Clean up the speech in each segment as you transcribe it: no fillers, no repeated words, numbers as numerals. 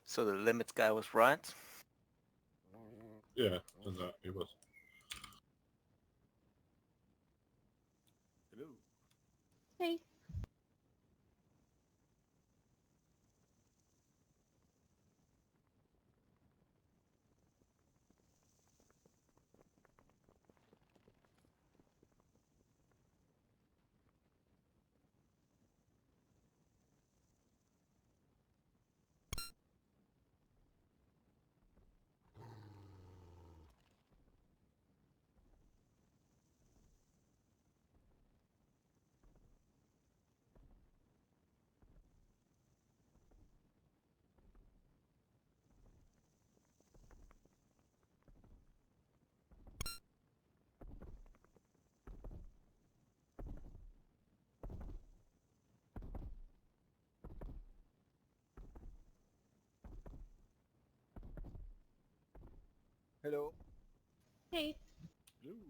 So the limits guy was right. Yeah, and that he was. Hello. Hey. Hello. Hey. Hello.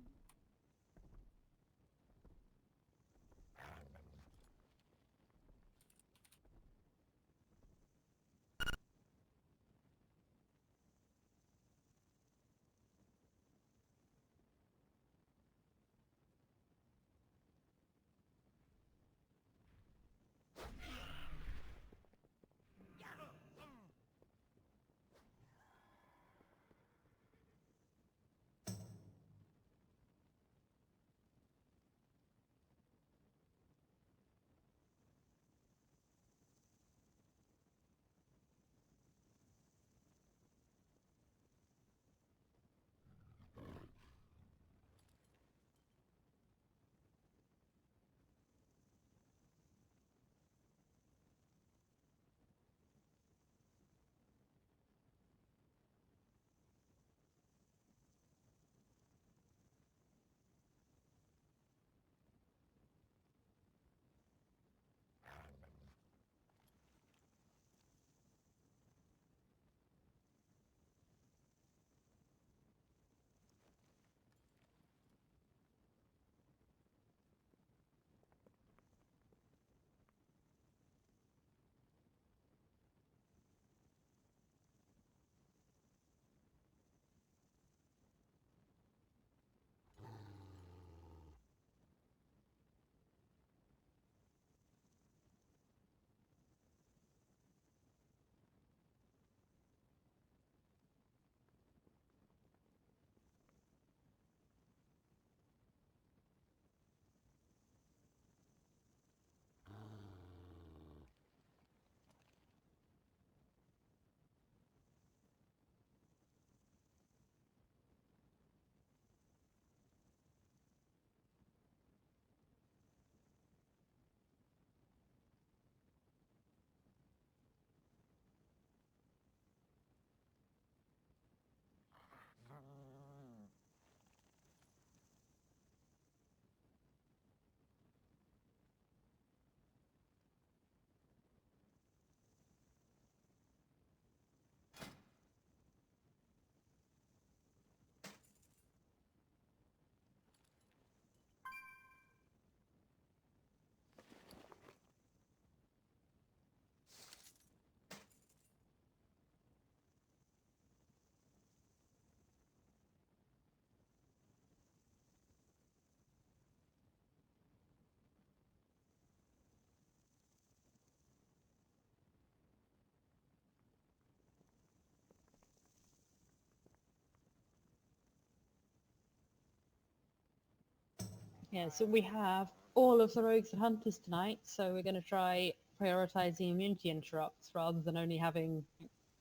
Yeah, so we have all of the rogues and hunters tonight, so we're going to try prioritizing immunity interrupts rather than only having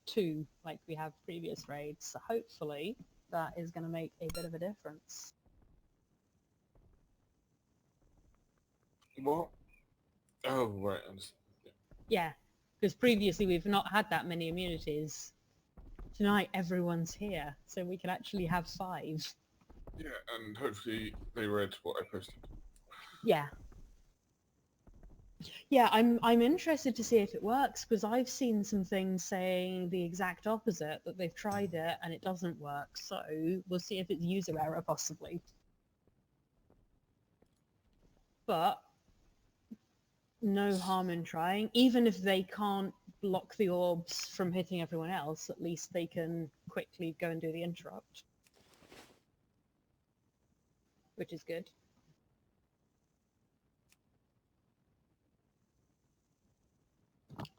two like we have previous raids. So hopefully that is going to make a bit of a difference. What? Oh, right. I understand. Yeah. Yeah, because previously we've not had that many immunities. Tonight everyone's here, so we can actually have 5. Yeah, and hopefully they read what I posted. Yeah. Yeah, I'm interested to see if it works because I've seen some things saying the exact opposite, that they've tried it and it doesn't work. So we'll see if it's user error possibly. But no harm in trying, even if they can't block the orbs from hitting everyone else, at least they can quickly go and do the interrupt. Which is good.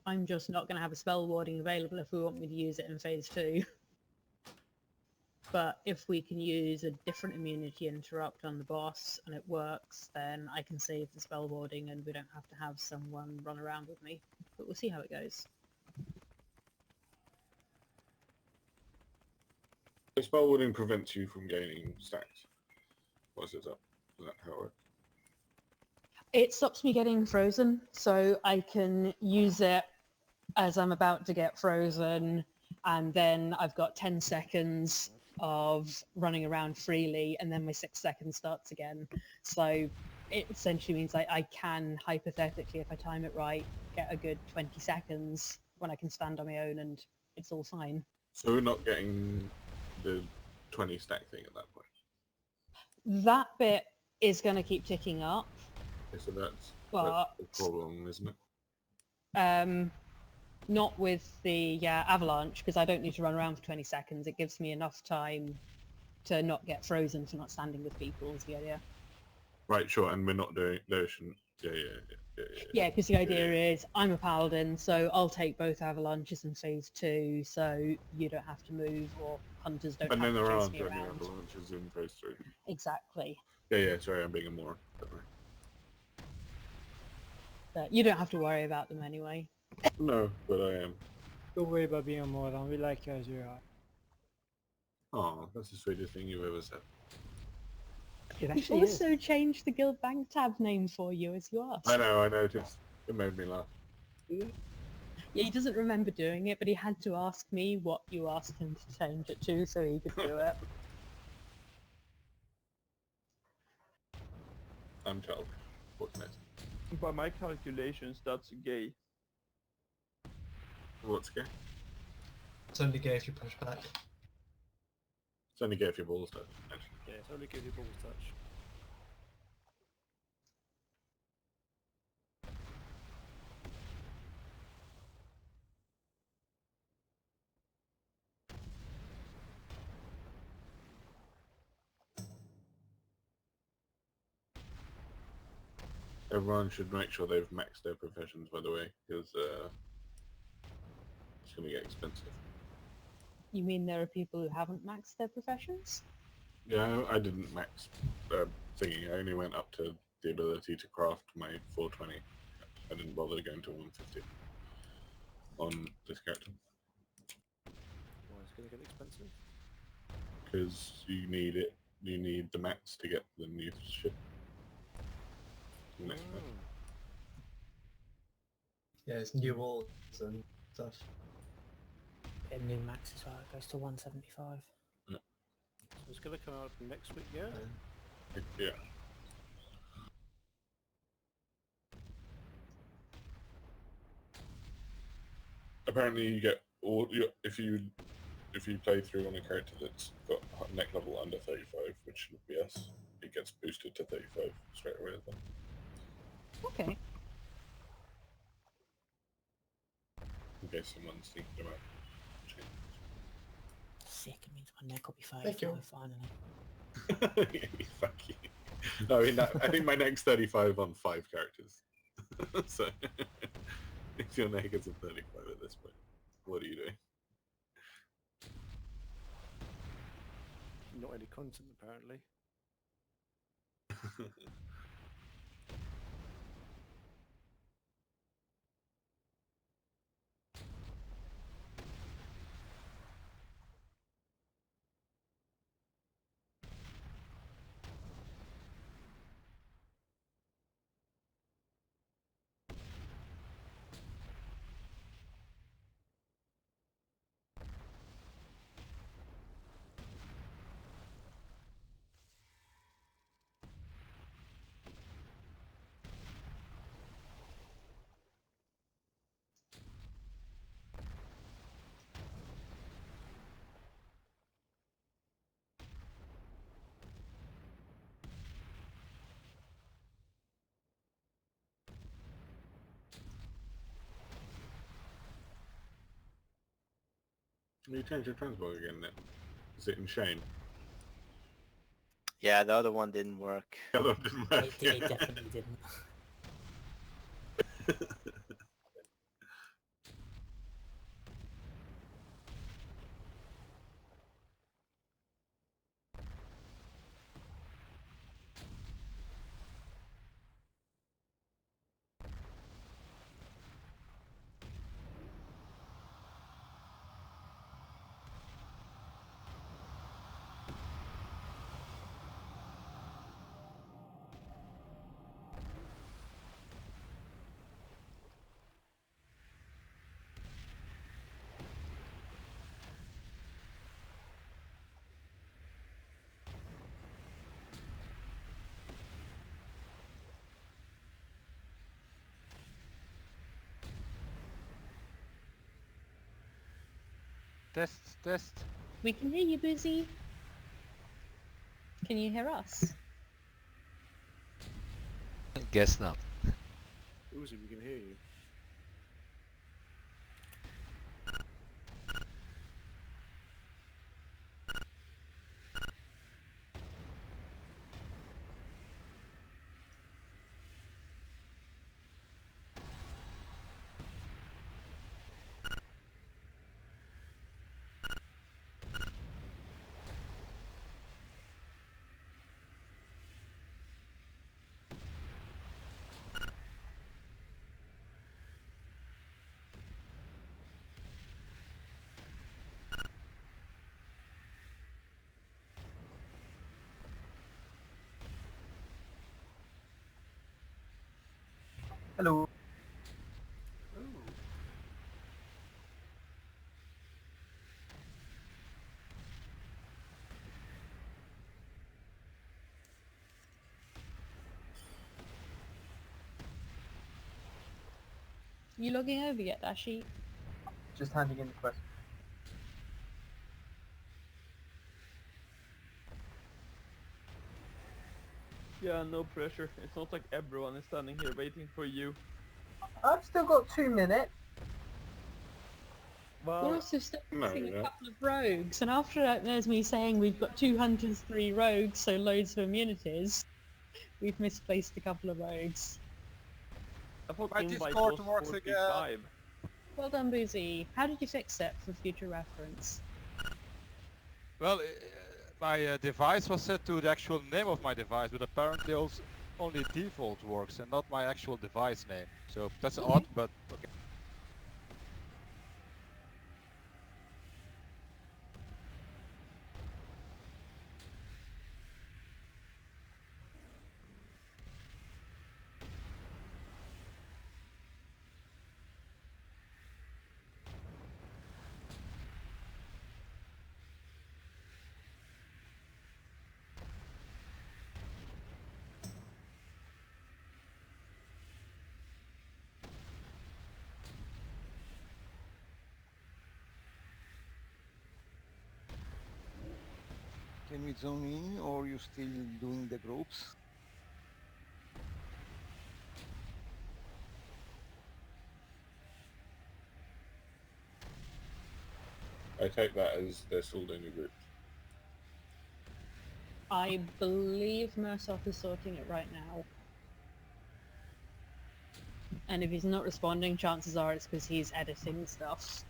I'm just not going to have a spell warding available if we want me to use it in phase 2. But if we can use a different immunity interrupt on the boss and it works, then I can save the spell warding and we don't have to have someone run around with me. But we'll see how it goes. The spell warding prevents you from gaining stacks. What is it up? Is that how it works? It stops me getting frozen, so I can use it as I'm about to get frozen, and then I've got 10 seconds of running around freely, and then my 6 seconds starts again. So it essentially means I can, hypothetically, if I time it right, get a good 20 seconds when I can stand on my own and it's all fine. So we're not getting the 20 stack thing at that point. That bit is going to keep ticking up. Okay, so that's But the problem, isn't it? not with the avalanche, because I don't need to run around for 20 seconds. It gives me enough time to not get frozen for not standing with people is the idea. Right, sure, and we're not doing... No, shouldn't... Yeah, because the idea is I'm a paladin, so I'll take both avalanches in phase 2, so you don't have to move, or hunters don't And have then to there chase aren't me any around. avalanches in phase 3. Exactly. Yeah, sorry, I'm being a moron. Don't worry. But you don't have to worry about them anyway. No, but I am. Don't worry about being a moron, we like you as you are. Oh, that's the sweetest thing you've ever said. It We've actually is. also changed the guild bank tab name for you, as you asked. I know, I noticed. It made me laugh. Yeah, he doesn't remember doing it, but he had to ask me what you asked him to change it to so he could do it. I'm childish. What's next? By my calculations, that's gay. What's gay? It's only gay if you push back. It's only gay if your balls touch, actually. Yeah, it's only give you balls touch. Everyone should make sure they've maxed their professions, by the way, because it's going to get expensive. You mean there are people who haven't maxed their professions? Yeah, I didn't max thingy. I only went up to the ability to craft my 420. I didn't bother going to 150 on this character. Well, it's gonna get expensive. Because you need it. You need the max to get the new ship. Next patch. Yeah, it's new walls and stuff. A new max as well, it goes to 175. So it's gonna come out next week, yeah? Yeah. Apparently, you get all if you play through on a character that's got neck level under 35, which would be us, it gets boosted to 35 straight away as well. Okay. In case someone's thinking about change. Sick, it means my neck will be Thank you. 35 finally. Fuck you. No, I think my neck's 35 on 5 characters. So, if your neck is a 35 at this point, what are you doing? Not any content, apparently. You changed your transport again now. Is it in Shane? Yeah, the other one didn't work. Yeah, that didn't work. It definitely didn't. Test, test. We can hear you, Busy. Can you hear us? Guess not. Uzi, we can hear you. Hello. You logging over yet, Dashi? Just handing in the quest. Yeah, no pressure. It's not like everyone is standing here waiting for you. I've still got 2 minutes. We're Well, also still No, missing no. a couple of rogues, and after that there's me saying we've got 2 hunters, 3 rogues, so loads of immunities. We've misplaced a couple of rogues. I thought My invite Discord was works again. 45. Well done, Boozy. How did you fix it for future reference? Well, my device was set to the actual name of my device, but apparently also only default works and not my actual device name. So that's odd, but okay. Can we zone in, or are you still doing the groups? I take that as they're still doing a group. I believe Mursoff is sorting it right now. And if he's not responding, chances are it's because he's editing stuff.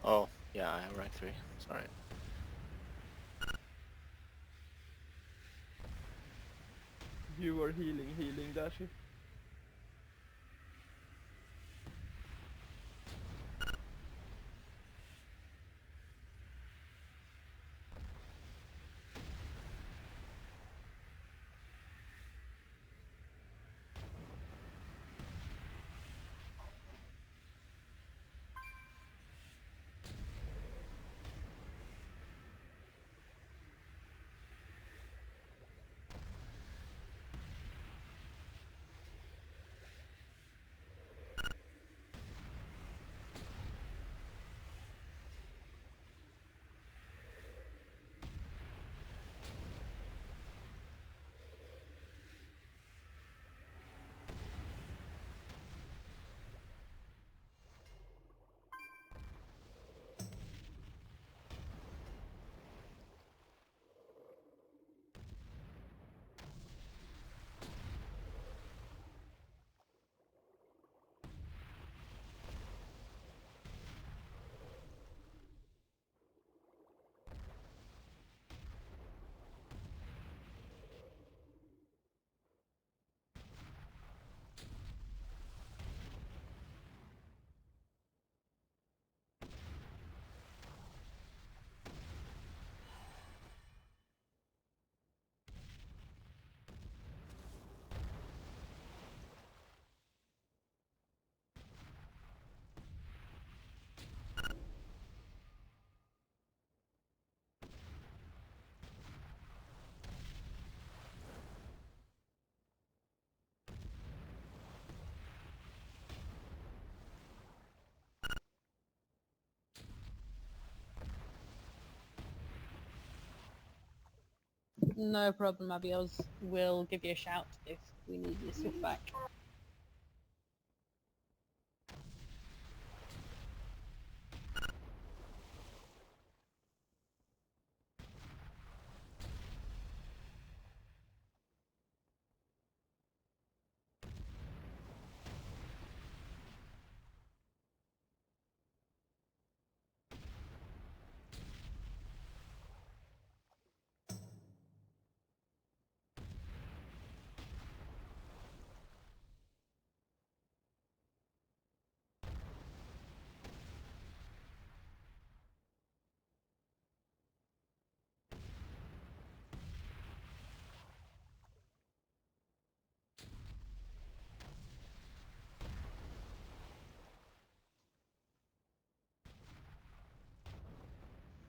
Oh, yeah, I have rank 3. Sorry. You are healing, Dashi. No problem, Abios. We'll give you a shout if we need your stuff back.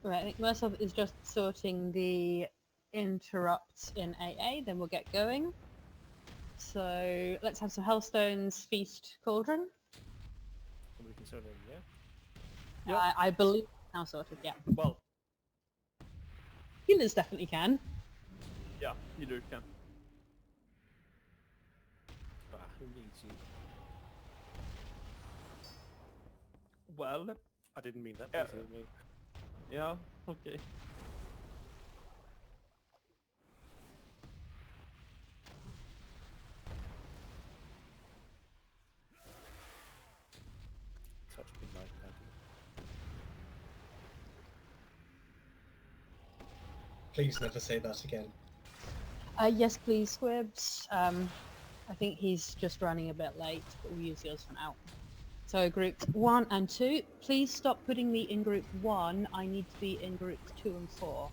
Right, I think Mercer is just sorting the interrupts in AA, then we'll get going. So let's have some Hellstone's Feast Cauldron. We can sort of, yeah? I believe now sorted, yeah. Well, Healers definitely can. yeah, either can. Who needs you? Well, I didn't mean that. Yeah. Please heal me. yeah, okay. Touch me like that. Please never say that again. Yes, please, Squibs. I think he's just running a bit late, but we'll use yours for now. So groups 1 and 2, please stop putting me in group 1. I need to be in groups 2 and 4.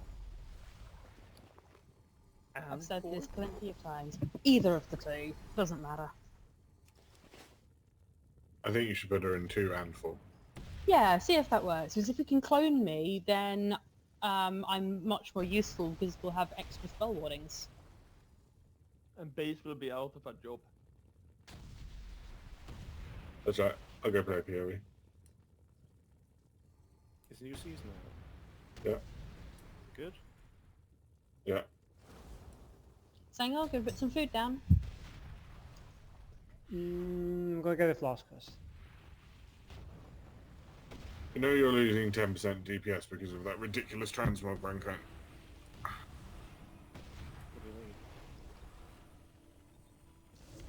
I've said this plenty of times. Either of the two, doesn't matter. I think you should put her in 2 and 4. Yeah, see if that works. Because if you can clone me, then I'm much more useful because we'll have extra spell wardings. And base will be out of a job. That's right. I'll go play PoE. It's new season now. Yeah. Good. Yeah. Sango, go put some food down. I'm gonna get a flask first. You know you're losing 10% DPS because of that ridiculous transmog rank. What do you mean?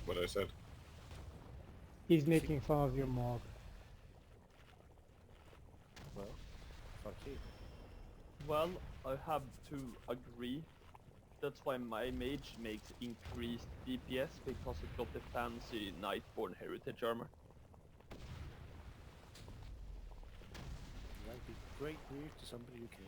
What I said. He's making fun of your mog. Well, fuck you. Well, I have to agree. That's why my mage makes increased DPS because it got the fancy Nightborn heritage armor. That'd be great news to somebody who cares.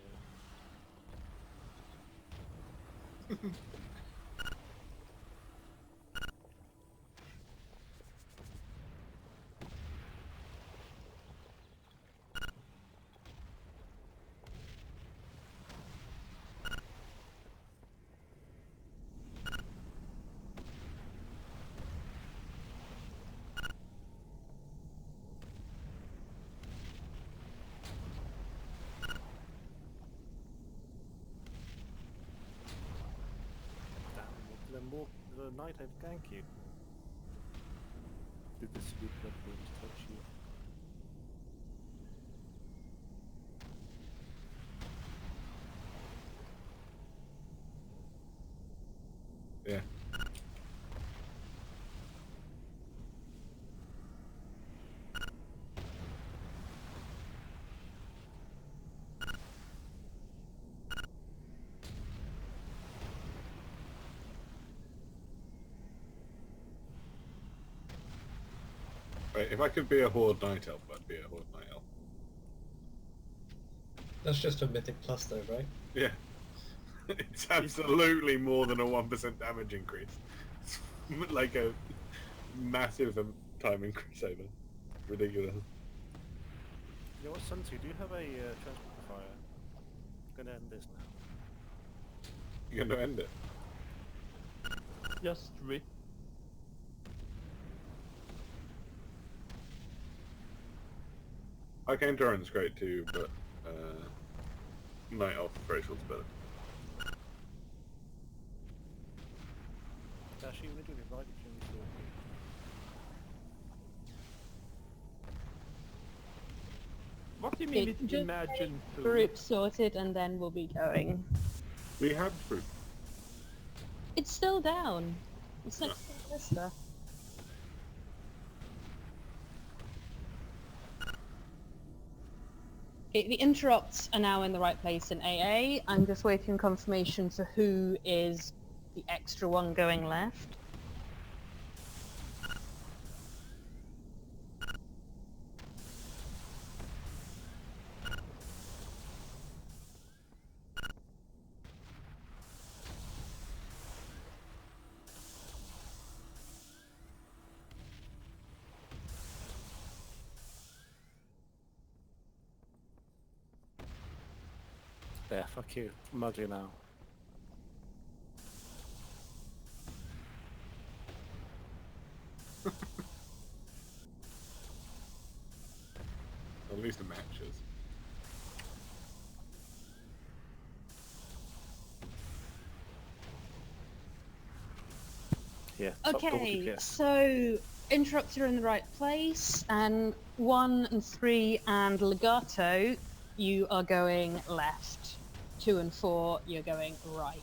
The night I've gank you. Did the sweet blood wounds touch you? Yeah. Right, if I could be a Horde Night Elf, I'd be a Horde Night Elf. That's just a Mythic Plus though, right? Yeah. It's absolutely more than a 1% damage increase. It's like a massive time increase over. Ridiculous. You know what, Sunti, do you have a transport fire? I'm gonna end this now. You're gonna end it. Just rip. Arcane Torrent's great too, but Night Elf Bracel's better. Yoshi, we need to invite you to What do you mean It's with just imagine food? group sorted, and then we'll be going. We had food. It's still down. It's next to the Vista. The interrupts are now in the right place in AA. I'm just waiting confirmation for who is the extra one going left. There, fuck you. I'm ugly now. At least the matches. Yeah. top double Okay, DPS. so interrupts are in the right place, and 1 and 3 and legato, you are going left. 2 and 4, you're going right.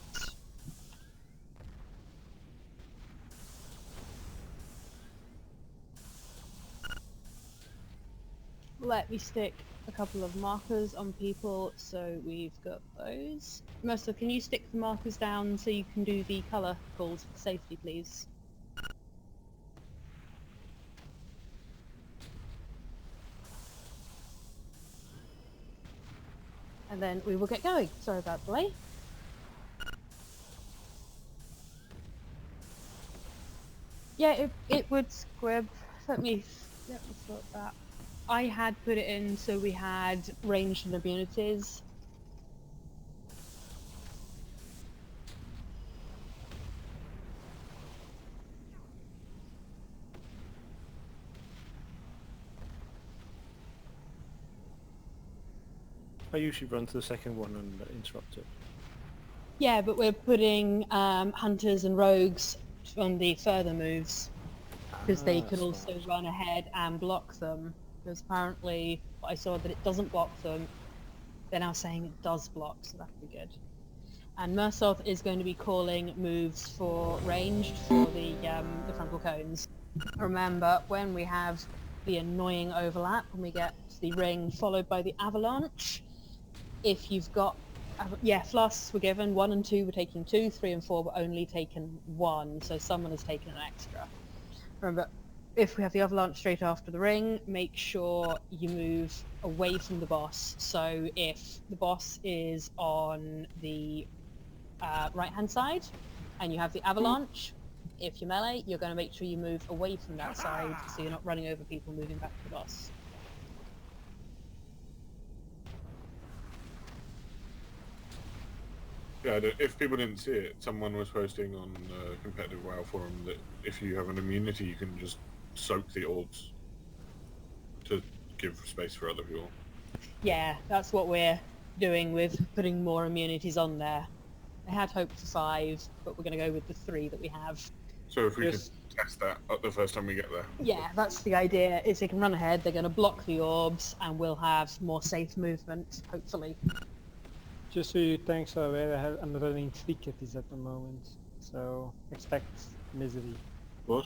Let me stick a couple of markers on people, so we've got those. Mercer, can you stick the markers down so you can do the colour calls for safety, please? And then we will get going. Sorry about the delay. Yeah, it would squib. Let me sort that. I had put it in so we had ranged and immunities. I usually run to the second one and interrupt it. Yeah, but we're putting hunters and rogues on the further moves because they could also smart. run ahead and block them. Because apparently I saw that it doesn't block them. They're now saying it does block, so that'd be good. And Mursoth is going to be calling moves for ranged for the frontal cones. Remember, when we have the annoying overlap, when we get the ring followed by the avalanche, if you've got... yeah, flasks were given. 1 and 2 were taking 2, 3 and 4 were only taken 1, so someone has taken an extra. Remember, if we have the avalanche straight after the ring, make sure you move away from the boss. So if the boss is on the right-hand side and you have the avalanche, if you're melee, you're going to make sure you move away from that side so you're not running over people moving back to the boss. Yeah, if people didn't see it, someone was posting on competitive WoW forum that if you have an immunity, you can just soak the orbs to give space for other people. Yeah, that's what we're doing with putting more immunities on there. I had hoped for 5, but we're going to go with the 3 that we have. So if we Yes. can test that the first time we get there. Yeah, that's the idea, is they can run ahead, they're going to block the orbs, and we'll have more safe movement, hopefully. Just so you tanks are aware, I'm running 3 kitties at the moment, so expect misery. What?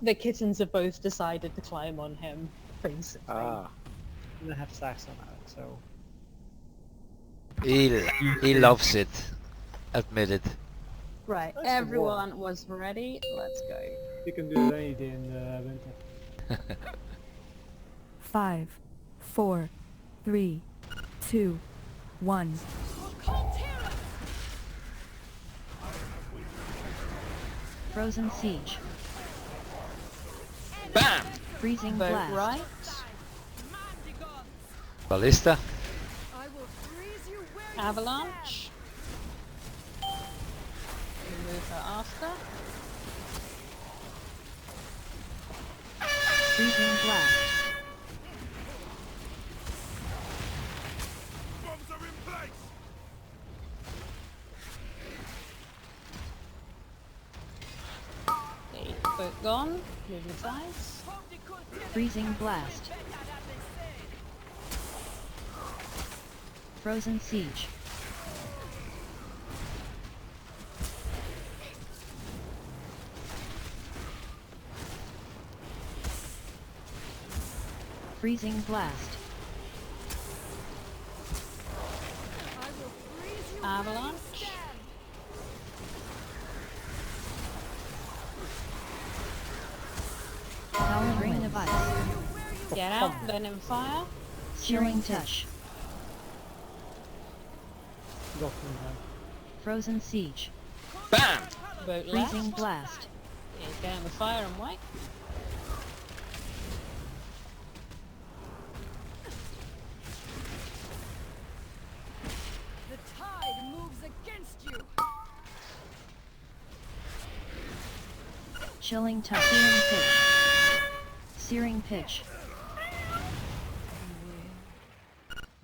The kittens have both decided to climb on him, basically. Ah. And I have sacks on that, so... He loves it. Admit it. Right, That's a everyone was ready, let's go. You can do it any day in winter. 5, 4, 3, 2, 1. Frozen Siege. Bam! Freezing Vote Blast. right. Ballista. Avalanche. Remove her after. Freezing Blast. gone. Moving sides. Freezing blast. Frozen siege. Freezing blast. Avalanche. Howling ring of ice. Get out, venom fire. Searing touch. Got him now. Frozen siege. Bam! Boat Freezing left. blast. He's getting the fire and white. The tide moves against you. Chilling touch. Searing pitch. Searing pitch.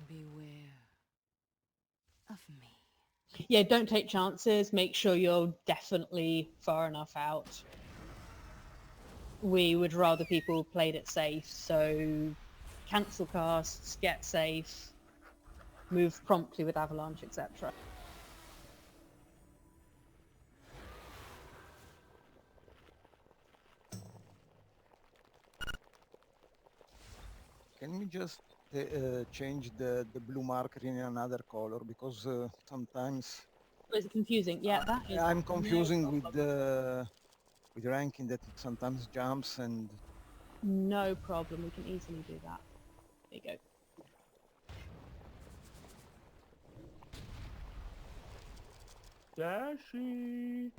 Beware of me. Yeah, don't take chances. Make sure you're definitely far enough out. We would rather people played it safe, so cancel casts, get safe, move promptly with avalanche, etc. Can we just change the blue marker in another color? Because sometimes Is it confusing? Yeah, that is. I'm no confusing with problem. with ranking that it sometimes jumps and No problem. We can easily do that. There you go. Dashi.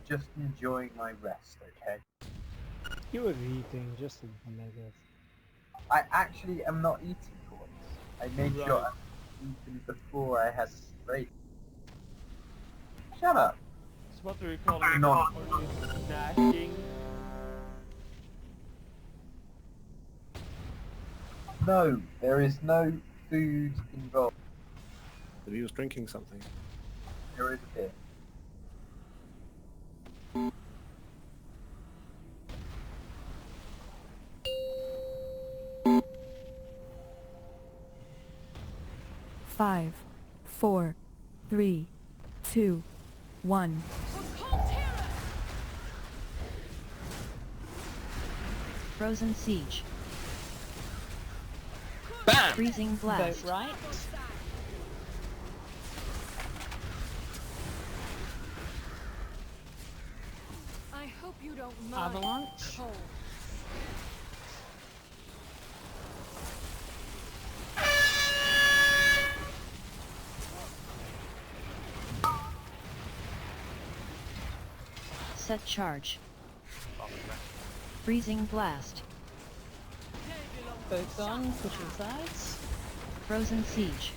Just enjoying my rest, okay? You were eating, just admit it. I actually am not eating for once. I made sure I eaten before I had this break. Shut up. So what do you call it? No. Are you snacking? No, there is no food involved. But he was drinking something. There is a bit. Five, 4, 3, 2, 1. Frozen siege. Bam! Freezing blast. Boat right. I hope you don't mind. Avalanche. Cold. Set charge. Freezing blast. Boat gone. Pushing sides. Frozen siege.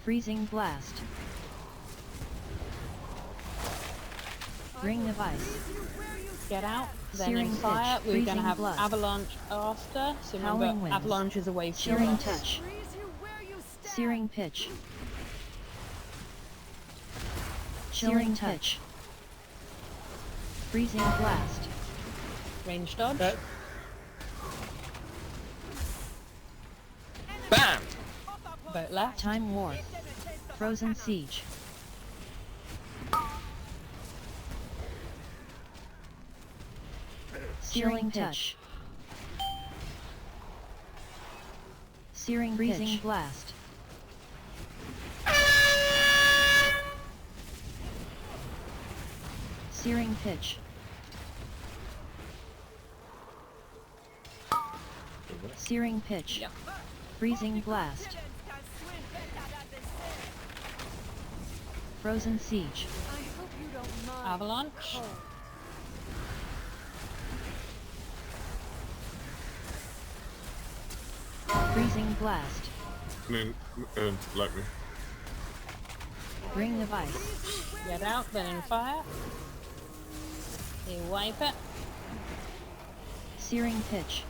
Freezing blast. Ring of ice. Get out. Then Searing in fire. pitch, We're going to freezing have blood. avalanche after. So Howling remember, winds. avalanche is away from Searing us. touch. Searing pitch. Chilling touch. Freezing blast. Range dodge. Bam! Boat left. Time warp. Frozen siege. Searing touch. Searing freezing blast. Searing pitch. Searing pitch. Yep. Freezing blast. Frozen siege. I hope you don't mind. Avalanche. Cold. Freezing blast. like me. Ring of ice. Get out, then in fire. You wipe it. Searing pitch.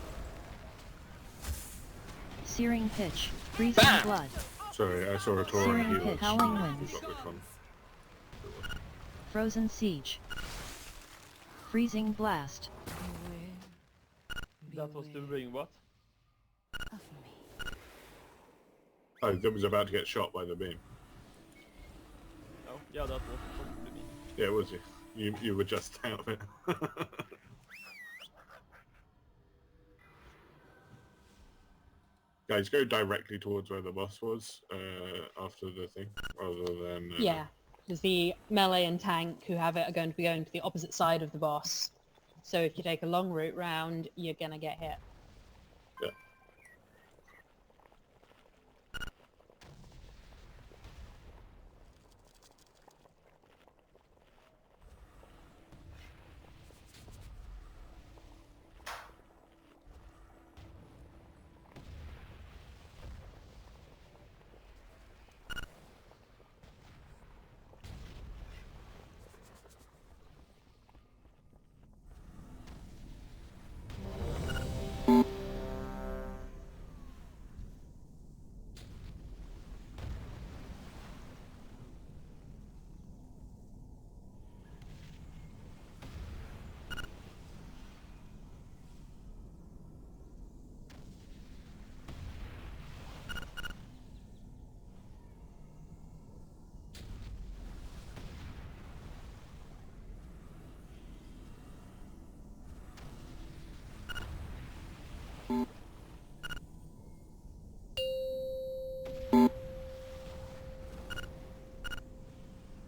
Searing pitch. Freezing blood. Sorry, I saw a Torah Searing and he pitch. was Howling got winds. which one. Frozen siege. Freezing blast. That was doing what? Oh, that was about to get shot by the beam. Oh, yeah, that was probably me. Yeah, was you? You were just out of it. Guys, go directly towards where the boss was after the thing, rather than... Yeah, because the melee and tank who have it are going to be going to the opposite side of the boss. So if you take a long route round, you're going to get hit. Yeah.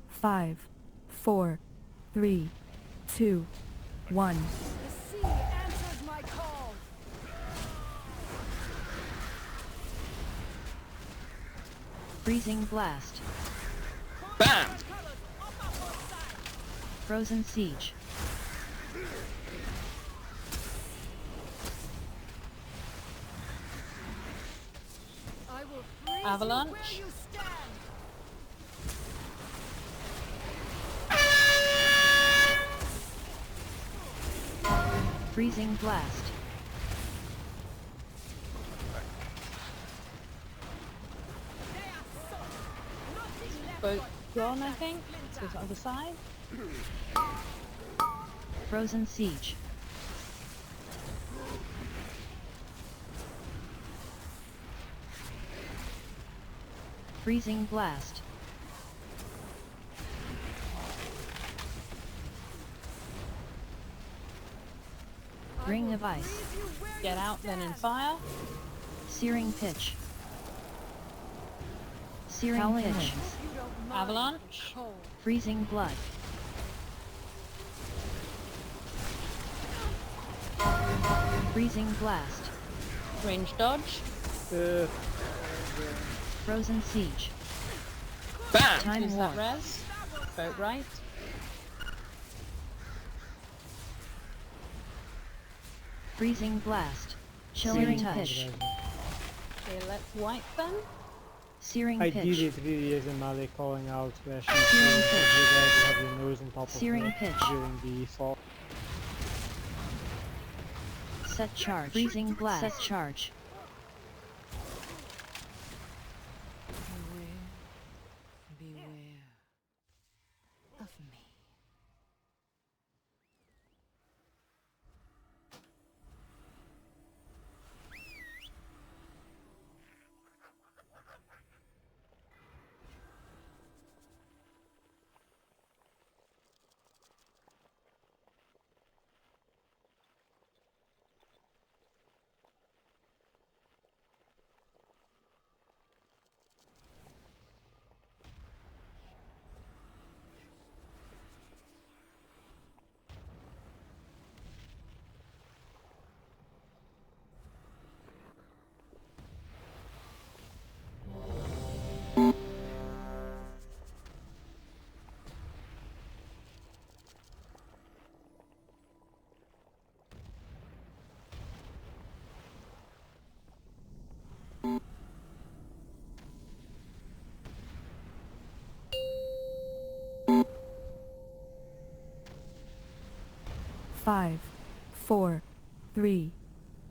Five, 4, 3, 2, 1. The sea answers my call. Freezing blast. Bam! Frozen siege. I will freeze Avalanche. you where you stand. Freezing blast. Boat gone, I think. To the other side. Frozen siege. Freezing blast. Ring of ice. Get out, then in fire. Searing pitch. Searing Howling pitch. winds. Avalanche. Freezing blood. Freezing blast. Range dodge. Frozen siege. Bam! Time Use warp. that res. Boat right. Freezing blast. Chilling pitch. Okay, let's wipe them. Searing I pitch. did it really as a melee calling out where she Searing pitch. you guys have your nose on top of Searing her pitch. during the fall. Set charge. Freezing blast. Set charge. Beware of me. 5, 4, 3,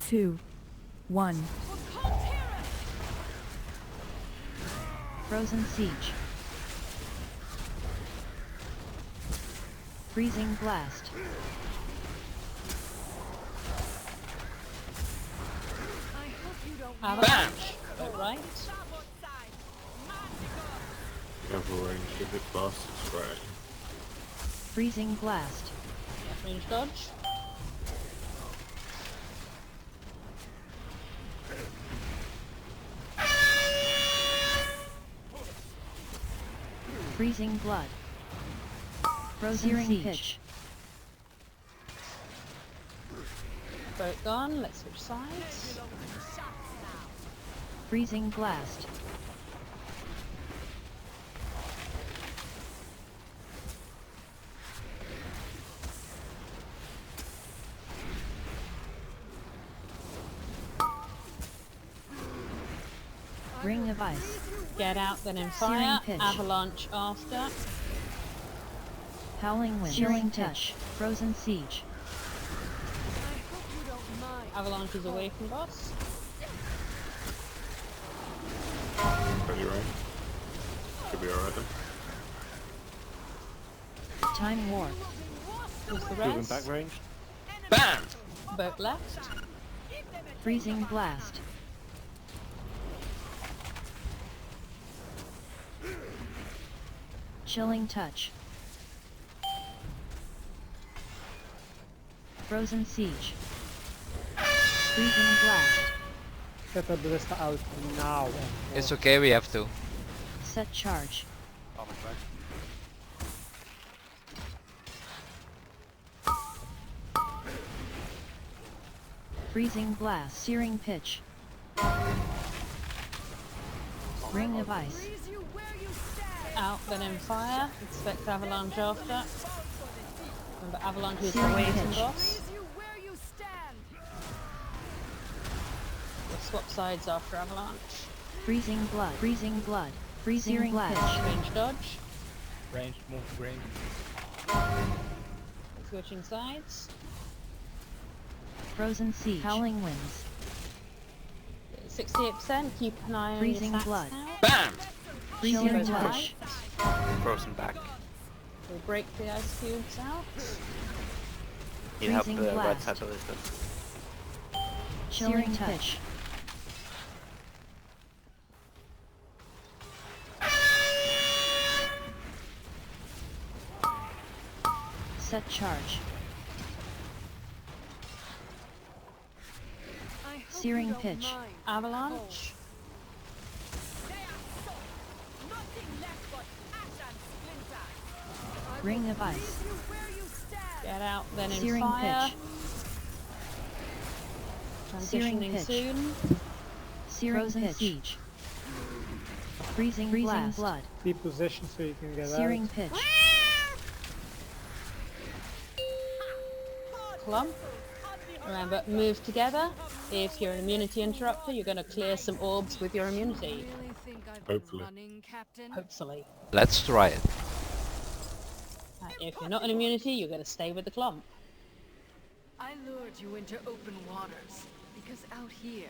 2, 1. Frozen Siege. Freezing Blast. I hope you don't Avalanche. Right. You have a range if it blasts straight. Freezing Blast. Range dodge. Freezing Blood. Frozen Siege. Pitch. Boat gone. Let's switch sides. Freezing Blast. Ring of Ice. Get out, then in Searing fire. Pitch. Avalanche after. Howling Wind. Searing Touch. Frozen Siege. I hope you don't mind. Avalanche is away from boss. Pretty right. Should be alright then. Time Warp. Who's the Moving rest? back range. BAM! Boat left. Freezing Blast. Chilling Touch. Frozen Siege. Freezing Blast. Get the ballista out now. It's okay, we have to. Set Charge. I'll be back. Freezing Blast. Searing Pitch. Ring of Ice. Freeze you where you stand. Out, then in fire. Expect avalanche after. Remember, avalanche is Searing away from Pitch. boss. Freeze you where you stand. We'll swap sides after avalanche. Freezing Blood. Freezing Blood. Freezing Searing Blast. pitch. Range dodge. Range, move green. Switching sides. Frozen Siege. Howling Winds. 68%. Keep an eye on Freezing your stats Blood. now. BAM! Freezing Both Touch. right. Frozen back. We'll break the ice cubes out. You have Freezing the right blast. side of it. Chilling Touch. Set Charge. I hope Searing you don't Pitch. mind. Avalanche. Nothing left but ash and splinters. Ring of Ice. Freeze you where you stand. Get out, then in Searing fire. Pitch. Transitioning Searing pitch. soon. Searing Frozen Pitch. Siege. Freezing Blast. Blood. Keep position so you can get Searing out. Pitch. Clump. Remember, move together. If you're an immunity interrupter, you're going to clear some orbs with your immunity. Really think I've been Hopefully. running, Captain? Hopefully. Let's try it. If you're not an immunity, you're going to stay with the clump. I lured you into open waters because out here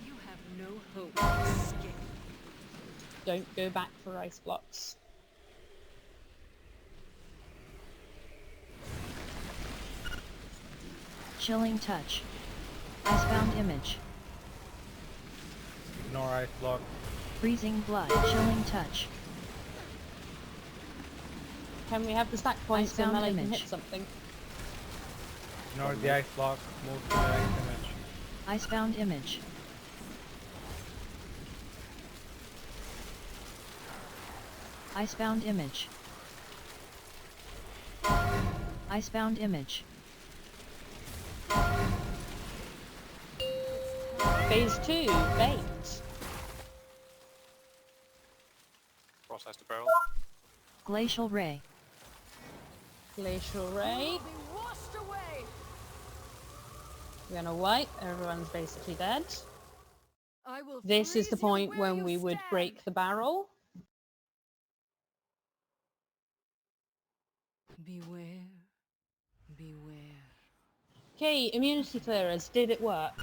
you have no hope of escape. Don't go back for ice blocks. Chilling Touch. Icebound Image. Ignore ice block. Freezing Blood. Chilling Touch. Can we have the stack points so Icebound melee can image. hit something? Ignore the ice block. Move to the next image. Icebound Image. Icebound Image. Icebound Image. Phase 2, bait. Cross has the barrel. Glacial Ray. Glacial Ray. You'll be washed away. We're going to wipe. Everyone's basically dead. I will This is the freeze you point where when you we would stand. break the barrel. Beware. Beware. Okay, immunity clearers, did it work?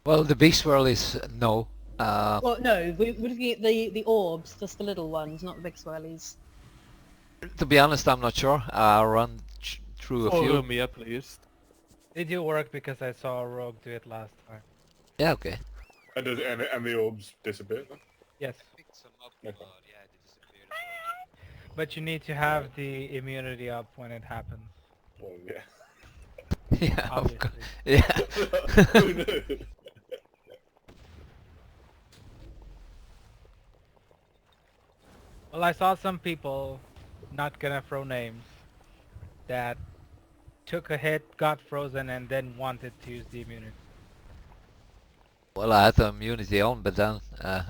Well, the big swirl is no. Well, no, we're looking at the orbs, just the little ones, not the big swirlies. To be honest, I'm not sure. I'll run through a Follow few. me at least. Did you work because I saw a rogue do it last time? Yeah, okay. And the orbs disappear then? Yes. Okay. But you need to have the immunity up when it happens. Well, yeah. Yeah, of Obviously. course. Yeah. Who knew? Well, I saw some people, not gonna throw names, that took a hit, got frozen, and then wanted to use the immunity. Well, I had the immunity on, but then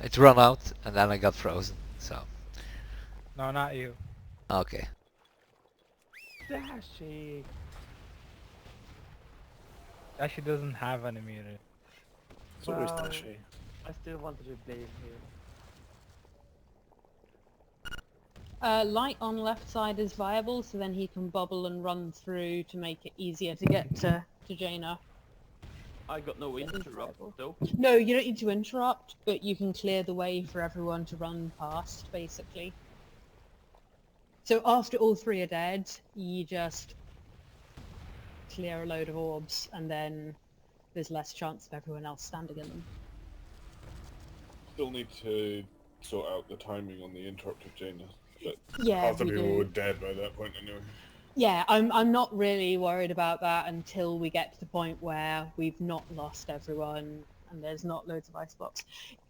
it ran out, and then I got frozen. So. No, not you. Okay. Dashi. Dashi doesn't have an immunity. It's always Well, Dashi. I still wanted to blame here. Light on left side is viable, so then he can bubble and run through to make it easier to get to Jaina. I got no interrupt though. No, you don't need to interrupt, but you can clear the way for everyone to run past, basically. So after all three are dead, you just clear a load of orbs, and then there's less chance of everyone else standing in them. Still need to sort out the timing on the interrupt of Jaina. But Yeah, half the we people do. were dead by that point anyway. Yeah, I'm not really worried about that until we get to the point where we've not lost everyone and there's not loads of ice blocks.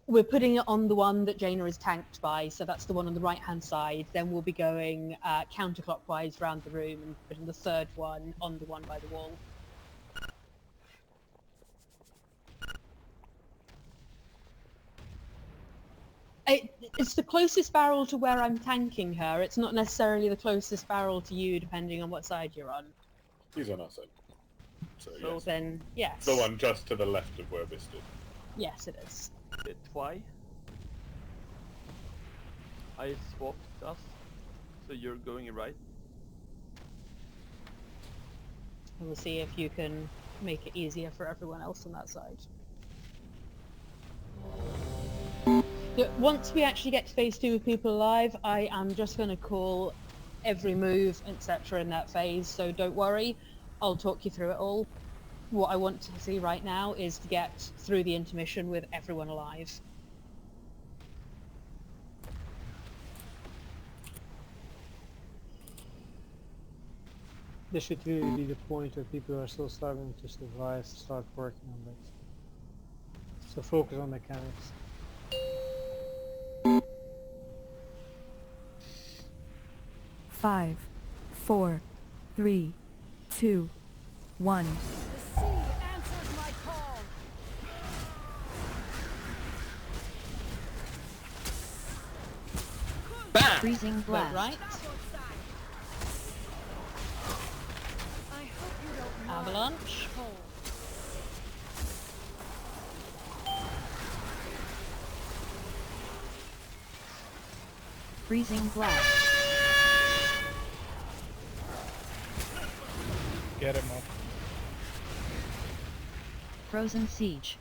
We're putting it on the one that Jaina is tanked by, so that's the one on the right-hand side. Then we'll be going counterclockwise around the room and putting the third one on the one by the wall. It's the closest barrel to where I'm tanking her. It's not necessarily the closest barrel to you, depending on what side you're on. He's on our side. So So yes. then, yes. The one just to the left of where we stood. Yes, it is. Why? I swapped us, so you're going right. And we'll see if you can make it easier for everyone else on that side. So once we actually get to phase 2 with people alive, I am just going to call every move, etc. in that phase, so don't worry. I'll talk you through it all. What I want to see right now is to get through the intermission with everyone alive. This should really be the point where people are still starting to survive, start working on this. So focus on mechanics. Five, 4, 3, 2, 1. Freezing Go blast. right. Avalanche. Freezing blast. Get him up. Frozen siege.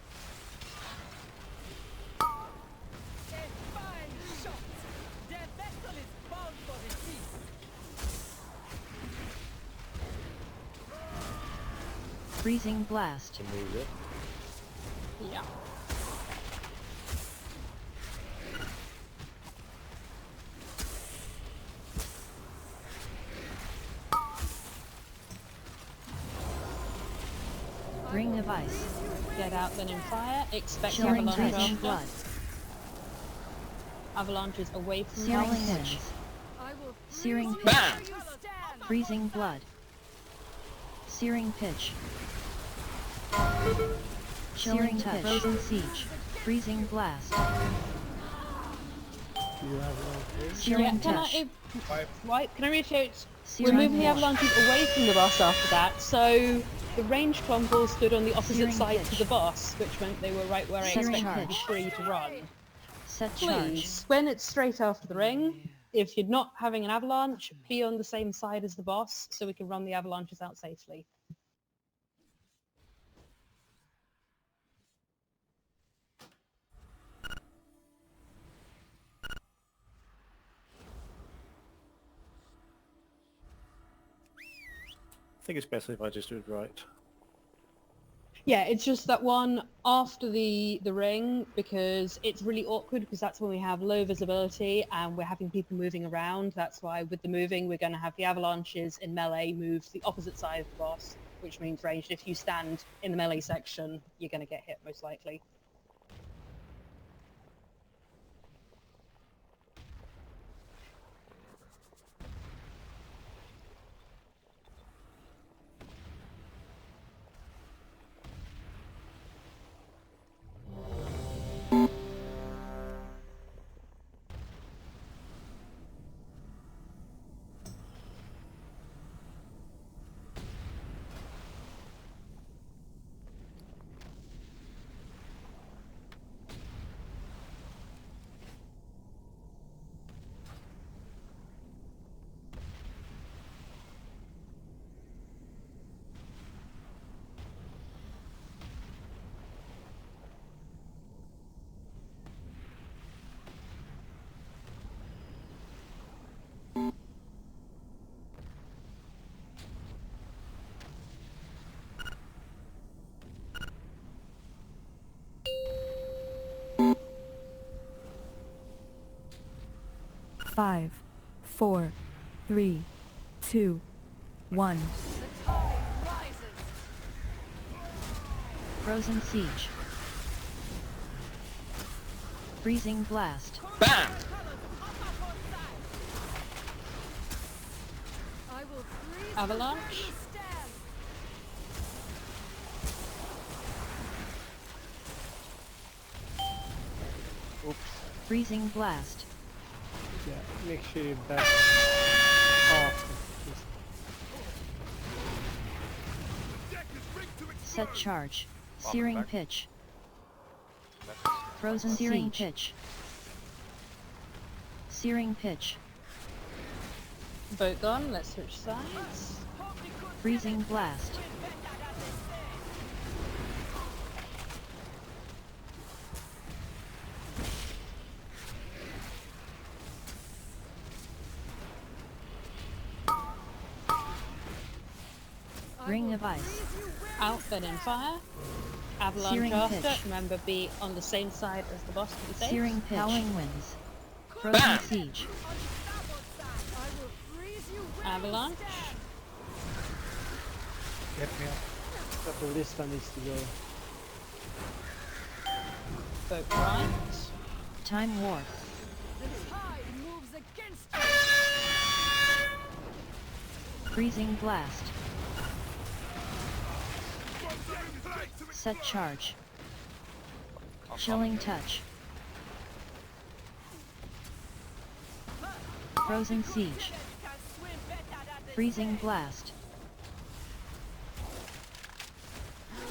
Freezing blast. Yeah. Ring of ice. Get out then in fire. Expect Chilling avalanche touch. after. Blood. Avalanches away from Searing us. pitch. Searing pitch. Freezing blood. Searing pitch. Chilling touch. Frozen siege. Freezing blast. Searing Can touch. Can I reiterate? We're Searing moving the pitch. avalanches away from the boss after that, so the ranged clumpers stood on the opposite Searing side pitch. to the boss, which meant they were right where I Searing expected to be pitch. free to run. Set charge. Please, when it's straight after the ring, if you're not having an avalanche, be on the same side as the boss so we can run the avalanches out safely. think it's better if I just do it right. Yeah, it's just that one after the ring, because it's really awkward because that's when we have low visibility and we're having people moving around. That's why with the moving, we're going to have the avalanches in melee move to the opposite side of the boss, which means ranged. If you stand in the melee section, you're going to get hit most likely. Five, 4, 3, 2, 1. Frozen Siege. Freezing Blast. BAM! Avalanche. Oops. Freezing Blast. Yeah, make sure you back off. Set Charge. Searing Pitch. Frozen Searing Pitch. Searing Pitch. Boat gone, let's switch sides. Freezing Blast. Ring of Ice. Out, then in fire. Avalanche Searing after. Pitch. Remember, be on the same side as the boss to be safe. Searing Pitch. Howling Winds. Frozen BAM! Siege. Avalanche. Get me up. But the Lista needs to go. Boat right. Time Warp. Freezing Blast. Set Charge. Chilling Touch. Frozen Siege. Freezing Blast.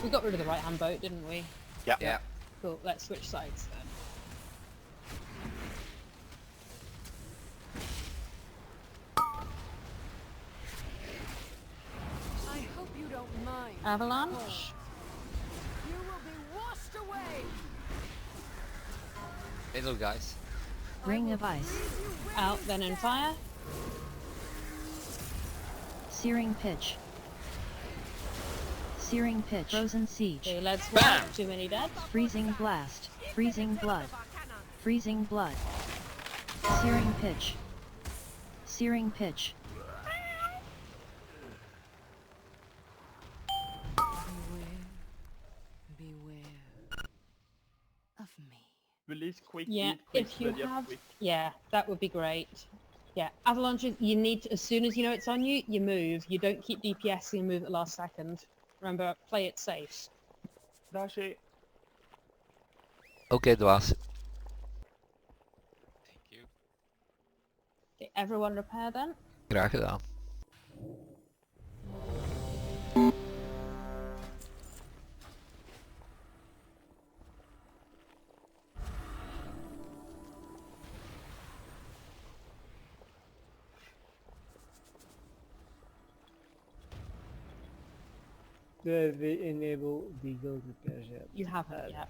We got rid of the right-hand boat, didn't we? Yeah. Yeah. Cool, let's switch sides then. I hope you don't mind. Avalanche. You will be washed away. Middle guys. Ring of Ice. Out, then in fire. Searing Pitch. Searing Pitch. Frozen Siege. Okay, let's BAM! walk. Too many dead. Freezing Blast. Freezing Blood. Freezing Blood. Searing Pitch. Searing Pitch. Beware of me. Release quick, Yeah, eat quick, if you ready up have, quick. yeah, that would be great. Yeah, avalanches, you need to, as soon as you know it's on you, you move. You don't keep DPSing and move at the last second. Remember, play it safe. Dashi. Oké, dwaas. Thank you. Okay, everyone repair then. Graag gedaan. They enable the gold repairs yet. You haven't yet.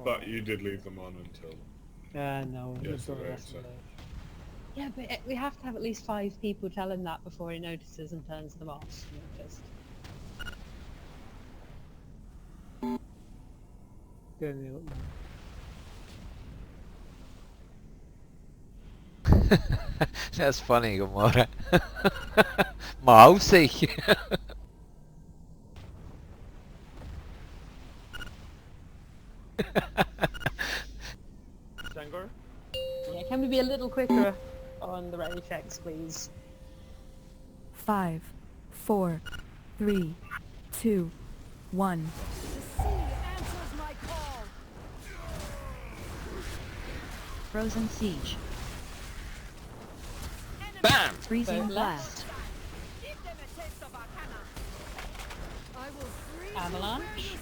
But you did leave them on until No, it's the yesterday. rest So. of Yeah, but we have to have at least 5 people tell him that before he notices and turns them off. Just... That's funny, Gamora. Mousig. Dangor? Yeah, can we be a little quicker on the ready checks, please? 5, 4, 3, 2, 1. Frozen siege. Bam! Freezing blast. Avalanche.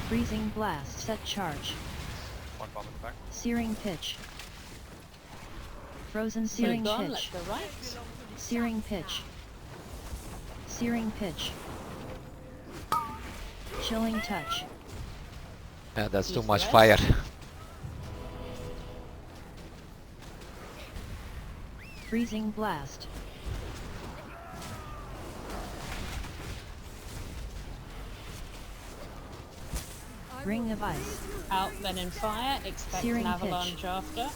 Freezing blast. Set charge. One bomb in the back. Searing pitch. Frozen searing Gone, pitch. let's go right. Searing pitch. Searing pitch. Chilling touch. Yeah, that's too East much west. fire. Freezing blast. Ring of ice. Out then in fire, expect Searing an pitch. avalanche after.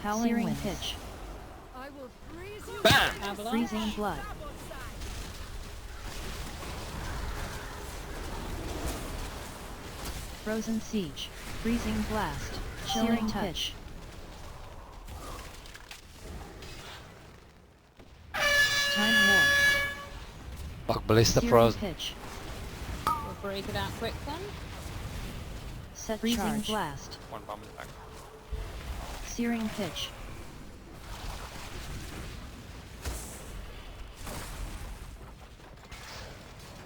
Howling Searing wind. pitch. I will freeze you. Bam! Avalanche. Freezing blood. Frozen siege. Freezing blast. Chilling touch. Time warp. Fuck, ballista Searing frozen. pitch. We'll break it out quick then. Set freezing charge. blast. One bomb in the back. Searing pitch.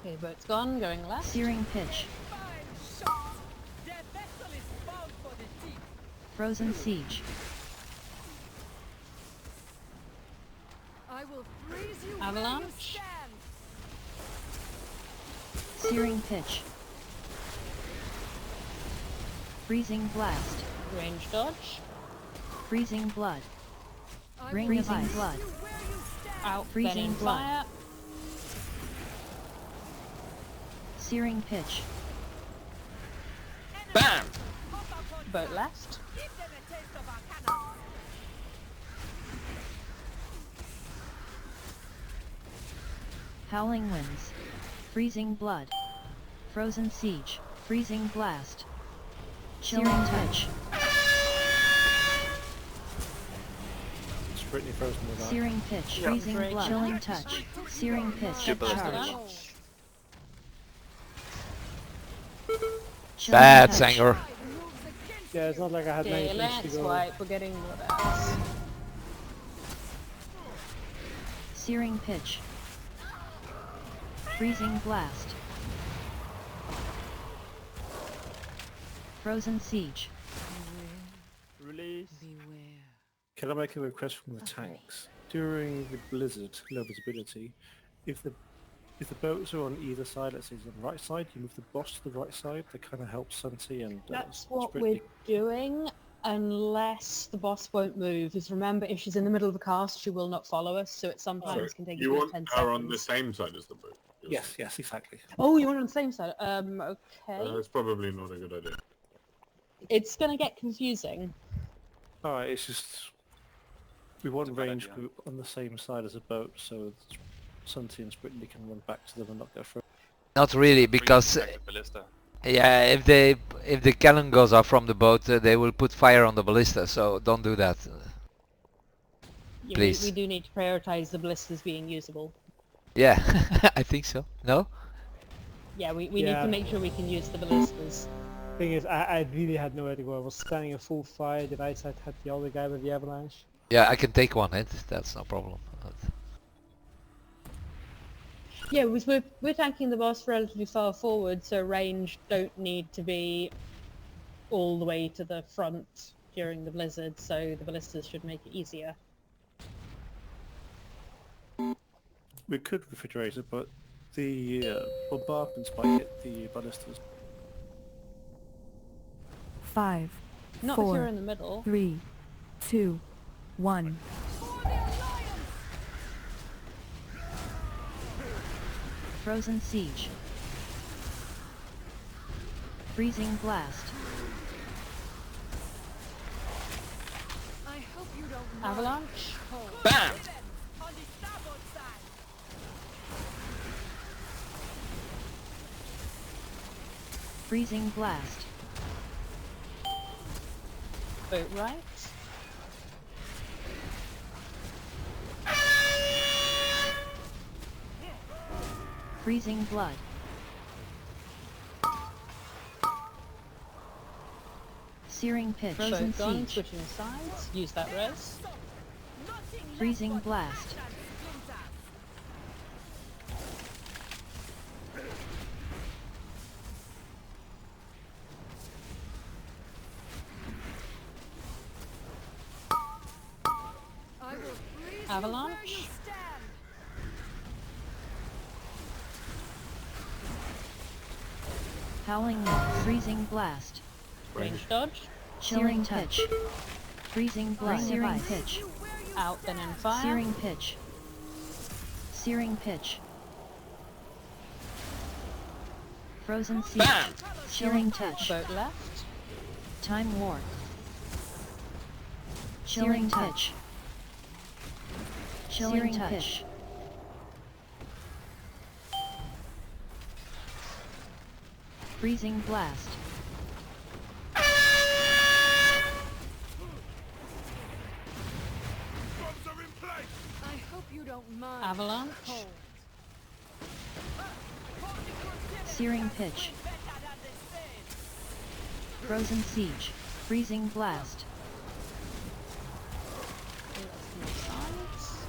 Okay, boat's gone, going left. Searing pitch. Frozen siege. I will freeze you Avalanche. Searing pitch. Freezing blast. Range dodge. Freezing blood. Ring of ice. Blood. Out Freezing then in blood. fire. Searing pitch. Bam! Boat left. Howling winds. Freezing blood. Frozen siege. Freezing blast. Chilling touch. It's Brittany frozen with that. Searing pitch. Yeah. Freezing Break. blood. Chilling touch. Searing pitch. Super Charge. Avalanche. Chilling Bad touch. Sanger. Yeah, it's not like I had many Okay, things to let's go. wipe. We're getting what else? Searing pitch. Freezing blast. Frozen siege. Release. Can I make a request from the tanks? During the blizzard, low visibility, if the boats are on either side, let's say it's on the right side, you move the boss to the right side. That kind of helps Sunti and That's what Brittany. we're doing, unless the boss won't move. Because remember, if she's in the middle of the cast, she will not follow us, so it sometimes can take You us want 10 her on the seconds. same side as the boat? Yes, yes, exactly. Oh, you want her on the same side? Okay. That's probably not a good idea. It's gonna get confusing. Alright, it's just... We want a bad range idea. group on the same side as a boat, so Sunti and Brittany can run back to them and not go through. Not really, because Freezing back the ballista. yeah, if the cannon goes off from the boat, they will put fire on the ballista. So don't do that. Yeah, Please. we do need to prioritize the ballistas being usable. Yeah, I think so. No? Yeah, we need Yeah. to make sure we can use the ballistas. Thing is, I really had nowhere to go. I was standing in full fire. The right side had the other guy with the avalanche. Yeah, I can take one hit. That's no problem. Yeah, because we're tanking the boss relatively far forward, so range don't need to be all the way to the front. during the blizzard, so the ballistas should make it easier. We could refrigerate it, but the bombardments might hit the ballistas. 5, Not if 4, you're in the middle. 3, 2, 1. Frozen siege. Freezing blast. I hope you don't Avalanche. BAM! on the starboard side. Freezing blast. Boat right. Freezing blood. Searing pitch. Frozen Boat gone, siege. switching sides. Use that res. Freezing blast. I will freeze Avalanche. you where you stand. Howling wind. Freezing blast. Range dodge. Chilling touch. Freezing blood. Searing pitch. Out, then in fire. Searing pitch. Searing pitch. Frozen siege. BAM! Chilling touch. Boat left. Time warp. Chilling touch. Chilling touch. Freezing blast. I hope you don't mind. Avalanche. Cold. Searing pitch. Frozen siege. Freezing blast. Sides.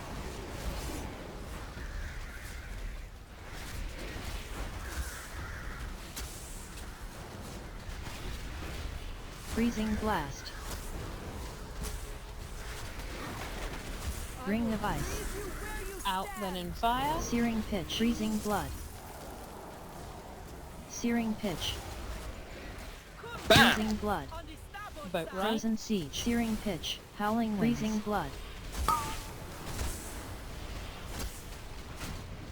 Freezing blast. Ring of ice. Out, then in fire. Searing pitch. Freezing blood. Searing pitch. BAM! Freezing blood. Boat right. Frozen siege. Searing pitch. Howling winds. Freezing blood.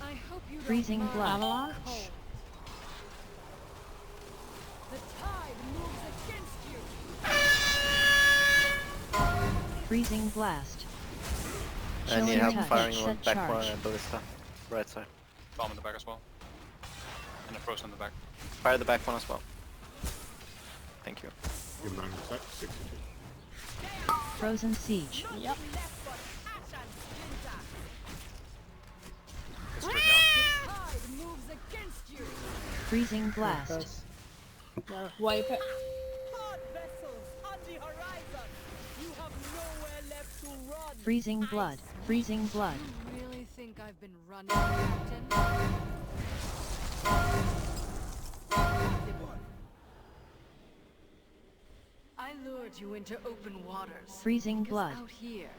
I hope you don't Freezing mind. blood. Avalanche. Cold. The tide moves against you. Freezing blast. I need Chilling help touch. firing Set on back one charge. and ballista. Right side. Bomb in the back as well. And a frozen in the back. Fire the back one as well. Thank you. Your man attack 62. Frozen siege. Yep. The tide moves against you. Freezing blast. No, wipe it. Hard vessels on the horizon. You have nowhere left to run. Freezing blood. Freezing blood. You really think I've been running, Captain? I lured you into open waters. Freezing because blood. Out here,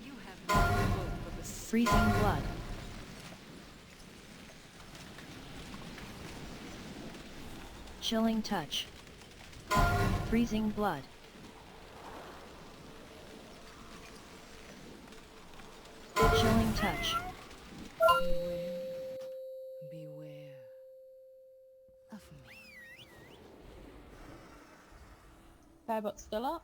you have no hope of escape. Freezing blood. Chilling touch. Freezing blood. Chilling touch. Beware of me. Firebot's still up.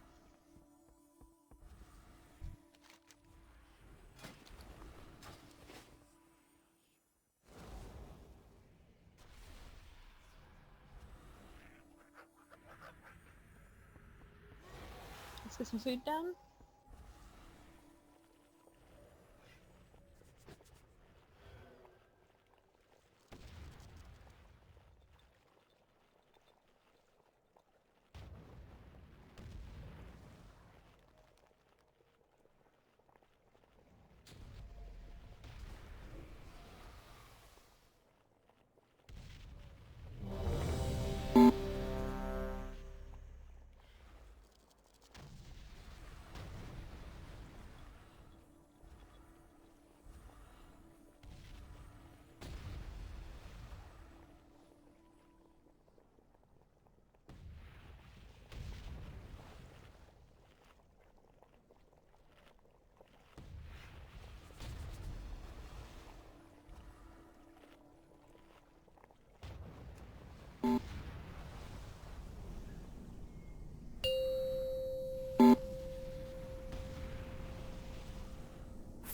Let's get some food down.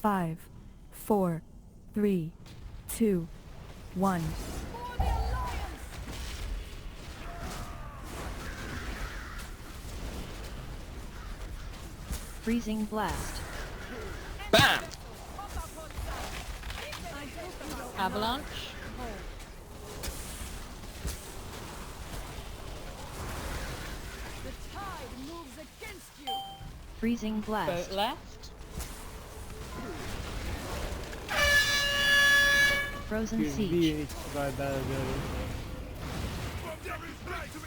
5, 4, 3, 2, 1. Freezing blast. Bam! Avalanche. The tide moves against you. Freezing blast. Boat left. Frozen You siege. need to survive better than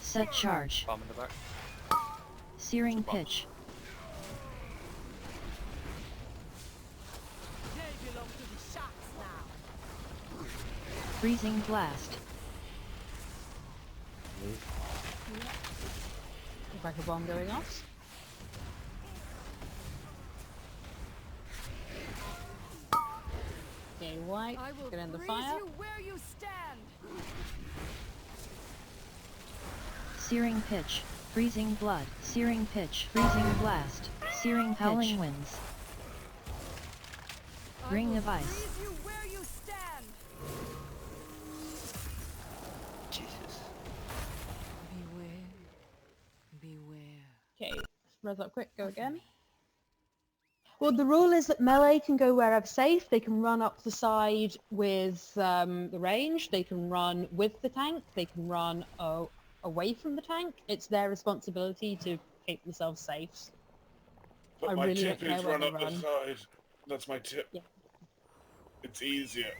Set charge. Bomb in the back. Searing pitch. They belong to the sharks now. Freezing blast. Looks like a bomb going off. Okay, white. I will Get in the freeze fire. you where you stand. Searing pitch. Freezing blood. Searing pitch. Freezing blast. Searing howling winds. Ring of ice. Freeze you where you stand. Jesus. Beware. Beware. Okay, res up quick, go again. Well, the rule is that melee can go wherever safe. They can run up the side with the range. They can run with the tank. They can run away from the tank. It's their responsibility to keep themselves safe. But I my really tip don't care is where run they up the run. side. That's my tip. Yeah. It's easier.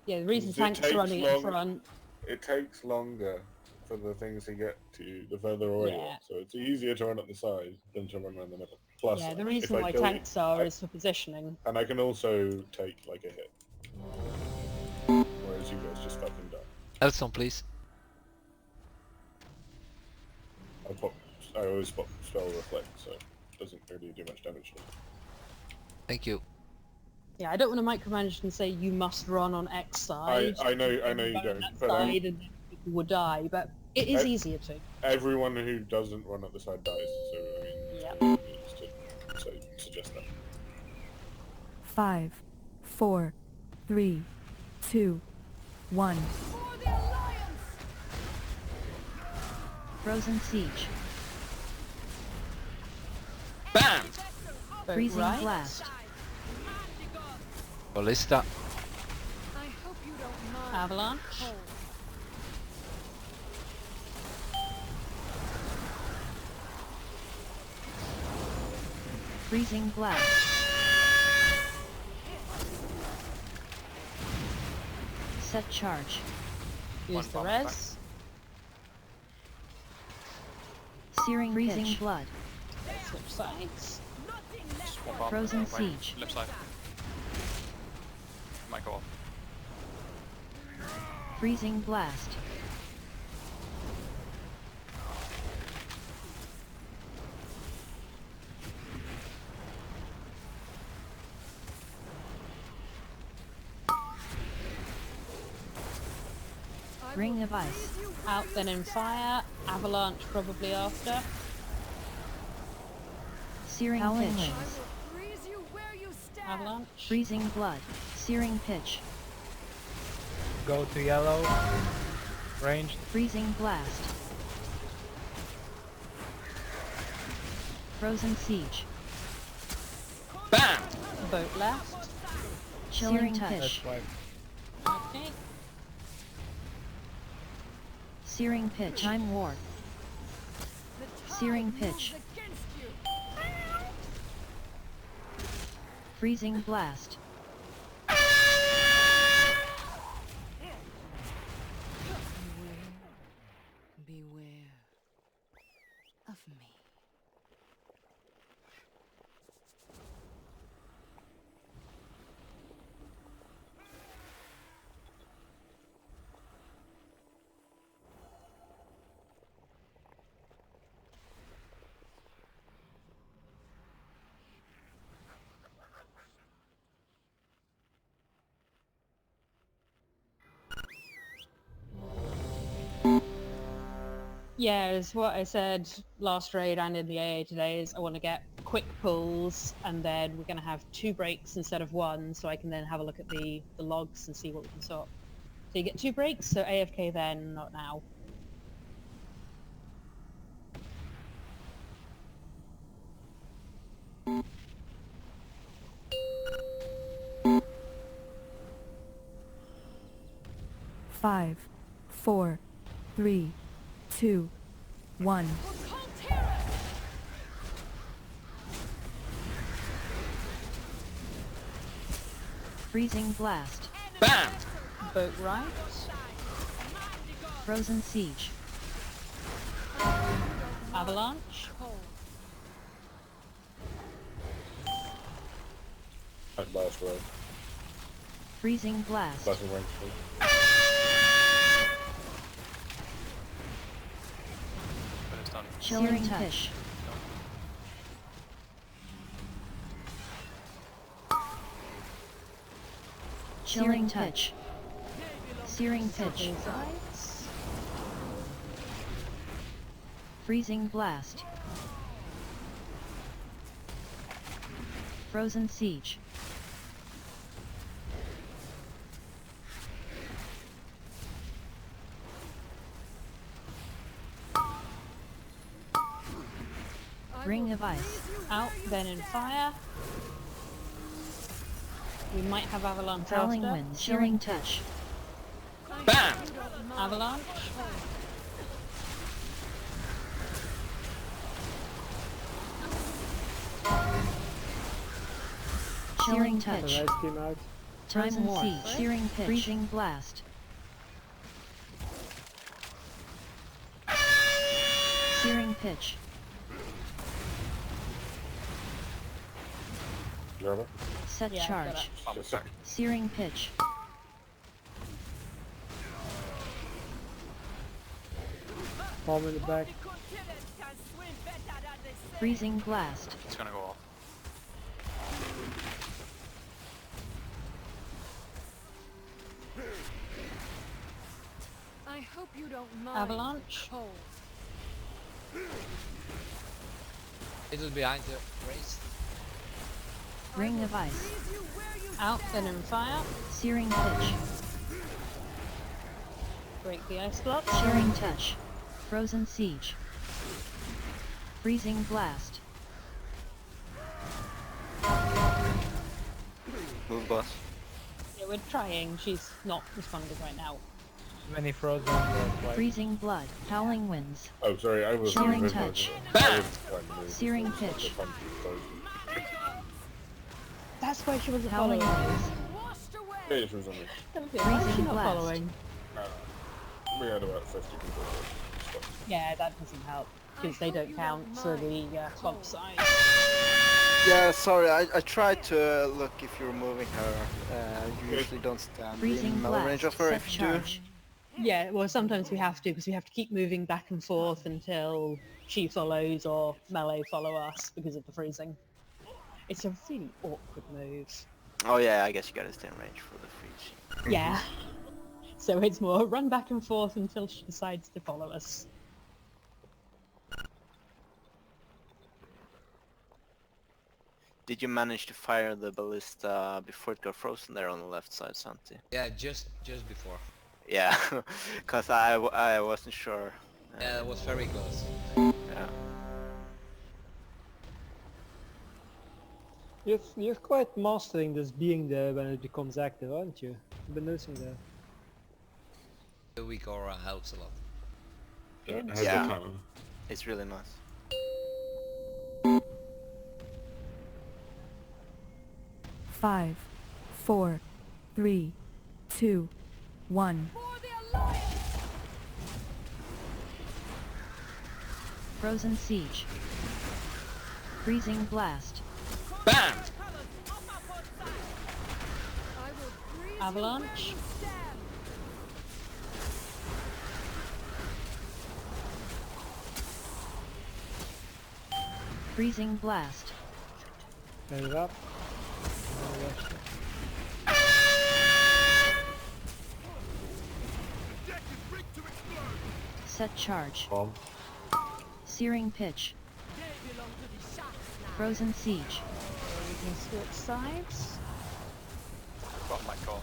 Yeah, the reason It tanks takes are running in long- front. It takes longer for the things to get to you the further away you Yeah. are. So it's easier to run up the side than to run around the middle. Plus, Yeah, the if reason I why kill you- tanks are is for positioning. And I can also take like a hit. Whereas you guys just fucking die. Elson, please. I always spot spell reflect, so it doesn't really do much damage to me. Thank you. Yeah, I don't want to micromanage and say you must run on X side. I know you Run don't, on that but side and then people would die, but it is easier to. everyone who doesn't run up the side dies, so I mean, Yeah. just to suggest that. 5, 4, 3, 2, 1. For the Alliance. Frozen siege. Bam! Boat Freezing right. blast. Ballista. I hope you don't mind. Avalanche. Cold. Freezing blast. Set charge. Use One the bomb in the res. Searing freezing pitch. blood. Switch sides. Just one bomb. Frozen Right. siege. Left side. Might go off. Freezing blast. Ring of ice. Out then in fire. Avalanche probably after. Searing Howling pitch. winds. Freeze you where you stand. Avalanche. Freezing blood. Searing pitch. Go to yellow. Ranged. Freezing blast. Frozen siege. Bam! Boat left. Chilling That's touch. why. Okay. Searing pitch. Time warp. Searing pitch. Against you. Freezing blast. Beware of me. Yeah, as what I said last raid and in the AA today is I want to get quick quick pulls, and then we're going to have 2 breaks instead of 1, so I can then have a look at the logs and see what we can sort. So you get 2 breaks, so AFK then, not now. Five, 4, 3, 2, 1. Freezing blast. BAM! Boat right. Frozen siege. Avalanche. At last row. Freezing blast. Last range. But it's done. Chilling touch. Chilling touch. Searing pitch. Freezing blast. Frozen siege. Ring of ice. Out, then in fire. We might have avalanche Howling after. wind. Chilling touch. BAM! Avalanche. Chilling The touch. rice came out. Frozen more, siege. right? Searing pitch. Freezing blast. Searing pitch. German? Set Yeah, charge. Just a second. Searing pitch. Palm in the back. Freezing blast. It's gonna go off. I hope you don't mind. Avalanche. Cold. It was behind the race. Ring of ice. Out, then in fire. Searing pitch. Break the ice block. Searing touch. Frozen siege. Freezing blast. Move, boss. Yeah, we're trying. She's not responding right now. Many frozen. Freezing blood. Howling winds. Oh, sorry, I was Chilling moving touch. my- Searing pitch. That's why she wasn't Howling following. winds. Yeah, she was on me. Why is she not blast. following? We had about 50 people. Yeah, that doesn't help because they don't count for the club size. Yeah, sorry, I tried to look if you're moving her. You usually don't stand Freezing in melee range of blast. her Set if you do. charge. Yeah, well, sometimes we have to because we have to keep moving back and forth until she follows or melee follow us because of the freezing. It's a really awkward move. Oh yeah, I guess you gotta stay in range for the freeze. Yeah. So it's more run back and forth until she decides to follow us. Did you manage to fire the ballista before it got frozen there on the left side, Santi? Yeah, just before. Yeah, cause I wasn't sure. Yeah, it was very close. Yeah. You're quite mastering this being there when it becomes active, aren't you? I've been noticing that. The weak aura helps a lot. Yeah, it's really nice. Five, 4, 3, 2, 1. Frozen siege. Freezing blast. BAM! Avalanche. Freezing blast. Turn it up. Set charge. Bomb. Searing pitch. Frozen Siege. We can switch sides. Oh my god.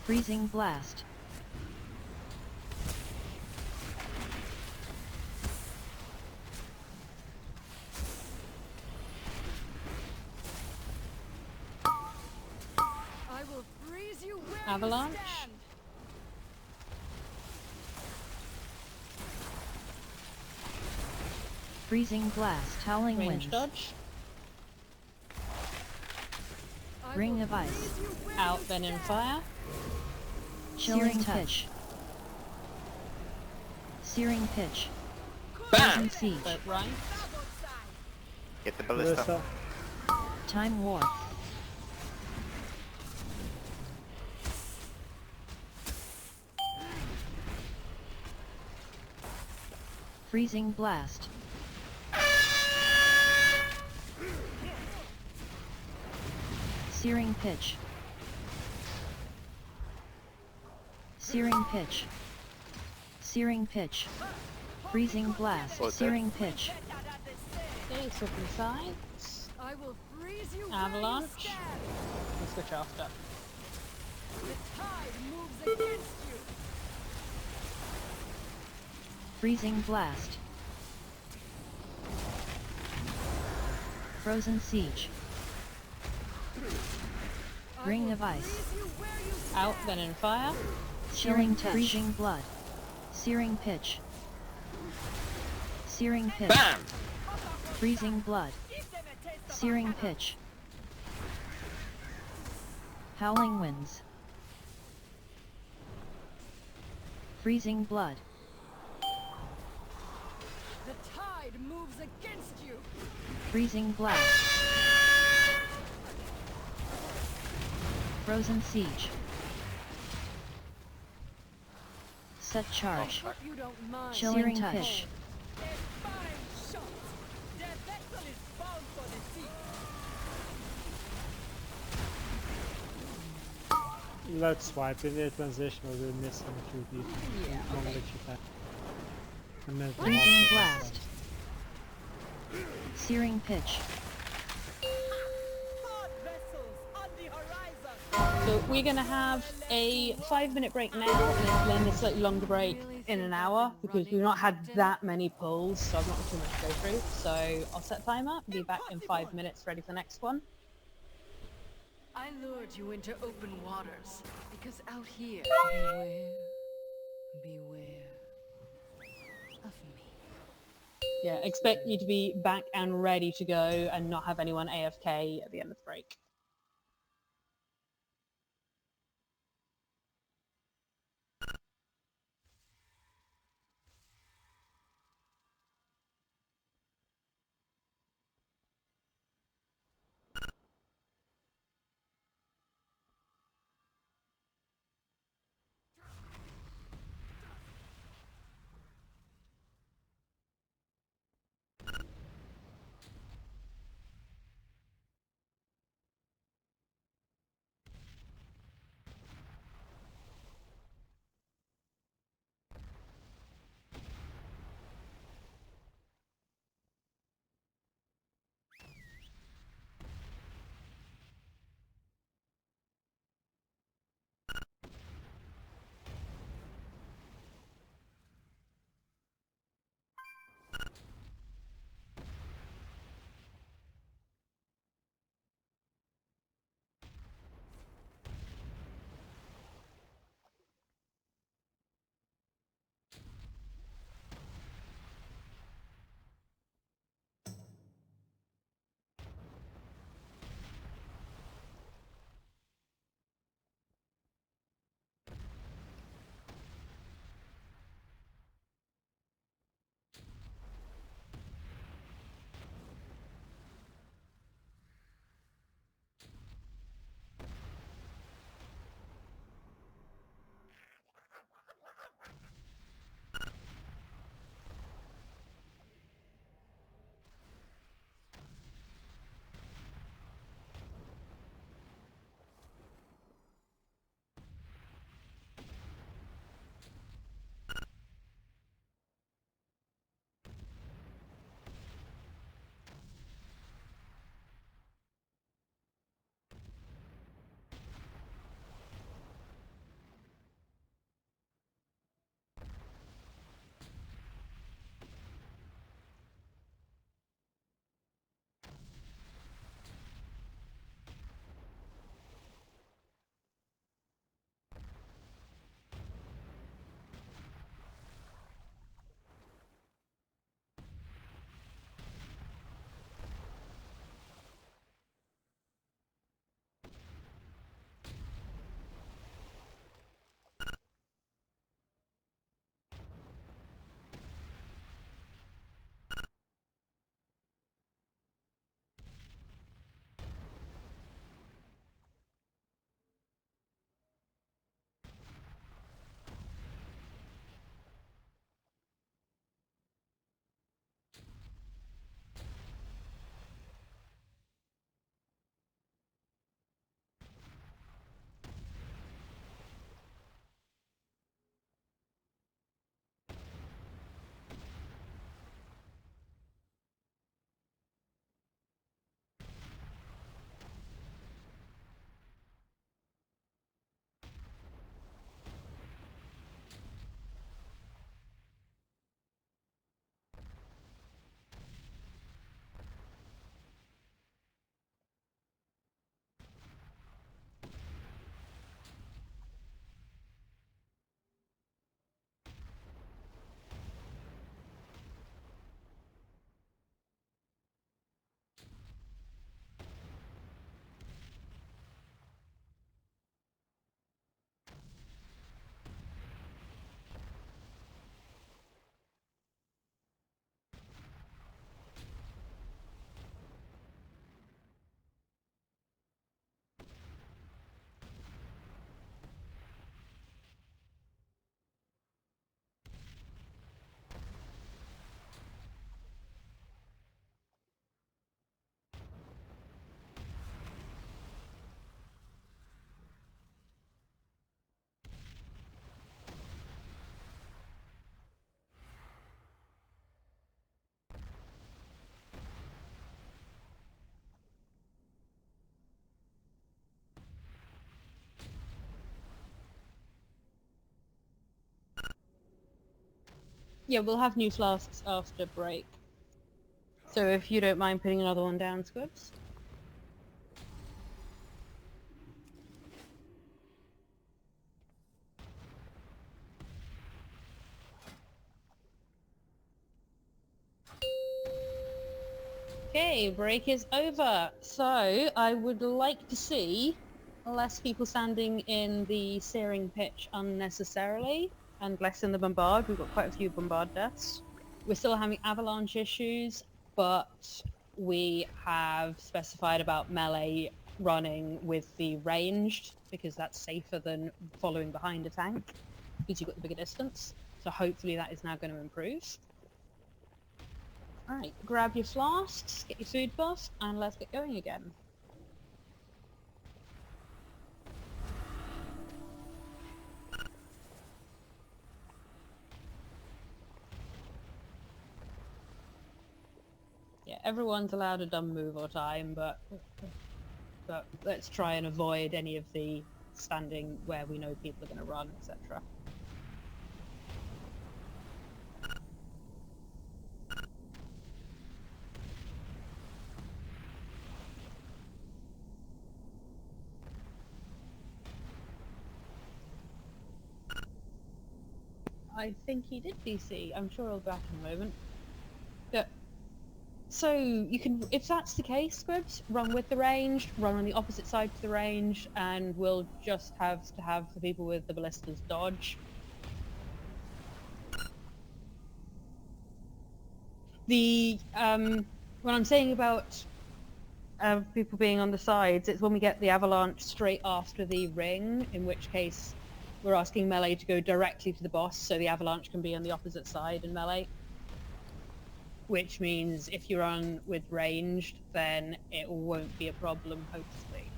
Freezing Blast. I will freeze you where Avalanche. you stand. Freezing Blast. Howling Range Winds. dodge. Ring of Ice. Out, then in fire. Chilling Touch. Searing Pitch. Bam! Frozen Siege. But right. Get the ballista. Time Warp. Freezing Blast. Searing Pitch. Searing Pitch. Searing Pitch. Freezing Blast. What's that? Searing Pitch. Okay, switching sides. I will freeze you Avalanche. where you stand. We'll switch after. The tide moves against you. Freezing Blast. Frozen Siege. Ring of Ice. Out, then in fire. Chilling Touch. Freezing Blood. Searing Pitch. Searing Pitch. Bam! Freezing Blood. Searing Pitch. Howling Winds. Freezing Blood. The tide moves against you. Freezing Blast. Frozen Siege. Set Charge. Hope you don't mind. Chilling Touch. A fine shot. Their vessel is bound for the sea. Let's swipe in the transition where we're missing a few people. Yeah, One okay. which you can. And then the Freezing last one Blast. Searing Pitch. So we're going to have a 5-minute break now and then a slightly longer break in an hour because we've not had that many pulls, so I've not too much to go through. So I'll set timer, be back in 5 minutes ready for the next one. I lured you into open waters because out here, beware of me. Yeah, expect you to be back and ready to go and not have anyone AFK at the end of the break. Yeah, we'll have new flasks after break. So if you don't mind putting another one down, Squibs. Okay, break is over. So I would like to see less people standing in the searing pitch unnecessarily and less in the bombard. We've got quite a few bombard deaths. We're still having avalanche issues, but we have specified about melee running with the ranged because that's safer than following behind a tank because you've got the bigger distance. So hopefully that is now going to improve. Alright, grab your flasks, get your food buff, and let's get going again. Yeah, everyone's allowed a dumb move or time, but let's try and avoid any of the standing where we know people are going to run, etc. I think he did DC. I'm sure he'll be back in a moment. Yeah. So you can, if that's the case, Squibs, run with the range, run on the opposite side to the range, and we'll just have to have the people with the ballistas dodge. The what I'm saying about people being on the sides, it's when we get the avalanche straight after the ring, in which case we're asking melee to go directly to the boss so the avalanche can be on the opposite side in melee. Which means if you run with ranged, then it won't be a problem, hopefully.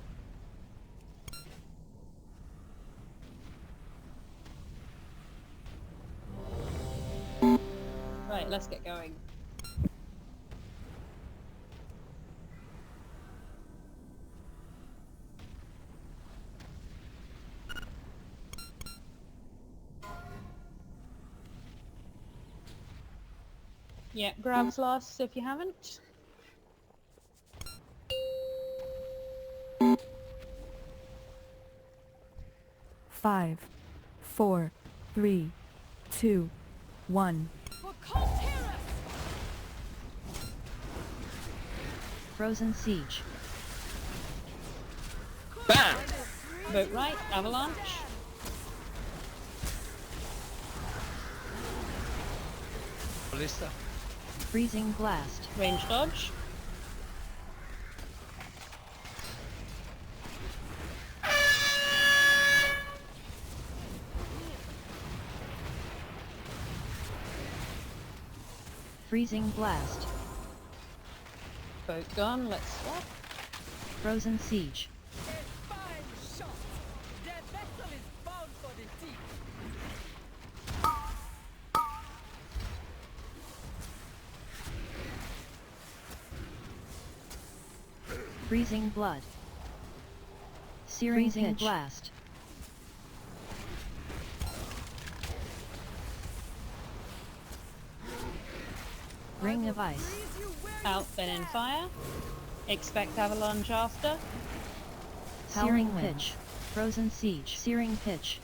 Right, let's get going. Yeah, grab flasks if you haven't. Five, 4, 3, 2, 1. Frozen Siege. Bam! Vote right, avalanche. Ballista. Freezing Blast. Range dodge. Freezing Blast. Boat gone, let's swap. Frozen Siege. Freezing Blood. Searing Pitch. Blast. Ring of Ice. Out, then in fire. Expect avalanche after. Searing Pitch. Frozen Siege. Searing Pitch.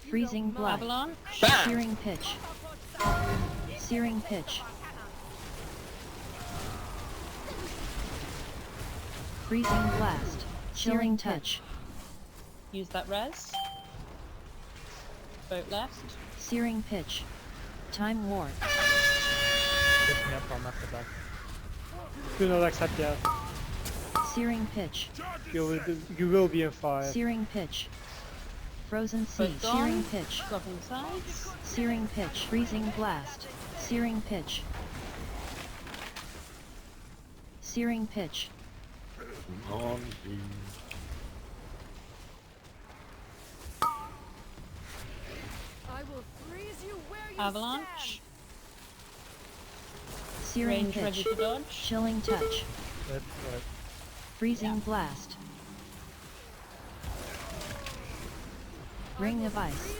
Freezing Blood. Avalanche. Searing Pitch. Searing Pitch. Freezing Blast. Chilling Touch. Use that res. Boat left. Searing Pitch. Time Warp. Pick me up, I'm after back. Do not accept yet. Searing Pitch. You will be in fire. Searing Pitch. Frozen Siege. Gone. Searing Pitch. Blocking sides. Searing Pitch. Freezing Blast. Searing Pitch. Searing Pitch. On I will freeze you where you Avalanche. Searing Range Pitch. ready to dodge. Chilling Touch. That's right. Freezing Blast. Ring of Ice.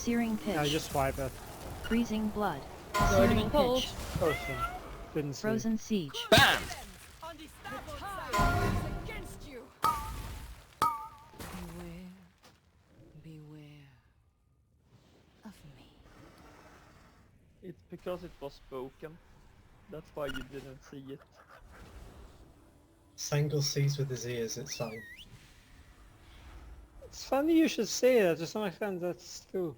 Searing pitch. I just swipe it. Freezing blood. Already Searing been called. pitch. Ocean. Didn't see. Frozen siege. BAM! On the starboard side is against you. Beware. Beware of me. It's because it was spoken. That's why you didn't see it. Sangle sees with his ears, it's fine. It's funny you should say that. To some extent, that's true.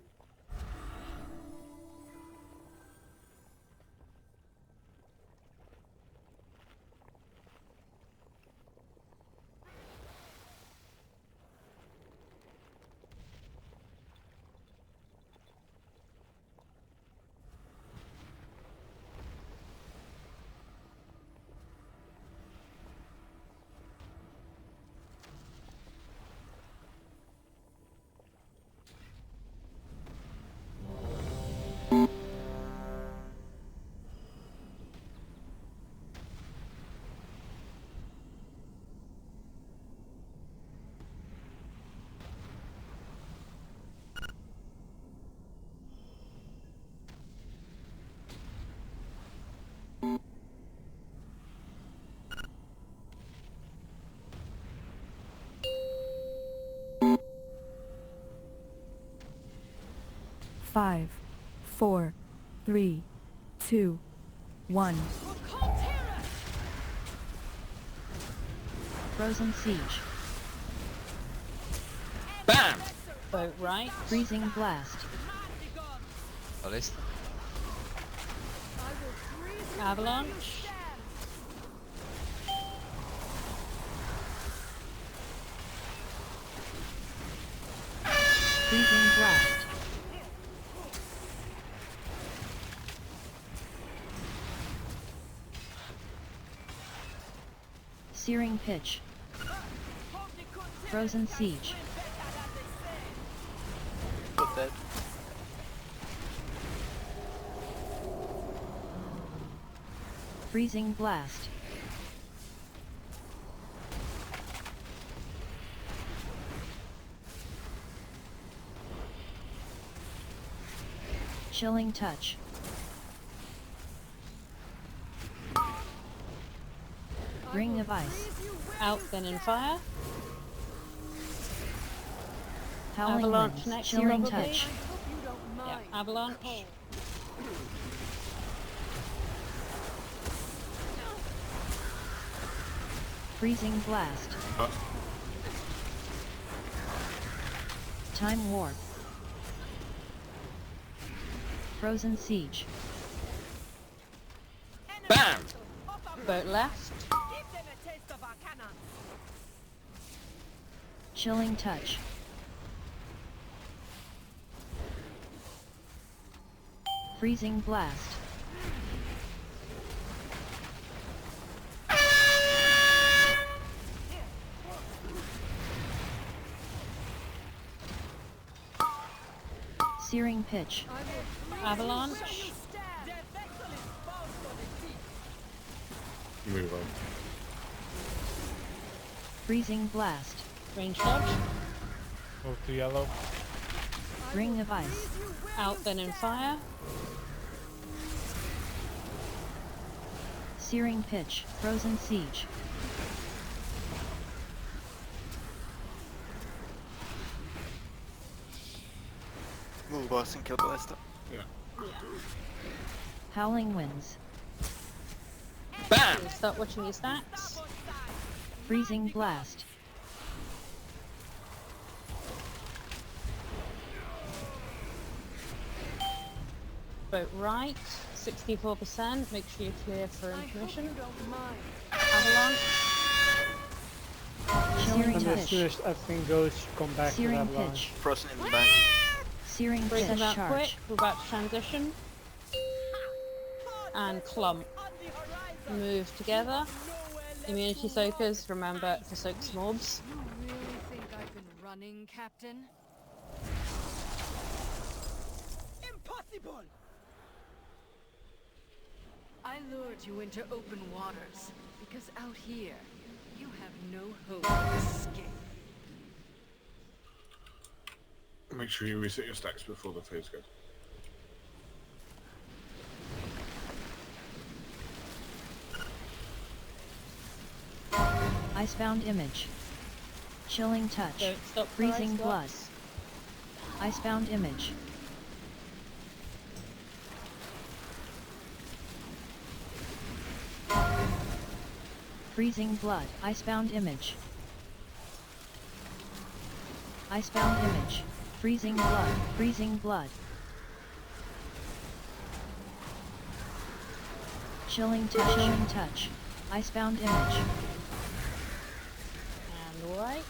Five, 4, 3, 2, 1. Frozen siege. BAM! Boat right. Freezing blast. What is that? Avalanche. Freezing blast. Searing pitch. Frozen siege. Put that. Freezing blast. Chilling touch. Ring of ice. Out then in fire. Howling Avalanche winds. next, Chilling probably. touch. Yeah, avalanche. Freezing blast. Time warp. Frozen siege. BAM! Boat left. Chilling touch. Freezing blast. Searing pitch. Avalanche. Move on. Freezing blast. Range dodge. Move to yellow. Ring of ice. Out then in fire. Searing pitch. Frozen siege. Move boss and kill Ballista. Yeah. Howling winds. BAM! Start watching your stats. Freezing blast. Boat right. 64%. Make sure you're clear for intermission. Avalanche. Chilling And as touch. soon as everything goes, come back to Searing that line. pitch. Frozen in the back. Searing Breaking pitch that charge. quick. We're about to transition. And clump. Move together. Immunity soakers. Remember to soak mobs. You really think I've been running, Captain? Impossible! I lured you into open waters, because out here, you have no hope of escape. Make sure you reset your stacks before the phase goes. Icebound image. Chilling touch. Don't stop for Freezing ice blood. blocks. Icebound image. Freezing blood. Icebound image. Icebound image. Freezing blood. Freezing blood. Chilling touch. Chilling touch. Icebound image. And right.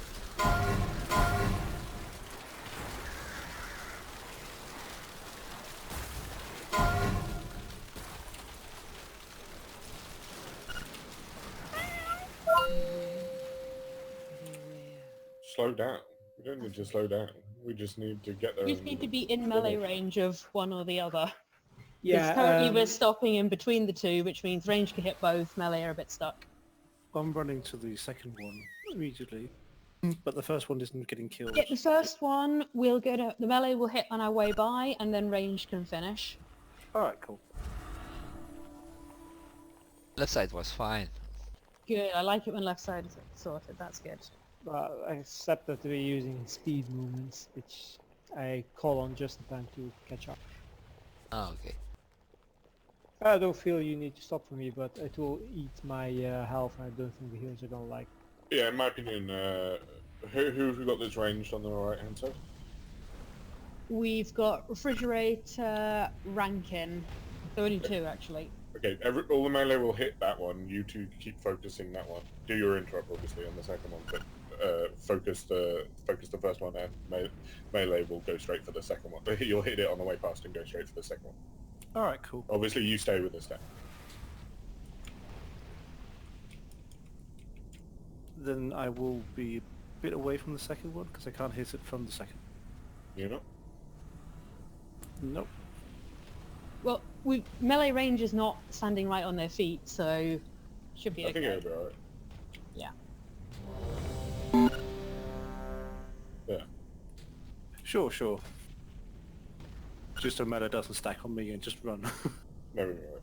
Slow down. We don't need to slow down. We just need to get there. You just need to be in melee range of one or the other. Yeah, Because currently we're stopping in between the two, which means range can hit both, melee are a bit stuck. I'm running to the second one immediately, but the first one isn't getting killed. Yeah, the first one will go to the melee will hit on our way by, and then range can finish. Alright, cool. Left side was fine. Good, I like it when left side is sorted, that's good. Except that we're using speed movements, which I call on just in time to catch up. Oh, okay. I don't feel you need to stop for me, but it will eat my health, and I don't think the healers are gonna like. Yeah, in my opinion, who've got this ranged on the right hand side? We've got Refrigerator, Rankin. There are only two, actually. Okay, all the melee will hit that one. You two keep focusing that one. Do your interrupt, obviously, on the second one, but focus the first one, and melee will go straight for the second one. You'll hit it on the way past and go straight for the second one. Alright, cool. Obviously, you stay with the stack. Then I will be a bit away from the second one, because I can't hit it from the second. You know? Nope. Well, melee range is not standing right on their feet, so should be I okay. think it'll be alright. Yeah. Yeah. Sure. Just so melee doesn't stack on me and just run. Maybe alright.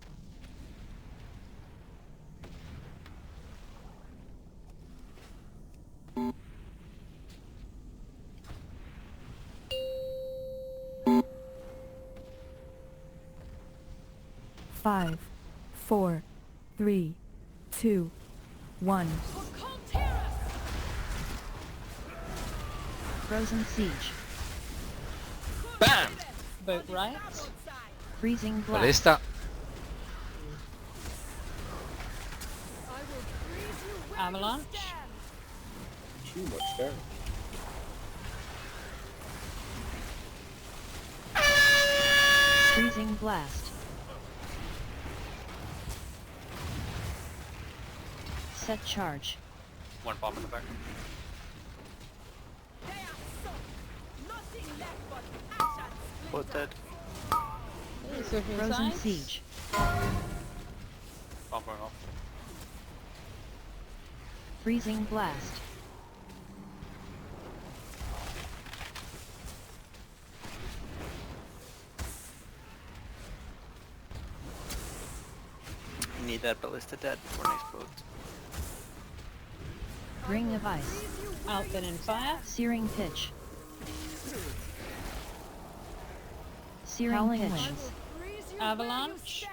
Five, 4, 3, 2, 1. Frozen siege. Bam! Boat right. Freezing blast. Ballista. Avalanche. Too much damage. Freezing blast. Set charge. One bomb in the back. Both dead. Frozen siege. Bomb going off. Freezing blast. You need that ballista dead before next boat. Ring of ice. Outfit and fire. Searing pitch. Searing pitch. Avalanche.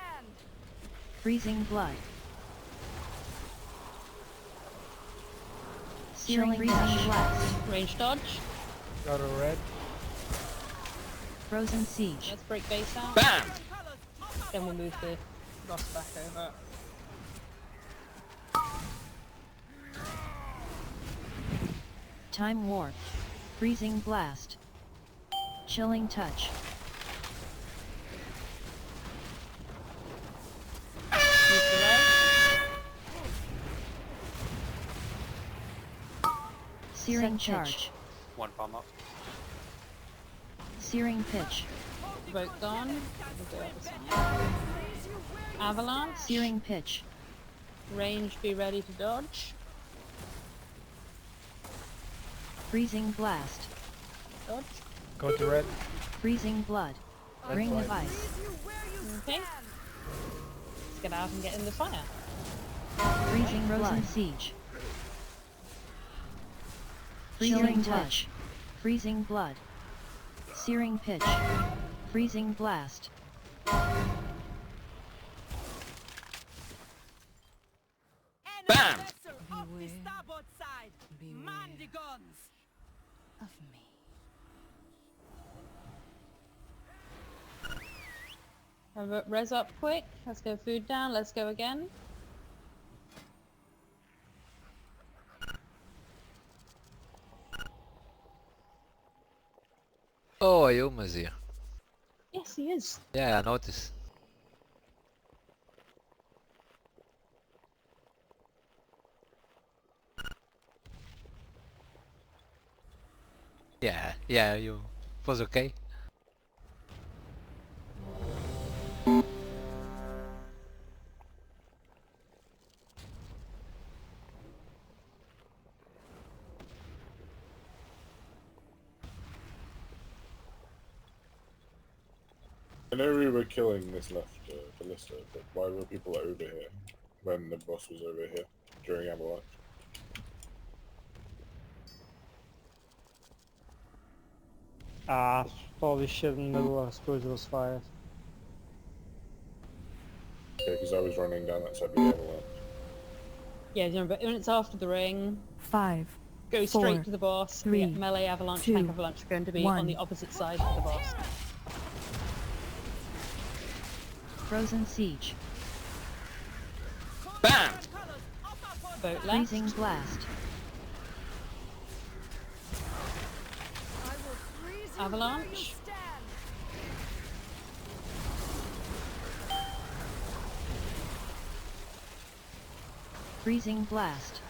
Freezing blood. Searing blast. Range dodge. Got a red. Frozen siege. Let's break base out. Bam! Then we'll move the Ross back over. Time warp. Freezing blast. Chilling touch. Use the red. Searing charge. One bomb up. Searing pitch. Boat gone. We'll go other side. Avalanche. Searing pitch. Range, be ready to dodge. Freezing blast. Dodge. Go to red. Freezing blood. Red Ring of flag. ice. Okay. Let's get out and get in the fire. Freezing frozen siege. Freezing touch. Freezing blood. Searing pitch. Freezing blast. Bam! Off the starboard side. Man the guns. Of me. Have a res up quick. Let's go food down. Let's go again. Oh, Ayuma's here. Yes, he is. Yeah, I noticed. Yeah, you was okay. I know we were killing this left ballista, but why were people over here when the boss was over here during Avalanche? Probably shit in the middle, I suppose it was fired. Okay, because I was running down that side of the Avalanche. Yeah, remember when it's after the ring, 5, go 4, straight to the boss. 3, The melee avalanche, 2, tank avalanche are going to be 1. on the opposite side of the boss. Frozen siege. Bam! Boat left. Freezing blast. Avalanche. Freezing blast.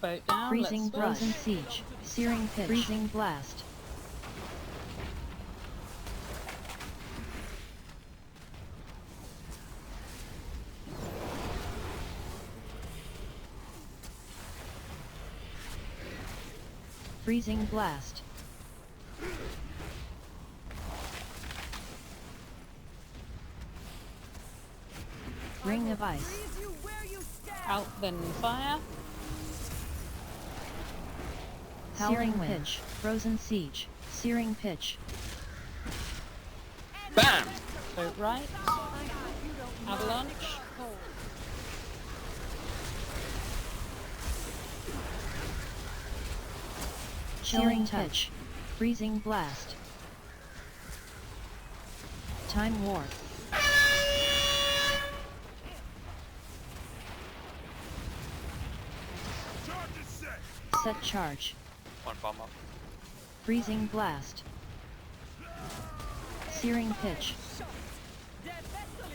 Boat down. Freezing let's frozen flush. siege. Searing pitch. Freezing blast. Freezing blast. Ring of ice. Out, then fire. Searing pitch. Frozen siege. Searing pitch. Bam! Boat right. Avalanche. Searing touch. Freezing blast. Time warp. Set charge. One bomb up. Freezing blast. Searing pitch.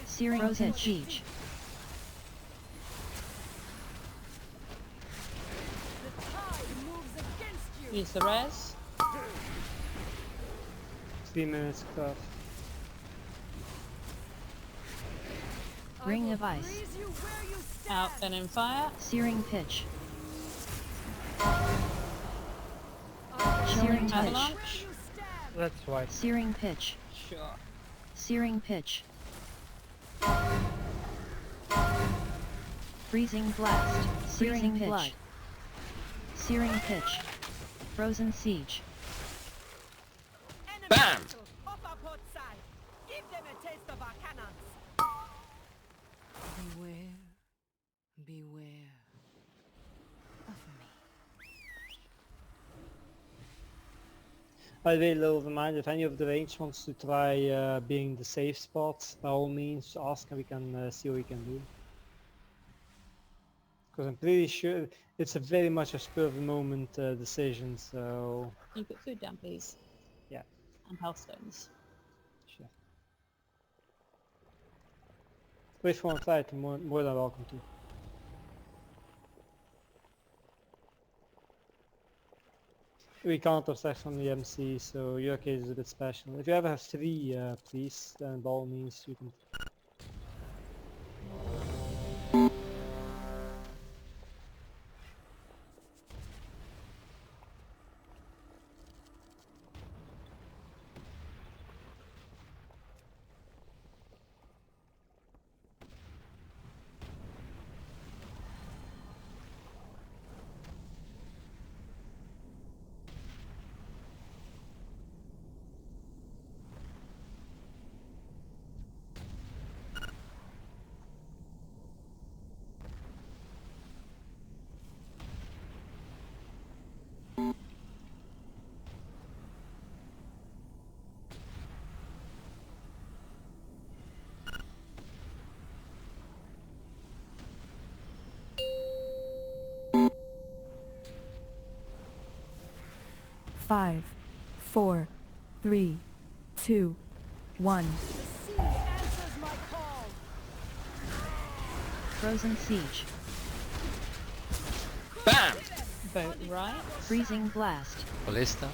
Searing frozen siege. Use the res. 3 minutes cut. Ring of ice. Out, then in fire. Searing pitch. Searing touch. Avalanche. That's why. Searing pitch. Sure. Searing pitch. Freezing blast. Searing pitch. Searing pitch. Frozen siege. Bam! Off our port side. Give them a taste of our cannons. Beware. Beware. Of me. By the way, little reminder, if any of the range wants to try being the safe spot, by all means ask and we can see what we can do. Because I'm pretty sure it's a very much a spur of the moment decision, so... Can you put food down, please? Yeah. And health stones. Sure. If you want to try it, more than welcome to. We can't obsess on the MC, so your case is a bit special. If you ever have 3, please, then by all means you can 5, 4, 3, 2, 1. The sea answers my call. Frozen siege. Bam! Boat right. Freezing blast. Ballista.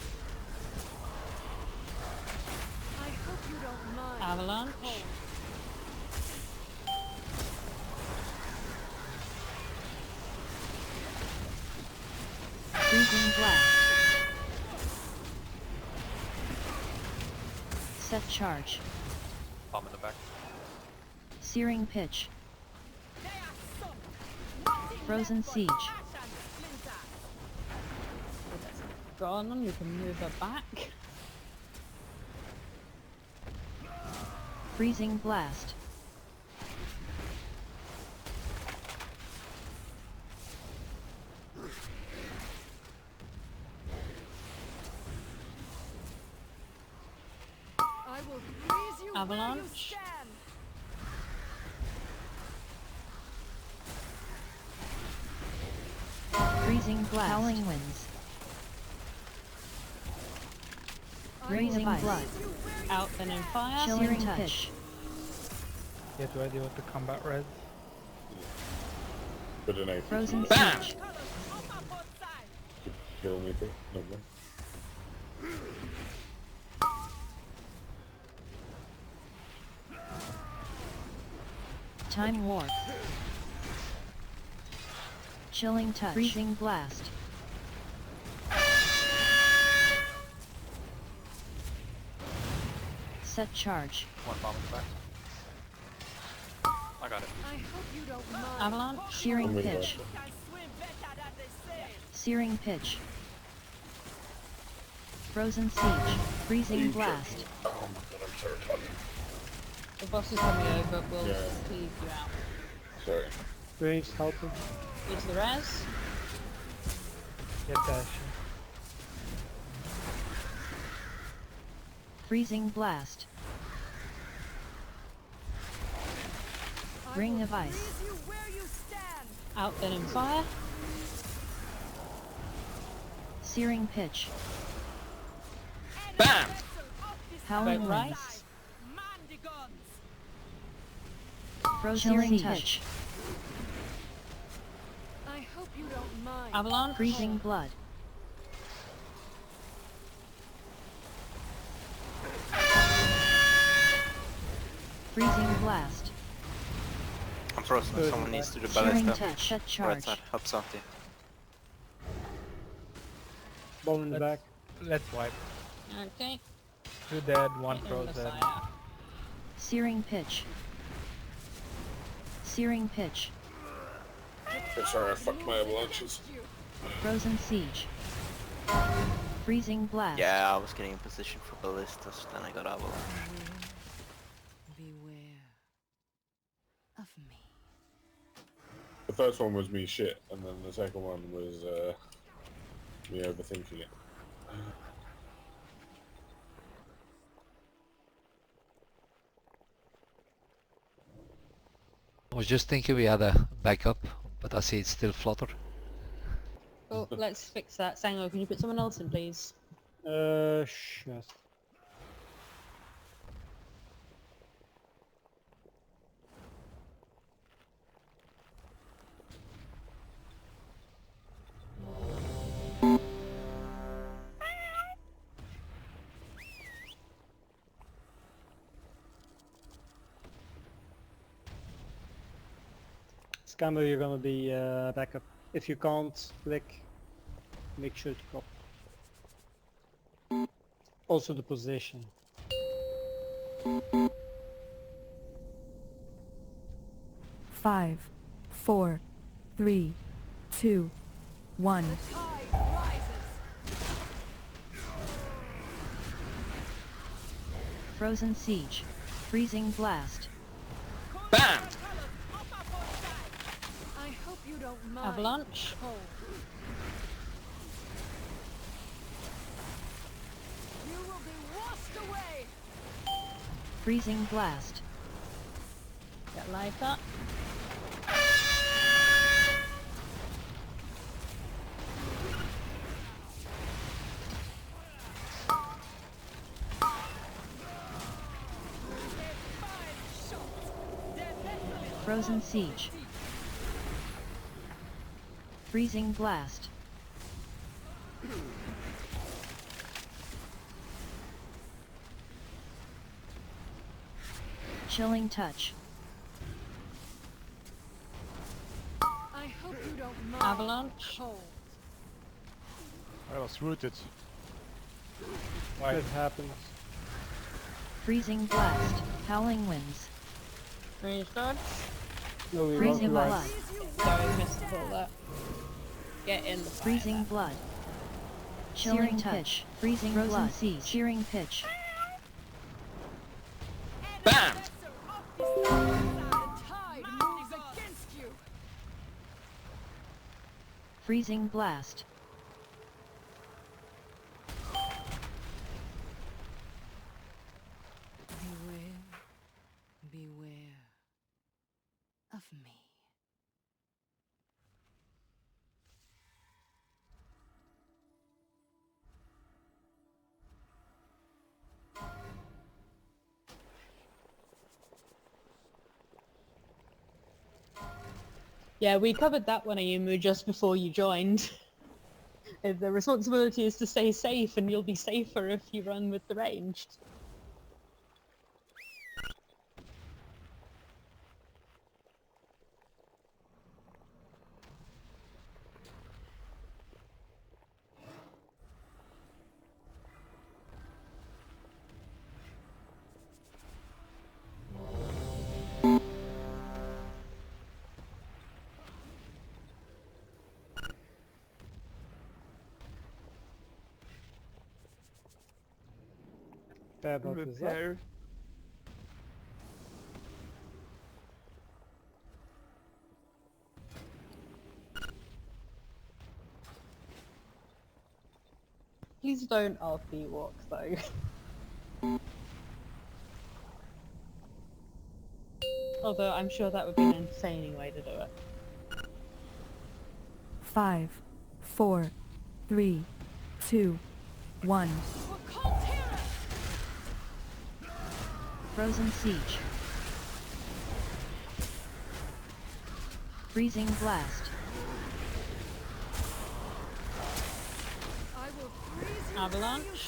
I hope you don't mind. Avalanche. Freezing blast. Set charge. Bomb in the back. Searing pitch. Frozen siege. Gone on, you can move her back. Freezing blast. I will freeze you where you Avalanche. stand. Freezing blast. Howling winds. Freezing blood. Out and in fire. Chilling touch. Get ready with the combat res. But an AP. Frozen Bam! siege. Kill me, bro. No, no. Time warp. Chilling touch. Freezing blast. Set charge. One bomb in the back. I got it. I hope you don't mind. Avalanche. Searing Oh my pitch. God. Can swim better than they say. Searing pitch. Frozen siege. Freezing blast. Oh my god, I'm so retarded. The boss is coming over. We'll Yeah. leave you out. Sorry. Ranged helping. Use the res. Get that shit. Freezing blast. Ring of ice. Freeze you where you stand. Out and in fire. Searing pitch. Bam! Howling Boat right. winds. Mandigons. Frozen touch. I hope you don't mind. Avalanche. Freezing blood. Freezing blast. I'm frozen. Good. Someone needs to do Searing ballista. touch. Set Right charge. side. Help Sunti. Bomb in the back. Let's wipe. Okay. 2 dead, 1 In the frozen. fire. Searing pitch. Searing pitch. I'm sorry, I fucked my avalanches. Frozen siege. Freezing blast. Yeah, I was getting in position for ballistas, then I got avalanche. Beware of me. The first one was me shit, and then the second one was me overthinking it. I was just thinking we had a backup, but I see it's still flutter. Oh, let's fix that. Sango, can you put someone else in, please? Shit. Scammer, you're gonna be backup. If you can't click, make sure to copy. Also the position. Five, 4, 3, 2, 1. Tide rises. Frozen siege. Freezing blast. Bam! I hope you don't mind. Avalanche. Cold. You will be washed away. Freezing blast. Get light up. Frozen Siege. Freezing Blast. Chilling Touch. I hope you don't mind. Avalanche. Cold. I was rooted. It happens. Freezing Blast. Howling Winds. Range dodge. No, we Freezing won't Blood. Sorry, missed all that. Get in the fire. Freezing Blood. Chilling Touch. Freezing Blood. Siege. Shearing Pitch. Bam! The tide moves against you. Freezing Blast. Beware of me. Yeah, we covered that one, Ayumu, just before you joined. The responsibility is to stay safe, and you'll be safer if you run with the ranged. Bad luck is up. Repair. Please don't RP walk, though. Although I'm sure that would be an entertaining way to do it. 5, 4, 3, 2, 1. Frozen Siege. Freezing Blast. I will freeze you Avalanche. where you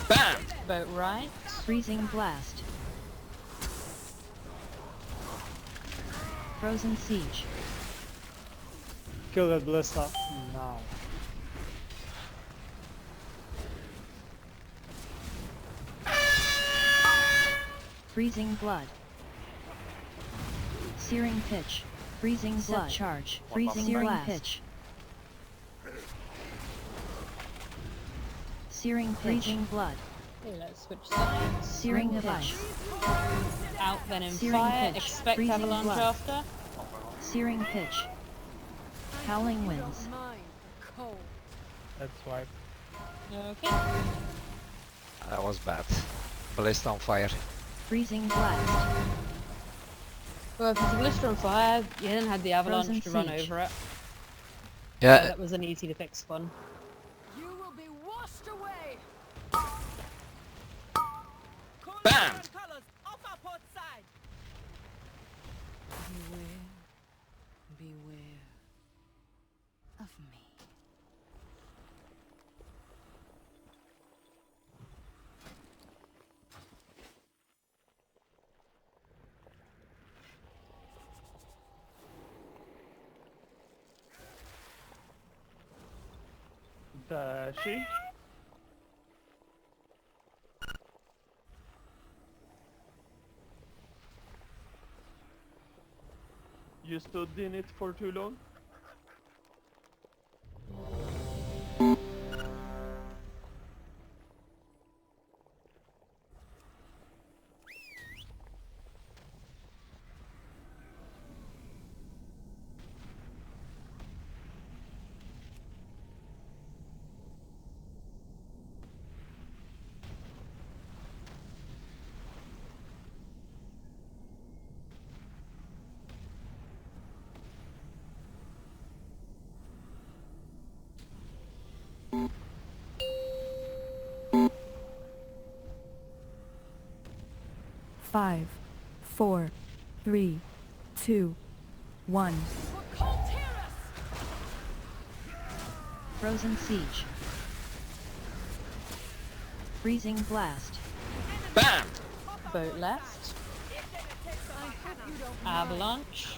stand. Bam! About right. Freezing Blast. Frozen Siege. Kill that Blista now. Freezing Blood. Searing Pitch. Freezing Blood. Charge. Freezing Searing Pitch. Searing Pitch. Freezing Blood. Okay, let's switch sides. Searing Pitch. Out then in Searing fire. pitch. Expect Freezing avalanche blood. after. Searing Pitch. Howling Winds. Don't mind the cold. That's why. Okay. That was bad. Ballista on fire. Freezing Blast. Well, if it's a blister on fire, you didn't have the avalanche Frozen to run siege. over it. Yeah. So that was an easy to fix one. You will be washed away. Bam! Beware of me. Dashi. You stood in it for too long? 5, 4, 3, 2, 1. Frozen siege. Freezing blast. Bam! Boat left. Avalanche.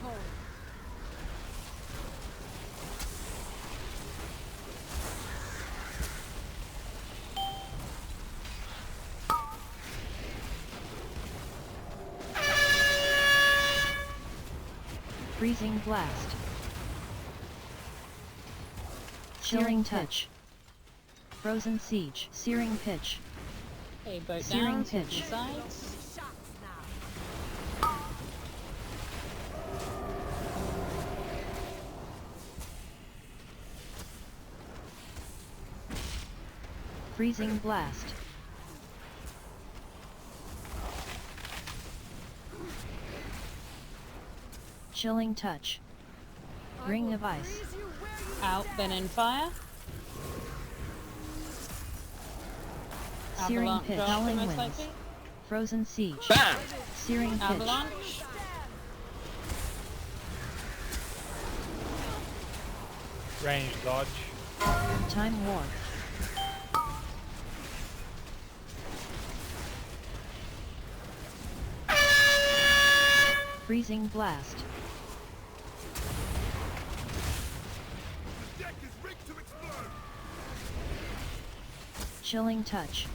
Freezing blast. Chilling touch. Frozen siege. Searing pitch. Okay, boat Searing down, pitch. switching sides. Freezing blast. Chilling touch. Ring of ice. Out, then in fire. Searing Avalanche pitch. after, Howling most winds. likely. Frozen siege. Bam! Searing pitch. Avalanche. Range dodge. Time warp. Freezing blast. Chilling touch.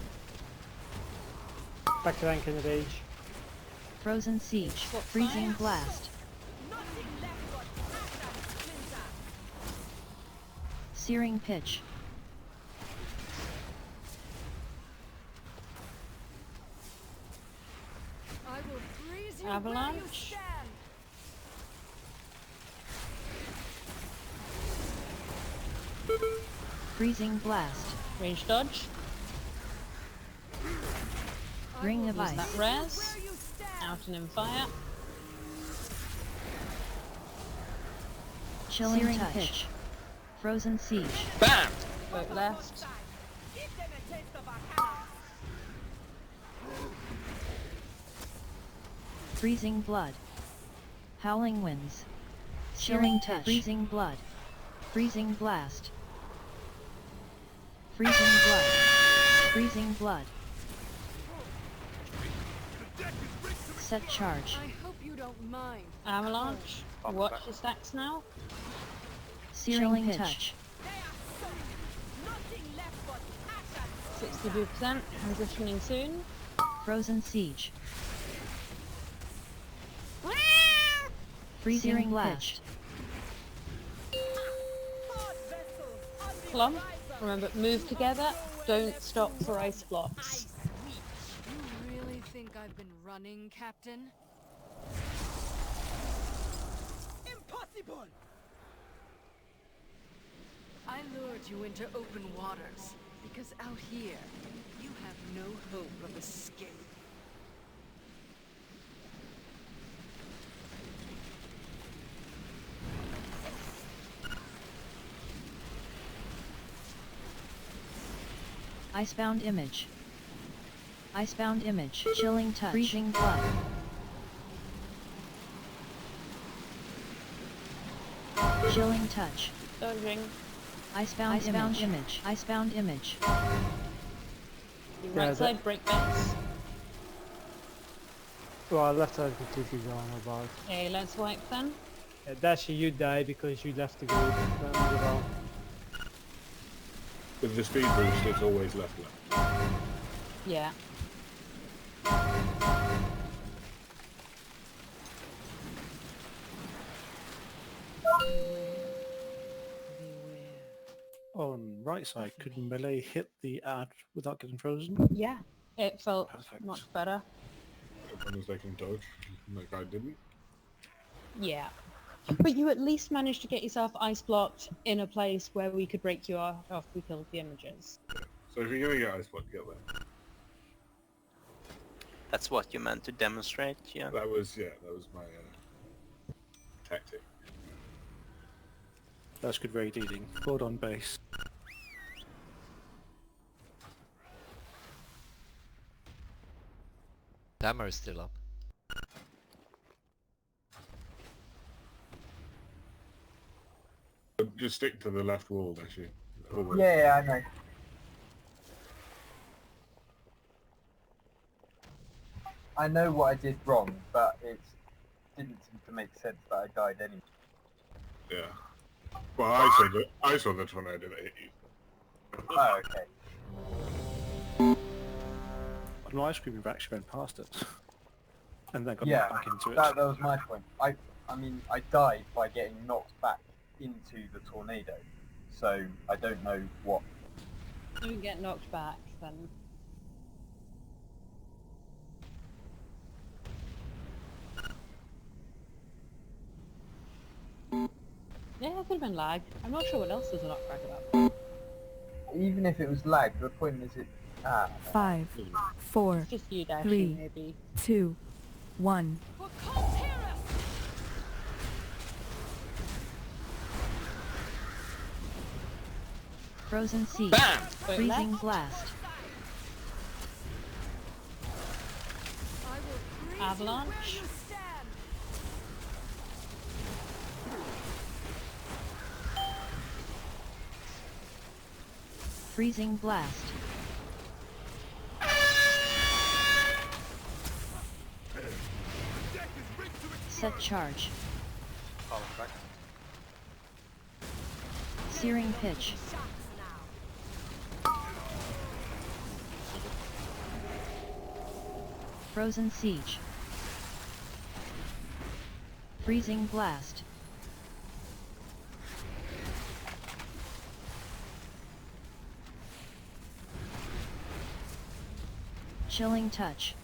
Back to rank in the rage. Frozen siege. Freezing blast. Searing pitch. I will freeze you Avalanche. where you stand. Freezing blast. Range dodge. Ring of Use ice. that res. Out and in fire. Chilling Searing touch. pitch. Frozen siege. Bam! Boat left. Freezing blood. Howling winds. Chilling touch. Freezing blood. Freezing blast. Freezing blood. Freezing blood. Set charge. I hope you don't mind. Avalanche. Watch the stacks now. Searing touch. 62%. Transitioning soon. Frozen siege. Freezing Searing blast. Plum. Remember, move together. Don't stop for ice blocks. You really think I've been running, Captain? Impossible! I lured you into open waters, because out here, you have no hope of escape. Icebound image. Icebound image. Chilling touch. Freezing blood. Chilling touch. Dodging. Icebound image. Icebound image. Right side, break base. Well, left side completely gone about. Okay, let's wipe then. Yeah, Dashi, you die because you left the group. Let me get on. With the speed boost, it's always left. Yeah. On right side, could melee hit the ad without getting frozen? Yeah. It felt Perfect. much better. As long as they can dodge, that guy didn't. Yeah. But you at least managed to get yourself ice blocked in a place where we could break you off after we killed the images. So if you're gonna get ice block, get there. That's what you meant to demonstrate, yeah? That was my tactic. That's good raid eating. Forward on base. Timer is still up. Just stick to the left wall, actually. Always. Yeah, I know. I know what I did wrong, but it didn't seem to make sense that I died anyway. Yeah. Well, I saw the tornado that hit you. Oh, okay. On my screen, we've actually went past it. And then got Yeah, knocked back into it. that was my point. I mean, I died by getting knocked back into the tornado, so I don't know what. You get knocked back, then. Yeah, it could have been lag. I'm not sure what else there's a knockback about. Even if it was lag, the point is it. 5, 4, It's just you dashing, 3, maybe. 2, 1. Frozen Siege. Bam! Freezing Blast. Avalanche. Freezing Blast. Set charge. Searing Pitch. Frozen Siege. Freezing Blast. Chilling Touch.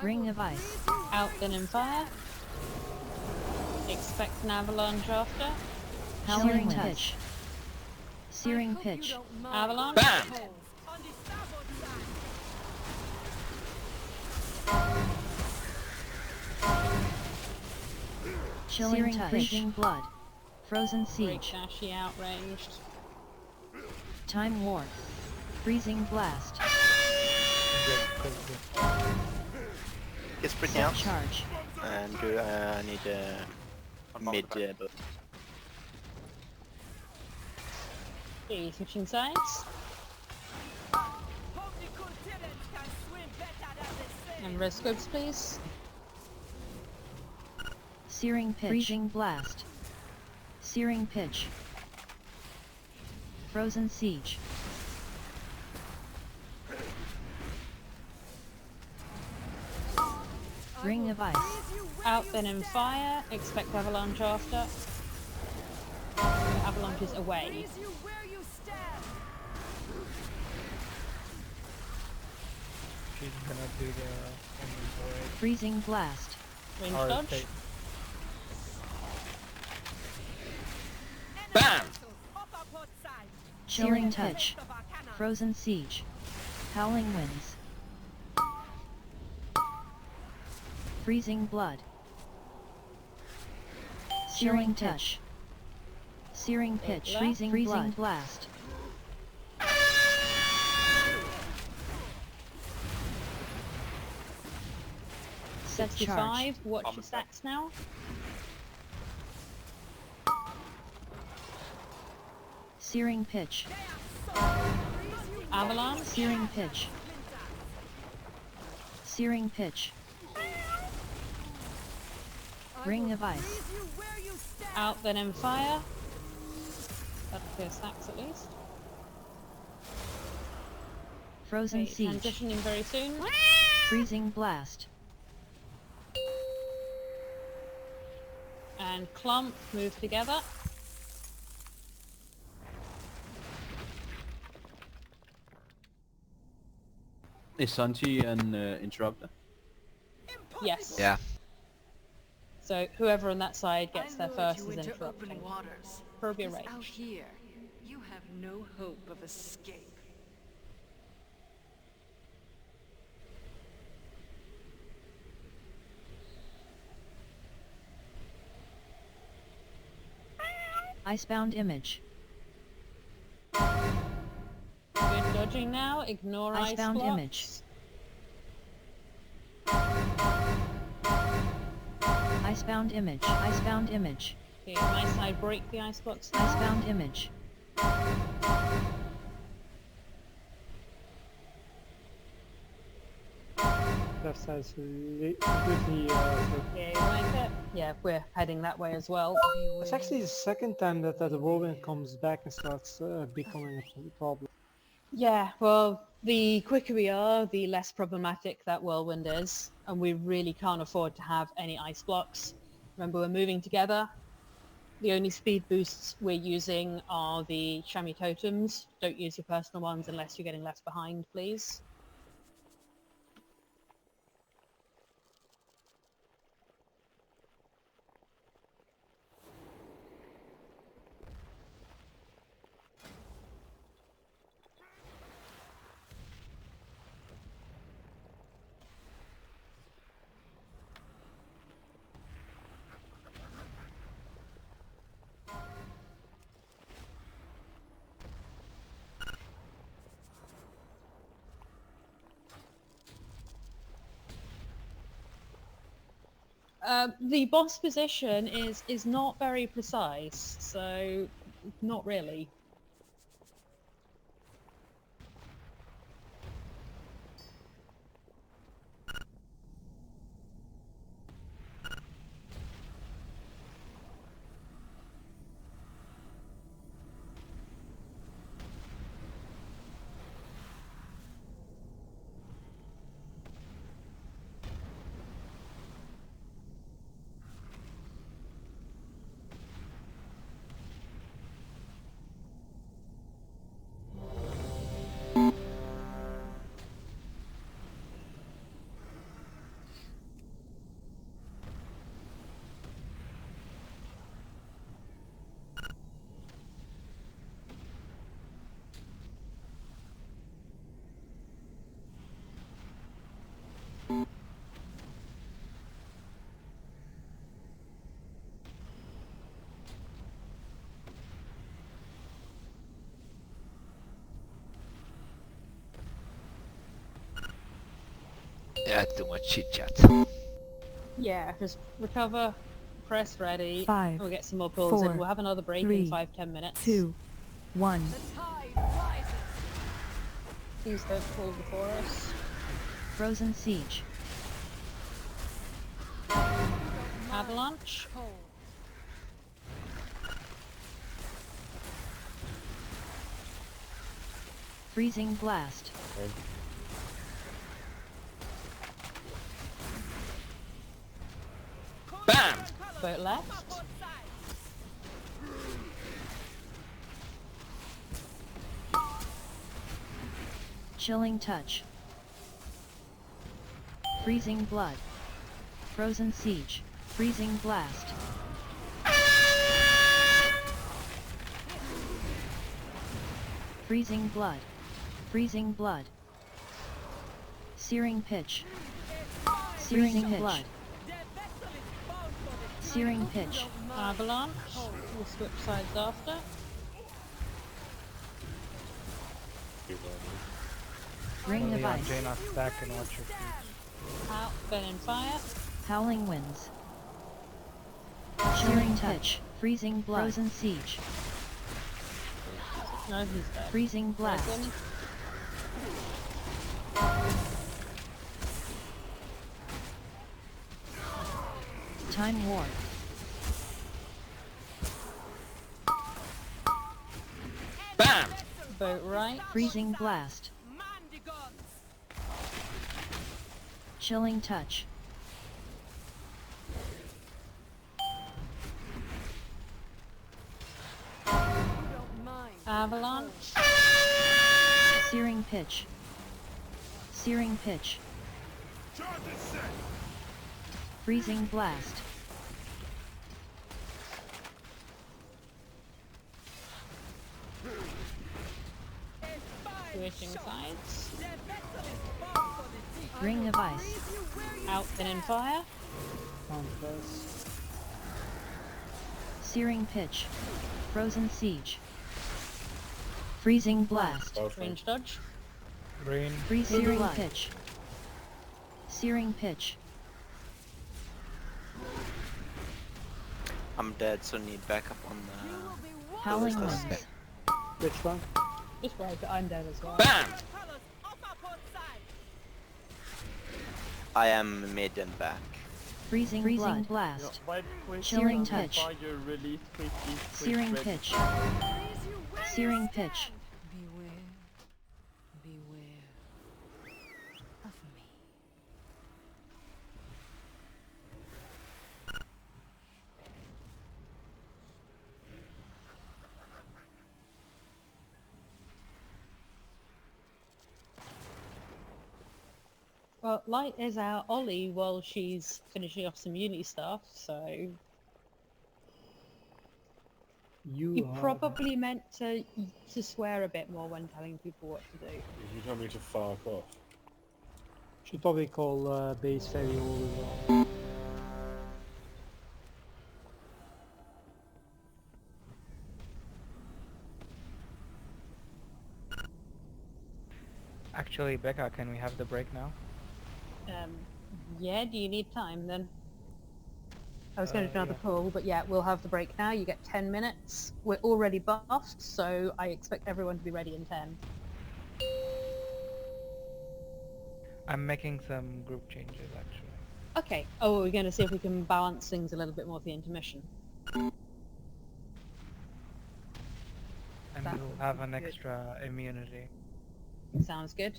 Ring of Ice. Out then in fire. Expect an avalanche after. Searing Touch. Searing Pitch. Avalanche. Bam! Chilling Touch. Freezing Blood. Frozen Great Siege. dashy outranged. Time Warp. Freezing Blast. Get spring Set out. charge. And I need mid buff. Okay, switching sides. And red scopes, please. Searing Pitch. Freezing Blast. Searing Pitch. Frozen Siege. Ring of Ice. Out then in fire. Expect avalanche after. Avalanche is away. She's gonna do the inventory. Freezing Blast. Range Or dodge. take- Bam! Chilling Touch. Frozen Siege. Howling Winds. Freezing Blood. Searing Touch. Searing Pitch. Freezing Blast. Set charge. 65. Watch your stacks now. Searing Pitch. Avalanche. Searing Pitch. Searing Pitch. Ring of Ice. Out then in fire. That'll clear stacks at least. Frozen Okay, Siege. transitioning very soon. Freezing Blast. And clump, move together. Is Sunti an interrupter? Yes. Yeah. So whoever on that side gets there lured first you is into interrupting. open waters. Probably Because out arranged. here, you have no hope of escape. Icebound Image. Good dodging now. Ignore ice Icebound blocks. Image. Icebound image. Icebound image. Okay, my side break the ice blocks. now. Icebound image. Left side's completely. Okay, like it. Yeah, we're heading that way as well. It's actually the second time that the whirlwind comes back and starts becoming a problem. Yeah, well, the quicker we are, the less problematic that whirlwind is, and we really can't afford to have any ice blocks. Remember, we're moving together. The only speed boosts we're using are the chamois totems. Don't use your personal ones unless you're getting left behind, please. The boss position is not very precise, so not really. Yeah, too much chit chat. Yeah, just recover, press ready, 5, and we'll get some more pulls 4, in. We'll have another break 3, in 5-10 minutes. 2, 1. Please don't pull before us. Frozen siege. Avalanche. Freezing blast. Bam! Boat left. Chilling touch. Freezing blood. Frozen siege. Freezing blast. Freezing blood. Freezing blood. Searing pitch. Searing blood. Searing pitch. Avalanche. We'll switch sides after. Ring of Only on ice. Jaina's back and watch your feet. Out, then in fire. Howling winds. Searing touch. Freezing blood. Frozen siege. No, he's dead. Freezing blast. Broken. Time warp. Bam! Boat right. Freezing blast. Chilling touch. Avalanche. Searing pitch. Searing pitch. Freezing blast. Switching sides. Ring of ice. Out, then in fire. Searing pitch. Frozen siege. Freezing blast. Range dodge. Green. Searing pitch. Searing pitch. I'm dead, so need backup on the Howling ballistas. winds. Which one? Just right, but I'm dead as well. BAM! I am mid and back. Freezing blood. Blast. Searing pitch. Release quickly. Searing pitch. Searing pitch. Beware. Beware of me. Well, Light is our Ollie while she's finishing off some uni stuff, so you probably meant to swear a bit more when telling people what to do. You tell me to fuck off. Should probably call base very old as well. Actually, Becca, can we have the break now? Yeah, do you need time then? I was going to do another yeah. poll, but yeah, we'll have the break now. You get 10 minutes. We're already buffed, so I expect everyone to be ready in 10. I'm making some group changes, actually. Okay. Oh, we're going to see if we can balance things a little bit more for the intermission. And That we'll would have be an good. extra immunity. Sounds good.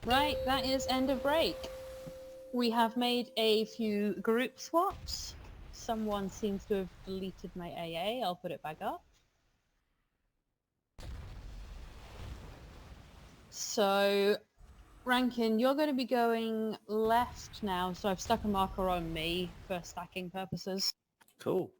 Right, that is end of break. We have made a few group swaps. Someone seems to have deleted my AA. I'll put it back up. So, Rankin, you're going to be going left now, so I've stuck a marker on me for stacking purposes. Cool.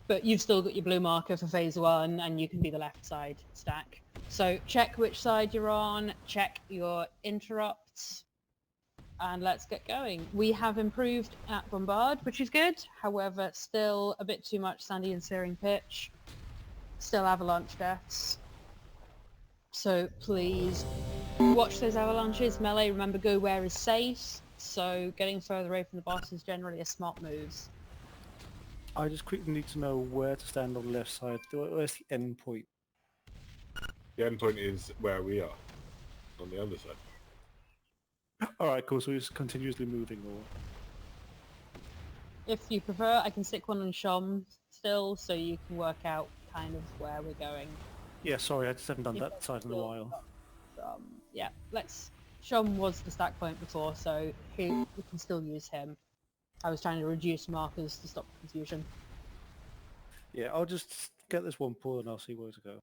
But you've still got your blue marker for phase 1, and you can be the left side stack. So check which side you're on, check your interrupts, and let's get going. We have improved at Bombard, which is good. However, still a bit too much Sandy and Searing Pitch. Still avalanche deaths. So please watch those avalanches. Melee, remember, go where is safe. So getting further away from the boss is generally a smart move. I just quickly need to know where to stand on the left side. Where's the end point? The end point is where we are, on the other side. Alright, cool, so we're just continuously moving, or... If you prefer, I can stick one on Shom still, so you can work out kind of where we're going. Yeah, sorry, I just haven't done that side in a while. Yeah, Shom was the stack point before, so we can still use him. I was trying to reduce markers to stop confusion. Yeah, I'll just get this one pull and I'll see where to go.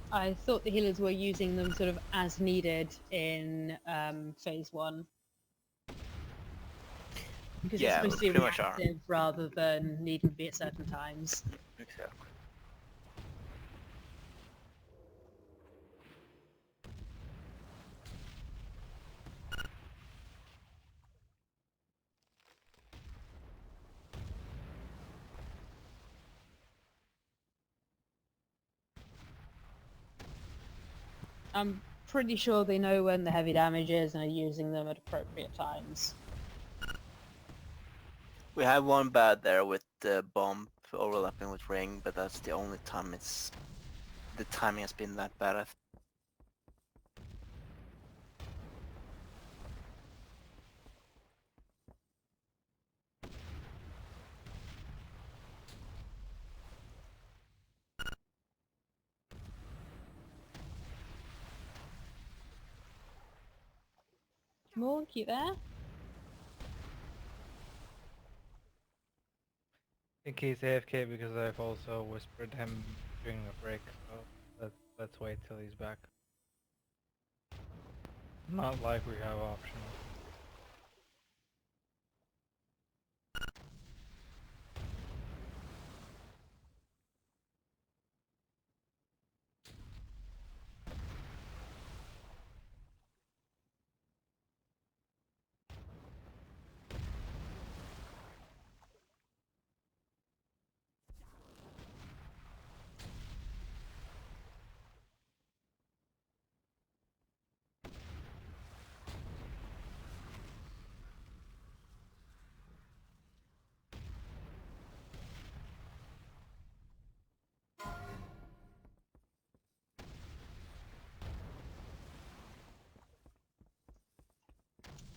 I thought the healers were using them sort of as needed in phase 1. Because Yeah, it's supposed to be pretty much are. reactive rather than needing to be at certain times. Exactly. I'm pretty sure they know when the heavy damage is and are using them at appropriate times. We have one bad there with the bomb overlapping with ring, but that's the only time the timing has been that bad. Morg, you there? I think he's AFK because I've also whispered him during the break, so let's wait till he's back. Not like we have options.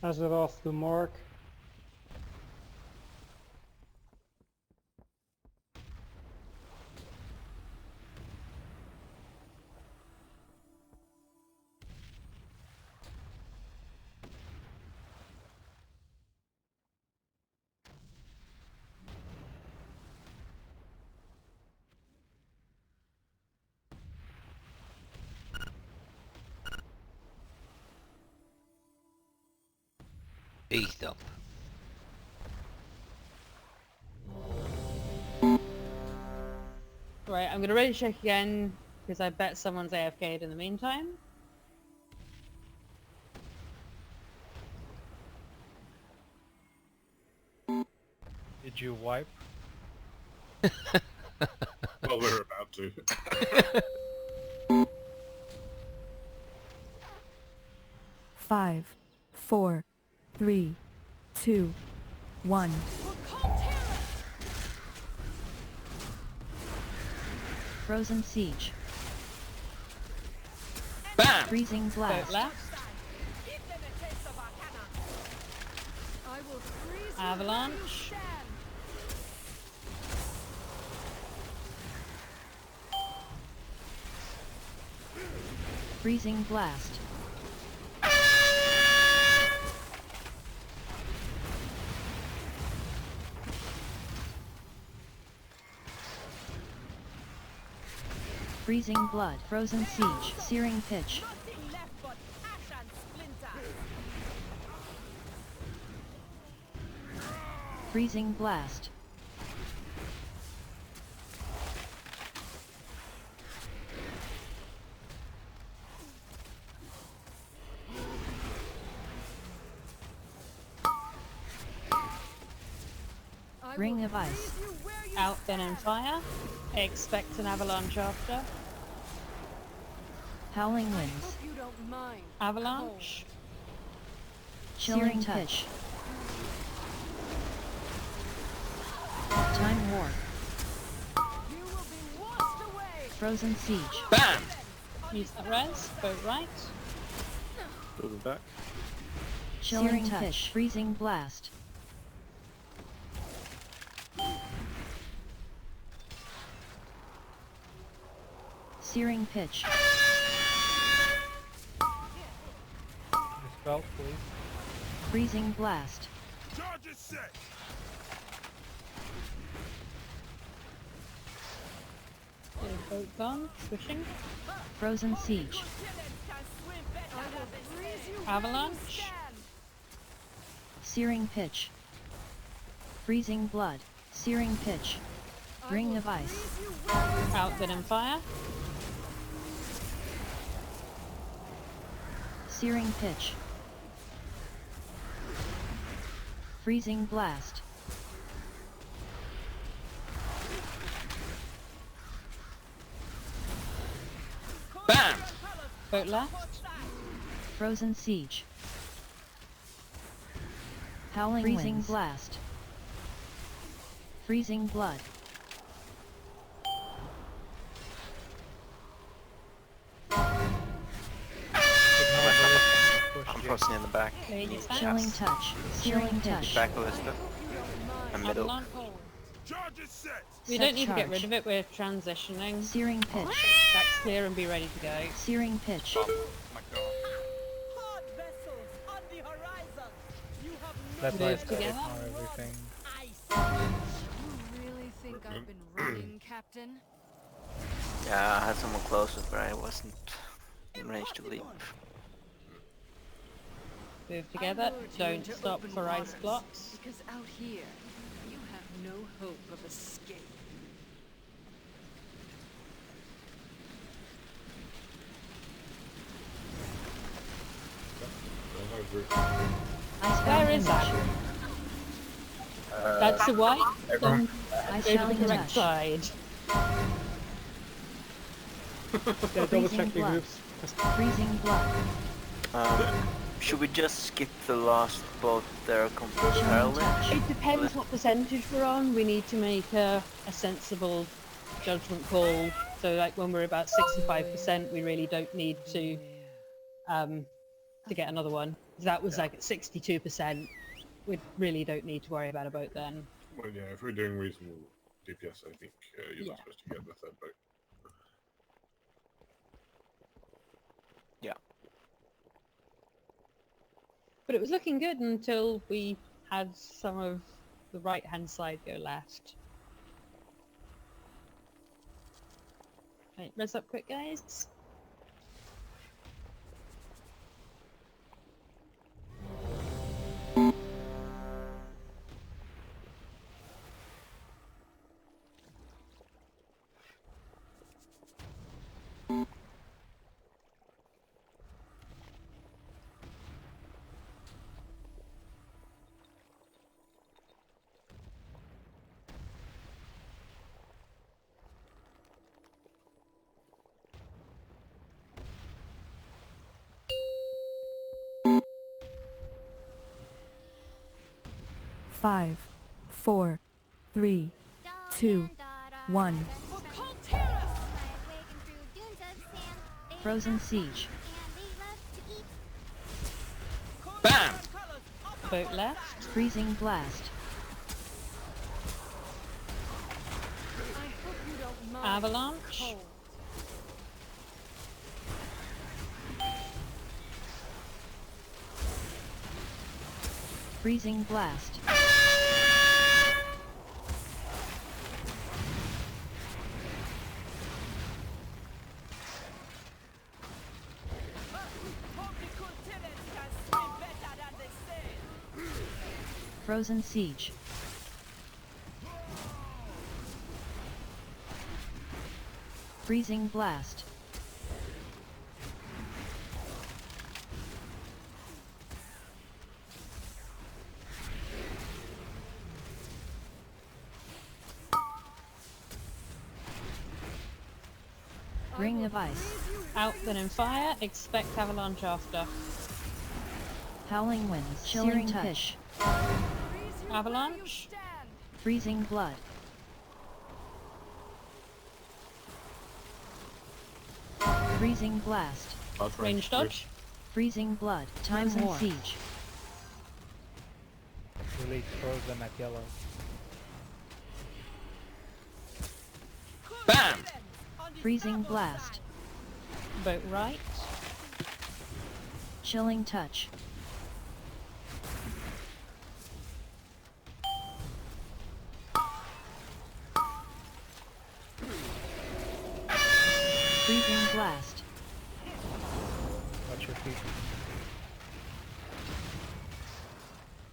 As it off the mark. Big dump. Right, I'm gonna ready check again because I bet someone's AFK'd in the meantime. Did you wipe? Well, we're about to. 5, 4, 3, 2, 1. Frozen siege. Bam! Freezing blast. Avalanche. Freezing blast. Freezing blood. Frozen siege. Searing pitch. Freezing blast. Ring of ice. Out then and fire. Expect an avalanche after. Howling winds. You don't mind. Avalanche. Chilling touch. Time warp. You will be washed away. Frozen siege. Bam! Use that res. Boat right. Moving back. Chilling touch. Freezing blast. Searing pitch. Spell, please. Freezing blast. Charges set. Boat gone. Swishing. Frozen siege. Avalanche. Searing pitch. Freezing blood. Searing pitch. Ring of ice. Out then and fire. Searing pitch. Freezing blast. Bam! Boat left. Frozen siege. Howling freezing winds. Blast. Freezing blood. I'm frozen in the back. Chilling touch. Chilling touch. Back a little bit. And middle. We don't need to get rid of it, we're transitioning. Searing pitch. Stacks clear and be ready to go. Searing pitch. That's why it's together. everything. You really think I've been running, Captain? Yeah, I had someone closer, but I wasn't in range to leap. Move together. Don't stop for ice blocks. Because out here, you have no hope of escape. Where is that? That's the white. Everyone. Go to the correct side. Yeah, double check your moves. Freezing blood. Should we just skip the last boat there completely? It depends what percentage we're on. We need to make a sensible judgment call. So like when we're about 65%, we really don't need to get another one. If that was like at 62%, we really don't need to worry about a boat then. Well, yeah, if we're doing reasonable DPS, I think you're not supposed to get the third boat. Yeah. But it was looking good until we had some of the right-hand side go left. Right, res up quick, guys. 5, 4, 3, 2, 1. Frozen siege. Bam! Boat left. Freezing blast. Avalanche. Freezing blast. Frozen siege. Freezing blast. Ring of ice. Out then in fire. Expect avalanche after. Howling winds. Chilling touch. Avalanche. Freezing blood. Freezing blast. Range dodge. Freezing blood. Times and more. siege. Release frozen at yellow. Bam! Freezing blast. Boat right. Chilling touch. Freezing blast. Watch your feet.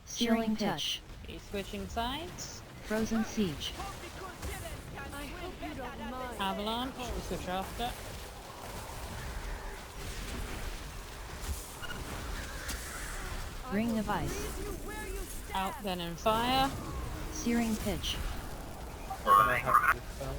Searing touch. He's switching sides. Frozen siege. Avalanche. We'll switch after. Ring of ice. Out then in fire. Searing pitch. Can I have this spell?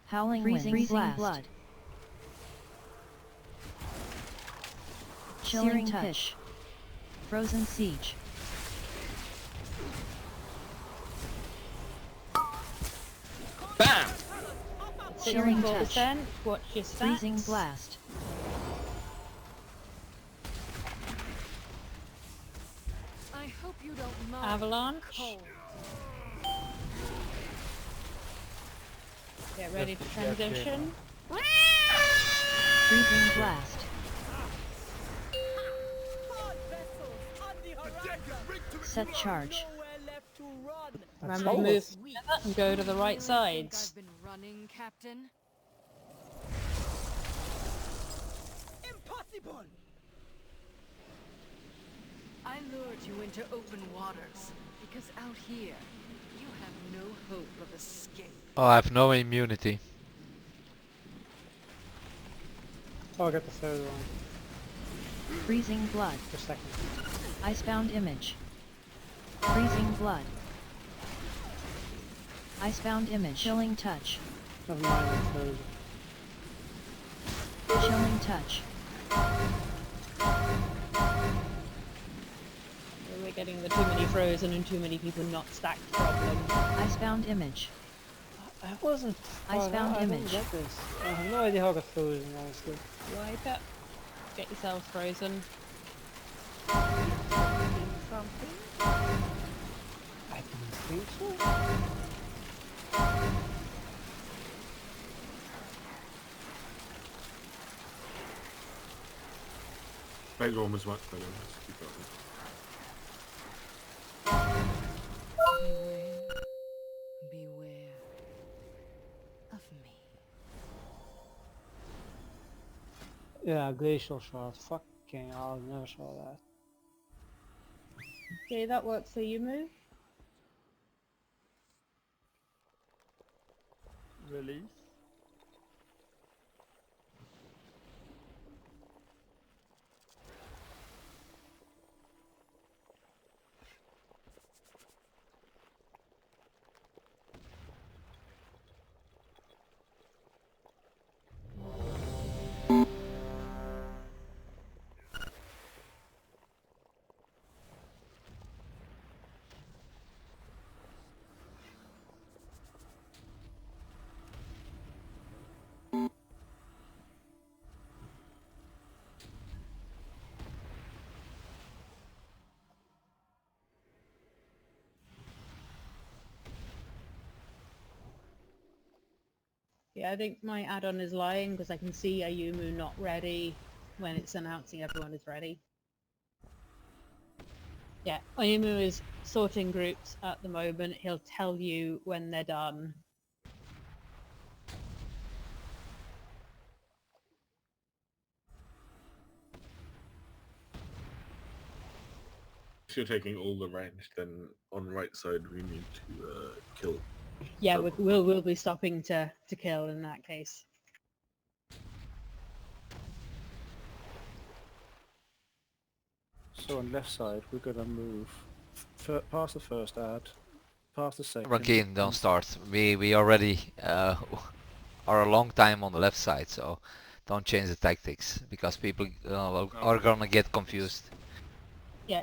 Howling freezing blast. Blood. Chilling touch. Frozen siege. Bam! Chilling touch. Watch your stats. Freezing blast. I hope you don't mind. Avalanche. Cold. Get ready to transition. Freezing blast. Set charge. Remember to move together and go to the right sides. I've been running, Captain. Impossible! I lured you into open waters because out here you have no hope of escape. Oh, I have no immunity. Oh, I got the third one. Freezing blood. For second. Icebound image. Freezing blood. Icebound image. Chilling touch. Never mind, I'm frozen. Chilling touch. We're getting the too many frozen and too many people not stacked problem. Icebound image. I wasn't. Icebound I didn't image. get this. I have no idea how I got frozen, honestly. Wipe it. Get yourselves frozen. Something? I didn't think so. Later one was much better. Let's keep going. Beware of me. Yeah, glacial shot. Fucking hell, I never saw that. Okay, that works, so you move. Release. Yeah, I think my add-on is lying because I can see Ayumu not ready when it's announcing everyone is ready. Yeah, Ayumu is sorting groups at the moment. He'll tell you when they're done. If you're taking all the range, then on right side we need to kill. Yeah, we'll be stopping to kill in that case. So on left side, we're gonna move past the first ad, past the second. Rankin, don't start. We already are a long time on the left side, so don't change the tactics because people are gonna get confused. Yeah.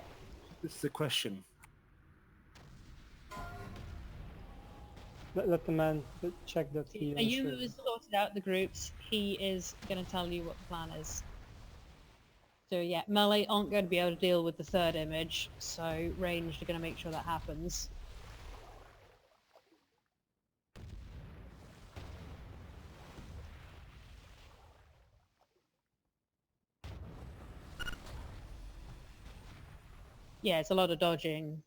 This is the question. Let the man check that he Ayumu has sorted out the groups. He is going to tell you what the plan is. So yeah, melee aren't going to be able to deal with the third image, so ranged are going to make sure that happens. Yeah, it's a lot of dodging.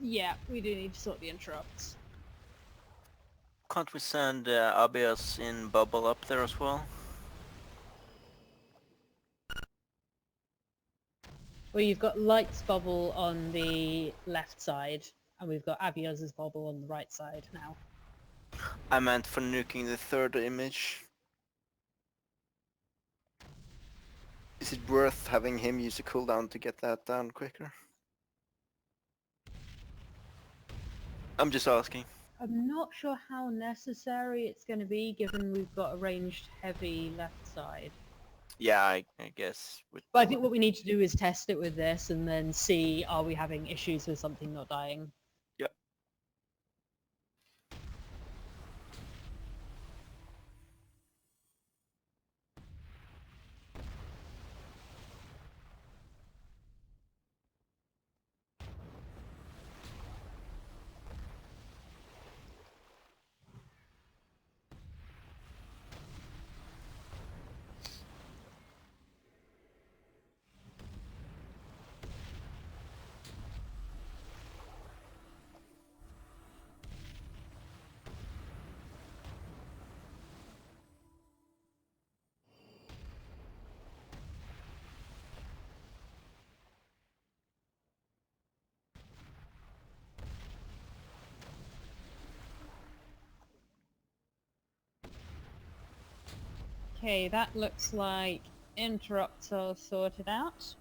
Yeah, we do need to sort the interrupts. Can't we send Abias in bubble up there as well? Well, you've got Light's bubble on the left side, and we've got Abias's bubble on the right side now. I meant for nuking the third image. Is it worth having him use a cooldown to get that down quicker? I'm just asking. I'm not sure how necessary it's going to be, given we've got a ranged heavy left side. Yeah, I guess. But I think what we need to do is test it with this and then see, are we having issues with something not dying? Yep. Okay, that looks like interrupts are sorted out.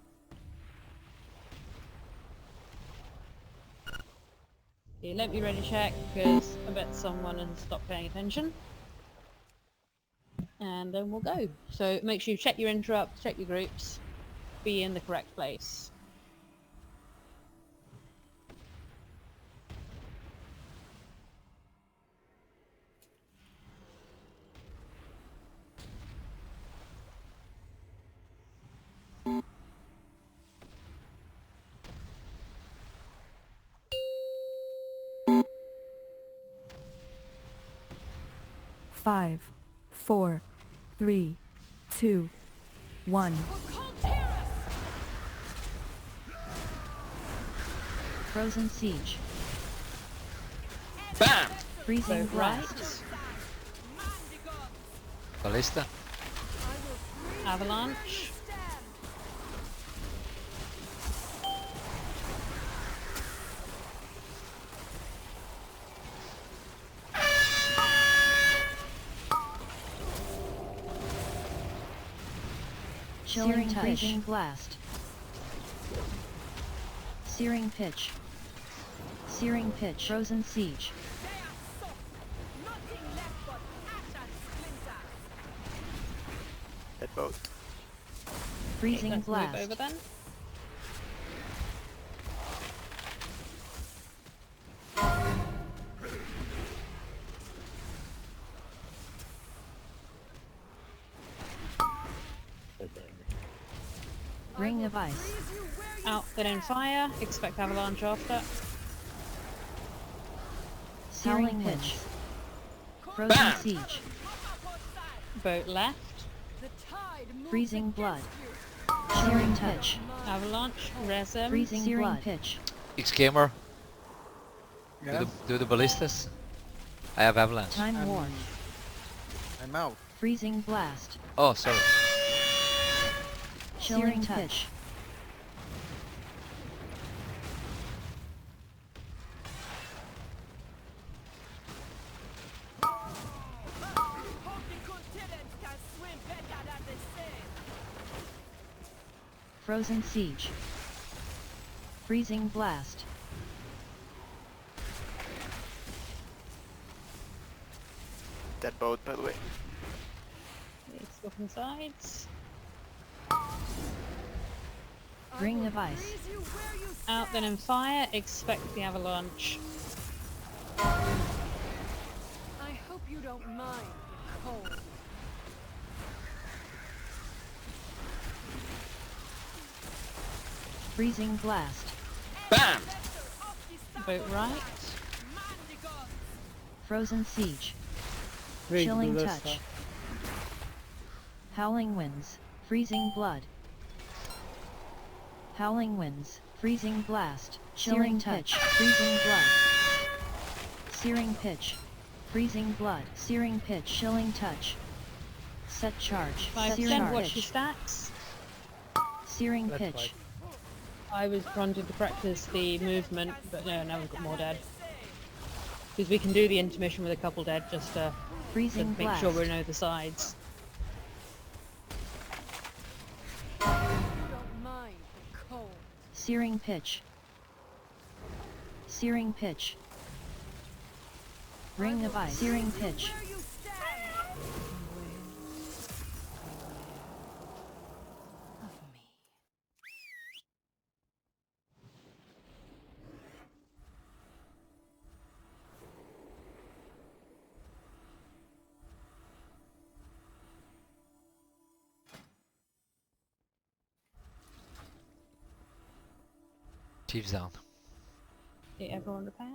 Okay, let me ready check, because I bet someone has stopped paying attention. And then we'll go. So make sure you check your interrupts, check your groups, be in the correct place. Five, 4, 3, 2, 1. Frozen siege. Bam! Freezing blast. Ballista. Avalanche. Chilling freezing blast. Searing pitch. Searing pitch. Frozen siege. Hit both. Freezing Let's blast. move over then. Ring of ice. Out then in fire. Expect avalanche after. Searing pitch. Frozen siege. Boat left. Freezing blood. Searing pitch. Avalanche. Resin. Freezing Searing blood. pitch. X-Gamer. Yeah. Do the ballistas. I have avalanche. Time warp. I'm out. Freezing blast. Oh, sorry. Chilling touch. Frozen siege. Freezing blast. Dead boat, by the way. Swapping sides. Ring of ice. Out then in fire. Expect the avalanche. I hope you don't mind the cold. Freezing blast. Bam! Boat right. Frozen siege. Big Chilling ballista. touch. Howling winds. Freezing blood. Howling winds. Freezing blast. Chilling touch. Freezing blood. Searing pitch. Freezing blood. Searing pitch. Chilling touch. Set charge. 5% watch your stacks. Searing pitch. I was wanted to practice the movement, but no, now we've got more dead. Because we can do the intermission with a couple dead, just to Freezing make sure we blast. know the sides. You don't mind the cold. Searing pitch. Searing pitch. Ring of ice. Searing pitch. Chief's down. Okay, everyone repair.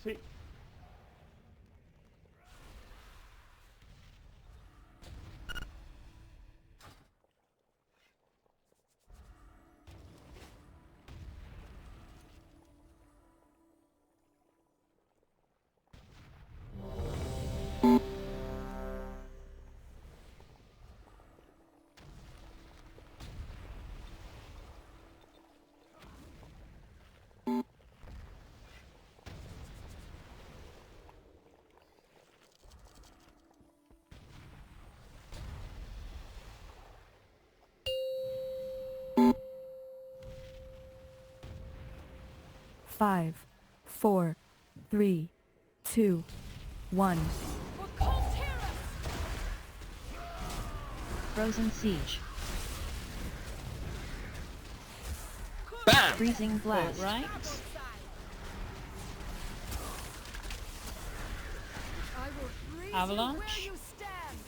See. Five, 4, 3, 2, 1. Frozen siege. Bam! Freezing blast. Right. I will freeze Avalanche. you where you stand.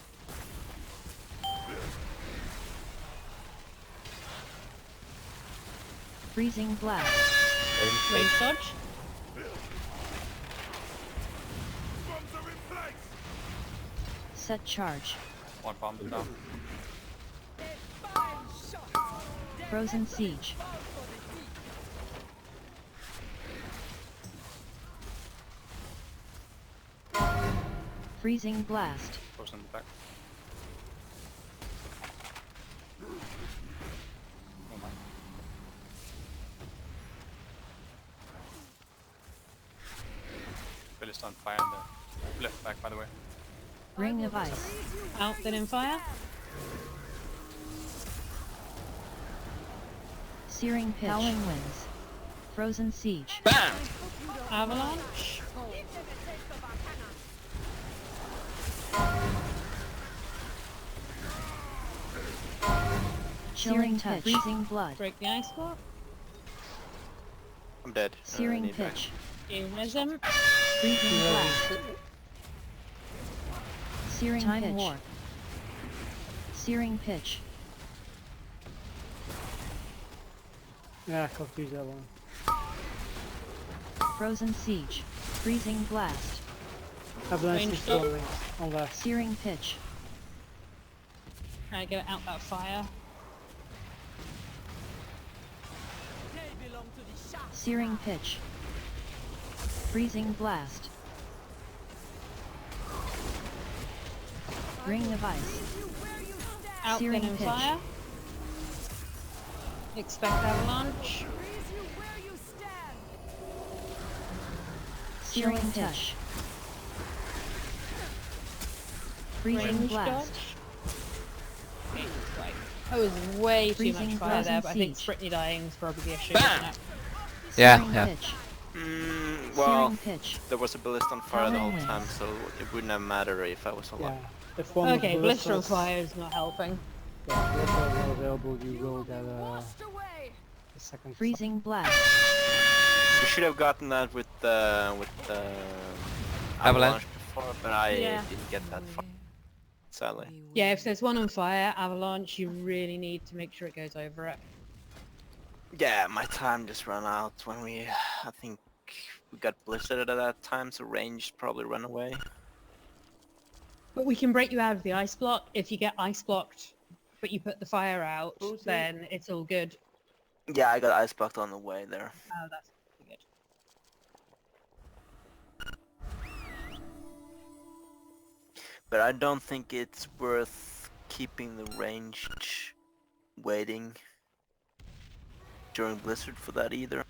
Freezing blast. Range dodge. Set charge. One bomb down. Frozen siege. Freezing blast. Frozen in the back. Oh my. Bill is on fire in the left back, by the way. Ring of ice. Out then in fire. Searing pitch. Howling winds. Frozen siege. Bam! Avalanche. Chilling touch. Freezing blood. Break the ice block. I'm dead. Searing need back. pitch. Dualism. Freezing blast. Searing Time pitch. warp. Searing pitch. Yeah, I confused that one. Frozen siege. Freezing blast. Avalanche Range is stop. rolling on left. Searing pitch. Try to get out that fire. Searing pitch. Freezing blast. Ring of ice. Out Searing then in pitch. fire. Expect avalanche. Searing touch. Freezing Range blast. dodge. Right. That was way too Freezing much fire blast there, and but I think siege. Brittany dying is probably the issue, isn't it? Yeah, Searing yeah. pitch. Well, Searing pitch. there was a ballista on fire the whole Falling time, so it wouldn't have mattered if I was alive. Yeah. If one Okay, blister on ballistas- fire is not helping. Yeah, if ballistas are available, you will get a second. Freezing blast. We should have gotten that with Avalanche. before, but I Yeah. didn't get that far. Sadly. Yeah, if there's one on fire, avalanche, you really need to make sure it goes over it. Yeah, my time just ran out when I think we got blistered at that time, so range probably ran away. But we can break you out of the ice block. If you get ice blocked, but you put the fire out, Who's then it's all good. Yeah, I got ice blocked on the way there. Oh, that's good. But I don't think it's worth keeping the ranged waiting during Blizzard for that either.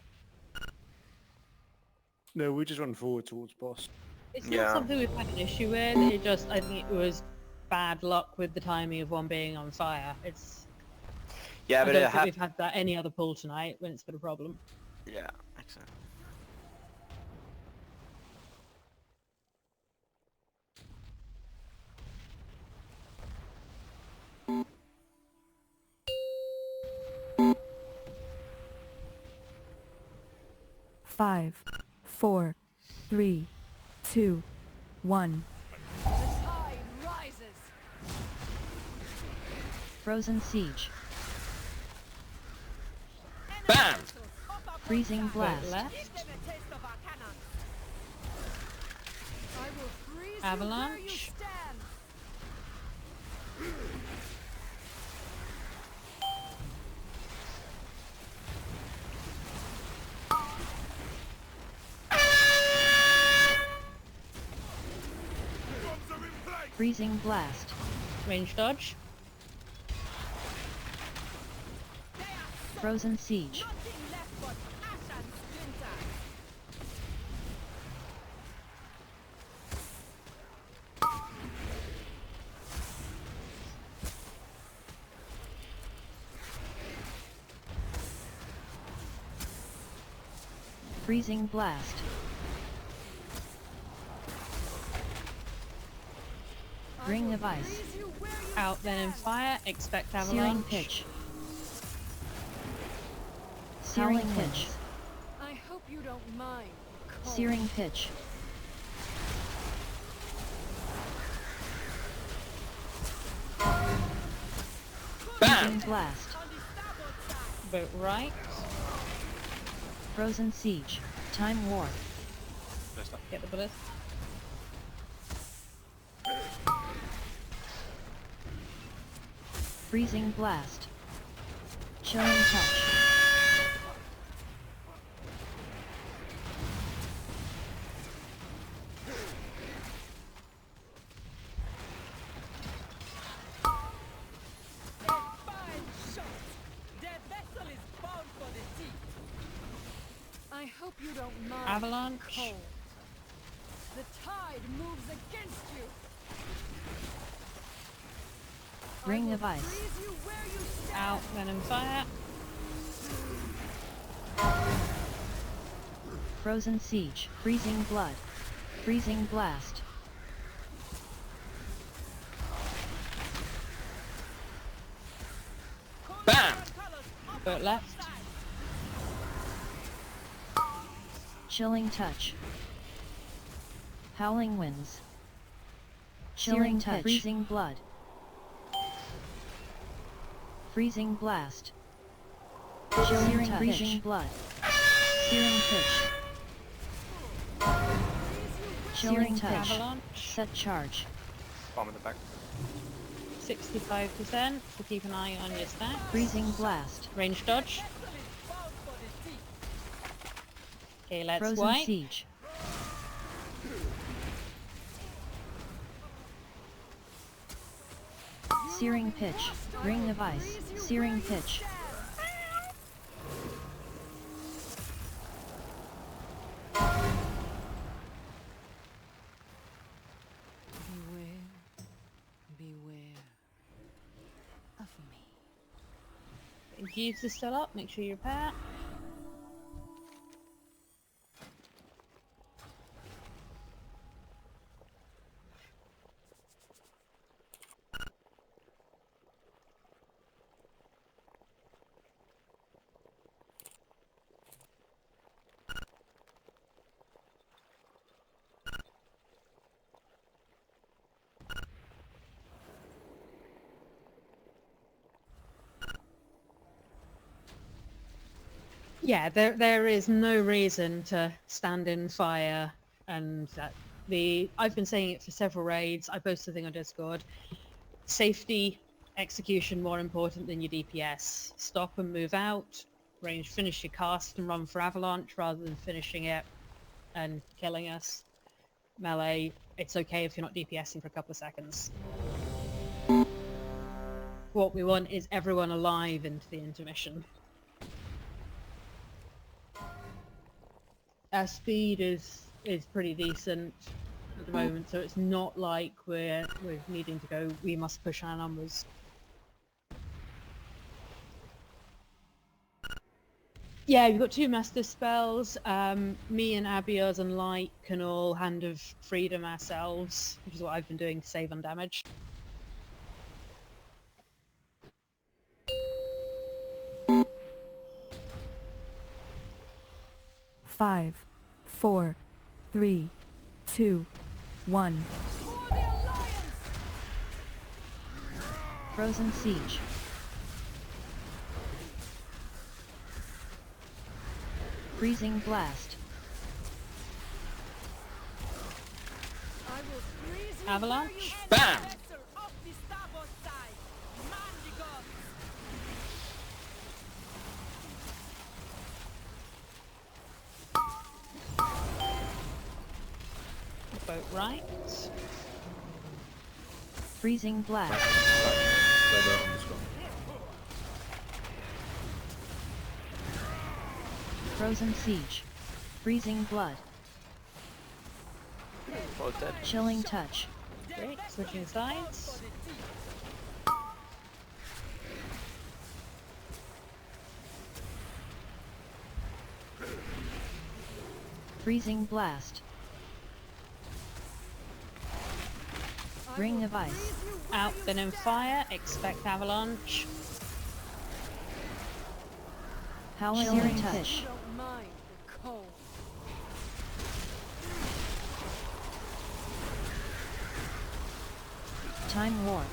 No, we just run forward towards boss. It's Yeah. not something we've had an issue with. It just, I think it was bad luck with the timing of one being on fire. It's. Yeah, I but don't it think we've had that any other pull tonight when it's been a problem. Yeah, exactly. Five, 4, 3, 2, 1. Frozen siege. Bam! Freezing blast. Left. Avalanche. Freezing blast. Range dodge. Frozen siege. Freezing blast. Ring of ice. Out then in fire. Expect Searing avalanche. pitch. Searing pitch. I hope you don't mind. Searing pitch. Freezing blast. Boat right. Frozen siege. Time warp. Get the ballista. Freezing blast. Chilling touch. I hope you don't mind. Avalanche. Cold. The tide moves against you. Ring of ice. Out then in fire. Frozen siege. Freezing blood. Freezing blast. Bam! Boat left. Chilling touch. Howling winds. Chilling touch. Freezing blood. Freezing blast. Chilling touch. Freezing blood. Searing pitch. Chilling touch. Avalanche. Set charge. Bomb in the back. 65%, so keep an eye on your stats. Freezing blast. Range dodge. Okay, let's Frozen wipe. siege. Searing pitch. Ring of ice. Searing pitch. Beware, beware of me. Gears are still up, make sure you repair. Yeah, there is no reason to stand in fire, and I've been saying it for several raids. I posted a thing on Discord. Safety, execution more important than your DPS. Stop and move out. Range, finish your cast and run for avalanche rather than finishing it and killing us. Melee, it's okay if you're not DPSing for a couple of seconds. What we want is everyone alive into the intermission. Our speed is pretty decent at the moment, so it's not like we're needing to go, we must push our numbers. Yeah, we've got 2 master spells. Me and Abios and Light can all Hand of Freedom ourselves, which is what I've been doing to save on damage. Five, 4, 3, 2, 1. Frozen siege. Freezing blast. Avalanche. Bam! Boat right. Freezing blast. Frozen siege. Freezing blood. Both dead. Chilling touch. Great, switching sides. Freezing blast. Ring of ice. Out, then in fire. Expect avalanche. Howling touch. Don't mind the cold. Time warp.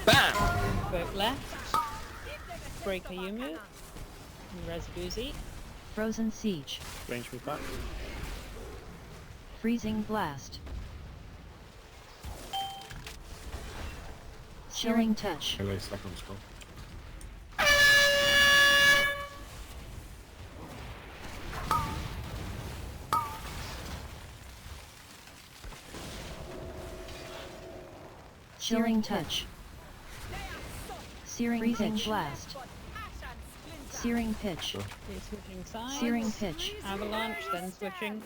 Bam! Boat left. Breaker Yumu. Resbuzi. Frozen siege. Range me back. Freezing blast. Chilling touch. Melee second skull. Chilling touch. Searing pitch. Blast. Searing pitch. Okay, switching sides. Searing pitch. Avalanche, then switching.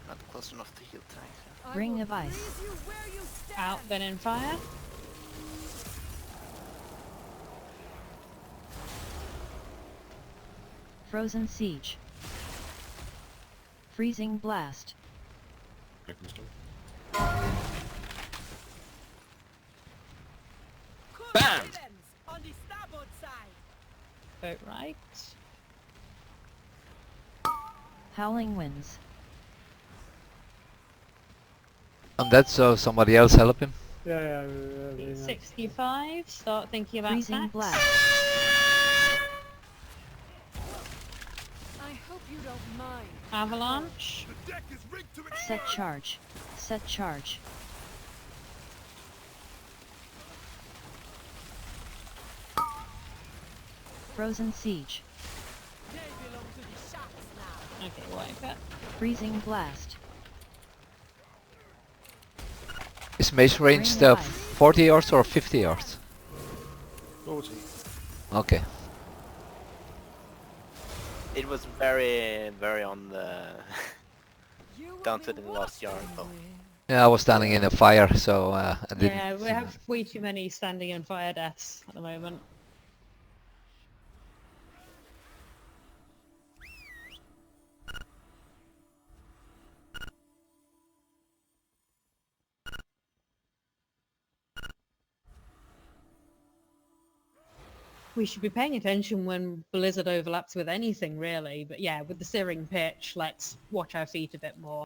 Not close enough to heal tank. Ring of ice. Out, then in fire. Frozen siege. Freezing blast. Second skull. Bam! Boat right. Howling winds. And that's so somebody else help him. Yeah, 65. Start thinking about Freezing attacks. blast. I hope you don't mind. Avalanche. Set charge. Set charge. Frozen siege. Okay, wipe it. Freezing blast. Is mace range Ring of the ice. 40 yards or 50 yards? 40. Okay. It was very, very on the down to the last yard though. Yeah, I was standing in a fire, so I didn't. Yeah, we have way too many standing in fire deaths at the moment. We should be paying attention when Blizzard overlaps with anything, really. But yeah, with the searing pitch, let's watch our feet a bit more.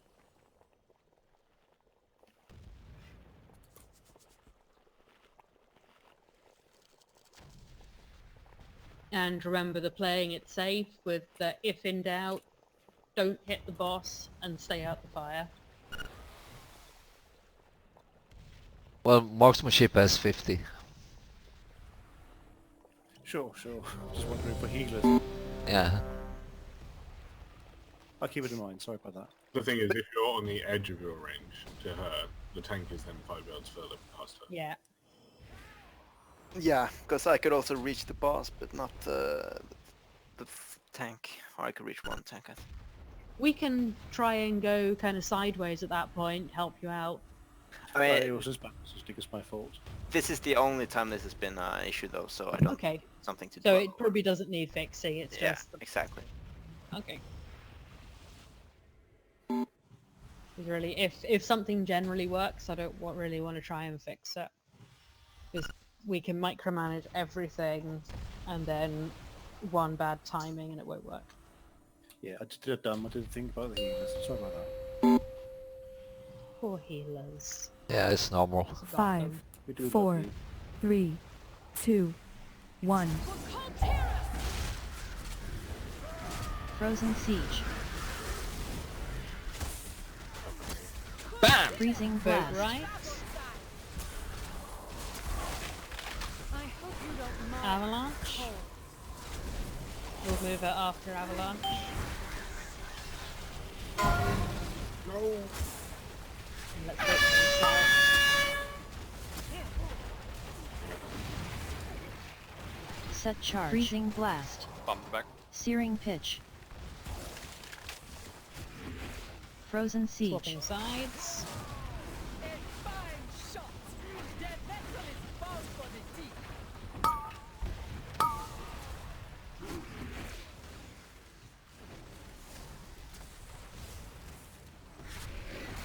And remember the playing it safe with the if in doubt, don't hit the boss and stay out the fire. Well, marksmanship has 50. Sure. Just wondering for healers. Yeah. I'll keep it in mind. Sorry about that. The thing is, if you're on the edge of your range to her, the tank is then 5 yards further past her. Yeah. Yeah, because I could also reach the boss, but not the tank. Or I could reach one tank, I think. We can try and go kind of sideways at that point, help you out. I mean, it was just it's my fault. This is the only time this has been an issue, though, so I don't. Okay. Something to. So it probably doesn't need fixing. It's yeah, just. exactly. Okay. Really, if something generally works, I don't really want to try and fix it, because we can micromanage everything, and then one bad timing and it won't work. Yeah, I just did a dumb. I didn't think about the healers. Sorry about that. Poor healers. Yeah, it's normal. 5, 4, 3, 2, 1. Frozen siege. Bam! Freezing Boat blast. right. I hope you don't mind. Avalanche. We'll move it after avalanche. No. And let's wait for the south. Set charge. Freezing blast. Bump back. Searing pitch. Frozen siege. Swapping sides.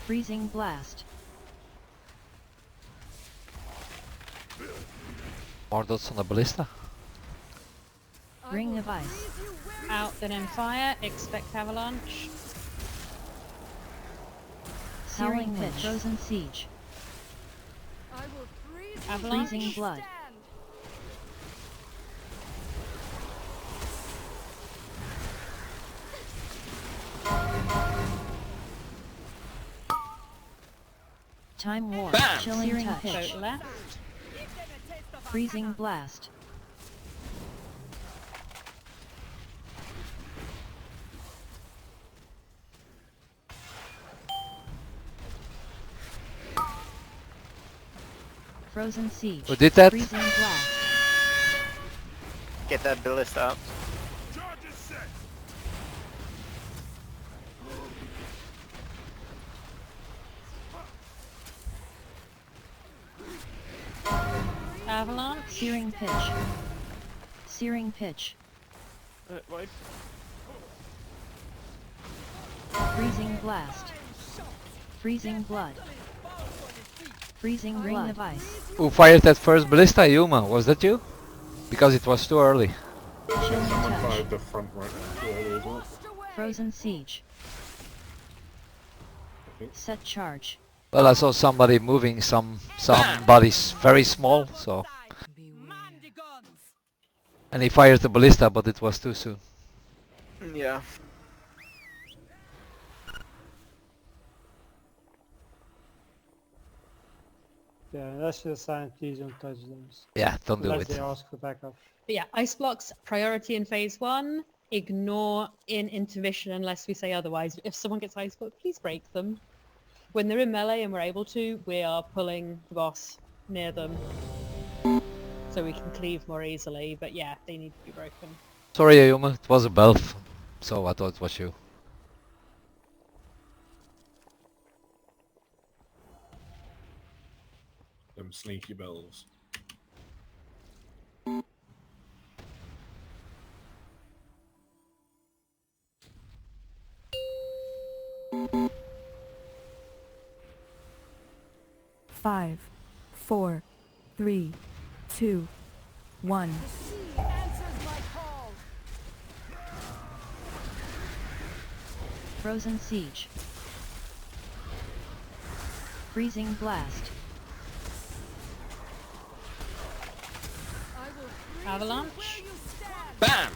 Freezing blast. More dots on the ballista. Ring of ice. Out then in fire. Expect avalanche. Searing pitch. Frozen siege. I will freeze Avalanche. Freezing blood. Time warp. Bam! Chilling Searing touch. pitch. Boat left. Freezing blast. Frozen siege. Who did that? Freezing blast. Get that ballista out. Avalanche. Searing pitch. Searing pitch. Right. Freezing blast. Freezing blood. Freezing ring of ice. Who fired that first ballista, Yuma? Was that you? Because it was too early. Chilling Someone touch. fired the front right now earlier as well. Frozen siege. Set charge. Well, I saw somebody moving somebody's very small, so. And he fired the ballista, but it was too soon. Yeah. Yeah, that's just a sign, please don't touch them. Yeah, don't do Unless it. they ask for backup. But yeah, ice blocks priority in phase 1. Ignore in intermission unless we say otherwise. If someone gets ice blocked, please break them. When they're in melee and we're able to, we are pulling the boss near them so we can cleave more easily. But yeah, they need to be broken. Sorry, Ayuma, it was a belf, so I thought it was you. Them sneaky bells. Five, 4, 3, 2, 1. Frozen siege. Freezing blast. Avalanche. Bam!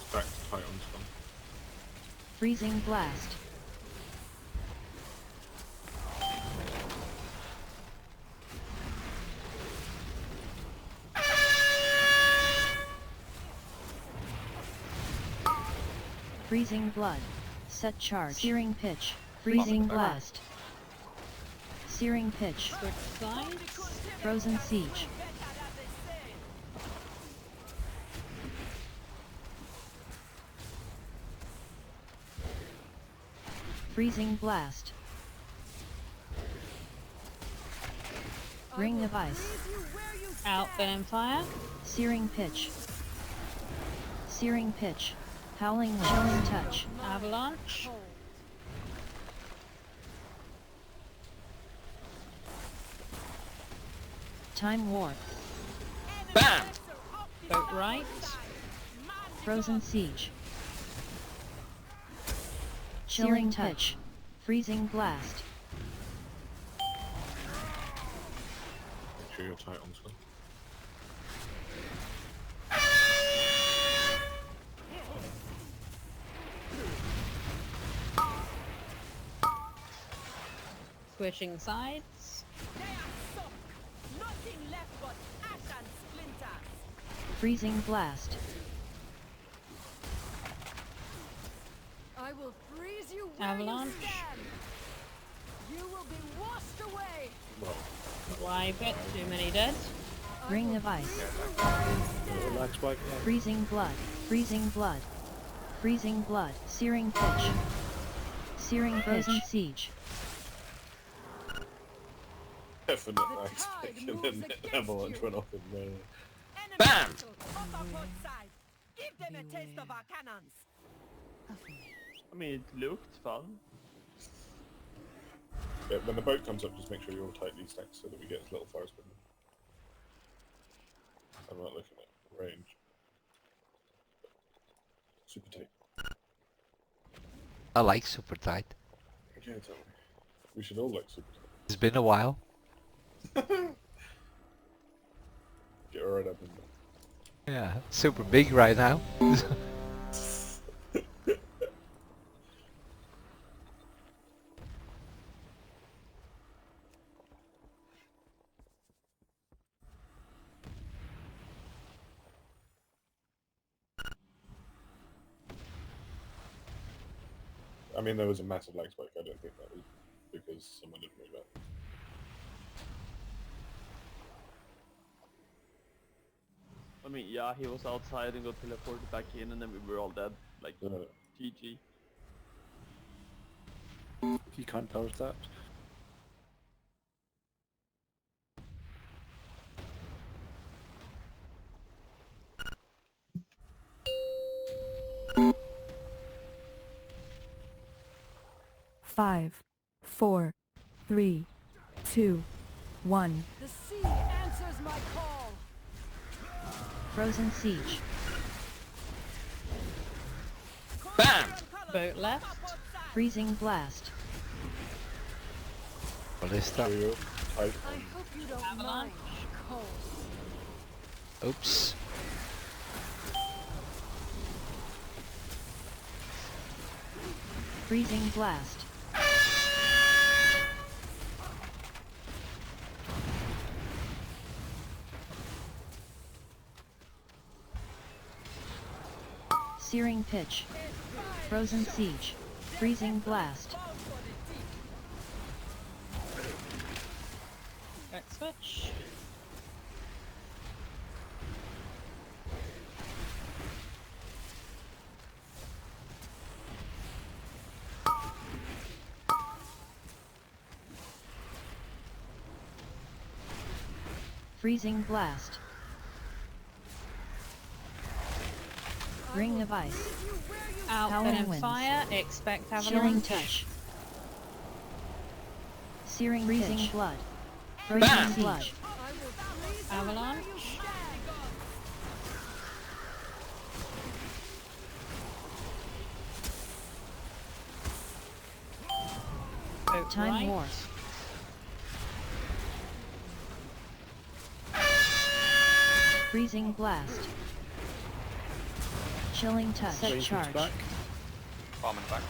Stacked tight on stuff. Freezing blast. Freezing blood. Set charge. Searing pitch. Freezing blast. Searing pitch. Frozen siege. Freezing blast. Ring of ice. Out then fire. Searing pitch. Searing pitch. Howling chilling touch. Avalanche. Time warp. Bam! Boat right. Frozen siege. Chilling touch. Freezing blast. Make sure you're tight on stuff. Switching sides. Freezing blast. I will freeze you where Avalanche. you stand. You will be washed away. Wipe it. Too many dead. Ring of ice. Relax, wipe it. Freezing blood. Freezing blood. Freezing blood. Searing pitch. Searing frozen siege. Definite ice pick and then avalanche went off in there. Bam! Give them a taste of our cannons. I mean, it looked fun. Yeah, when the boat comes up, just make sure you're all tightly stacked so that we get as little fire spin. I'm not looking at range. Super tight. I like super tight. Yeah, totally. We should all like super tight. It's been a while. Get right up in there. Yeah, super big right now. I mean, there was a massive lag spike. I don't think that was because someone didn't move out. I mean, yeah, he was outside and got teleported back in, and then we were all dead. Like, GG. You can't dodge that. Five, 4, 3, 2, 1. The sea answers my call. Frozen siege. Bam! Boat left. Freezing blast. Ballista. I I hope you don't mind cold. Oops. Freezing blast. Searing pitch. Frozen siege. Freezing blast. Let's switch. Freezing blast. Ring of ice. Out Howling and winds. fire. Expect Chilling avalanche. touch. Searing freezing pitch. blood. Bam! Frozen blood. Avalanche. Boat Time right. war. Freezing blast. Chilling touch. Set Range charge. back. Bomb in the back.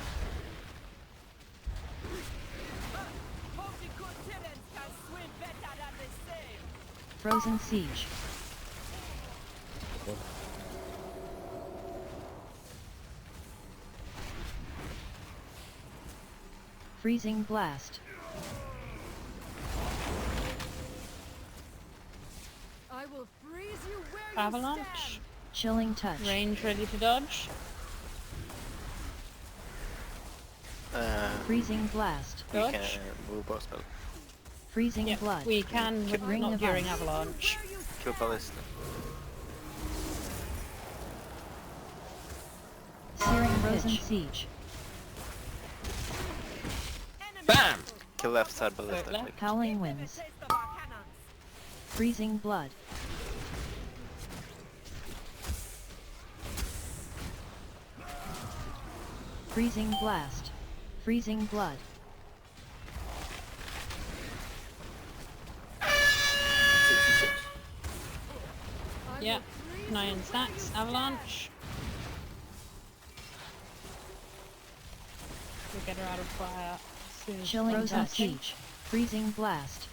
Frozen siege. Freezing blast. I will freeze you where you Avalanche. stand. Chilling touch. Range ready to dodge. Freezing blast. We Dodge. can move our spell. Freezing Yep, blood. we can, but Ring not of during ice. avalanche. Kill ballista. Searing frozen siege. Bam! Kill left side ballista. left. click. Howling winds. Freezing blood. Freezing blast. Freezing blood. Yeah. 9 stacks. Avalanche. We'll get her out of fire as soon as Chilling frozen touch. Siege. Freezing blast.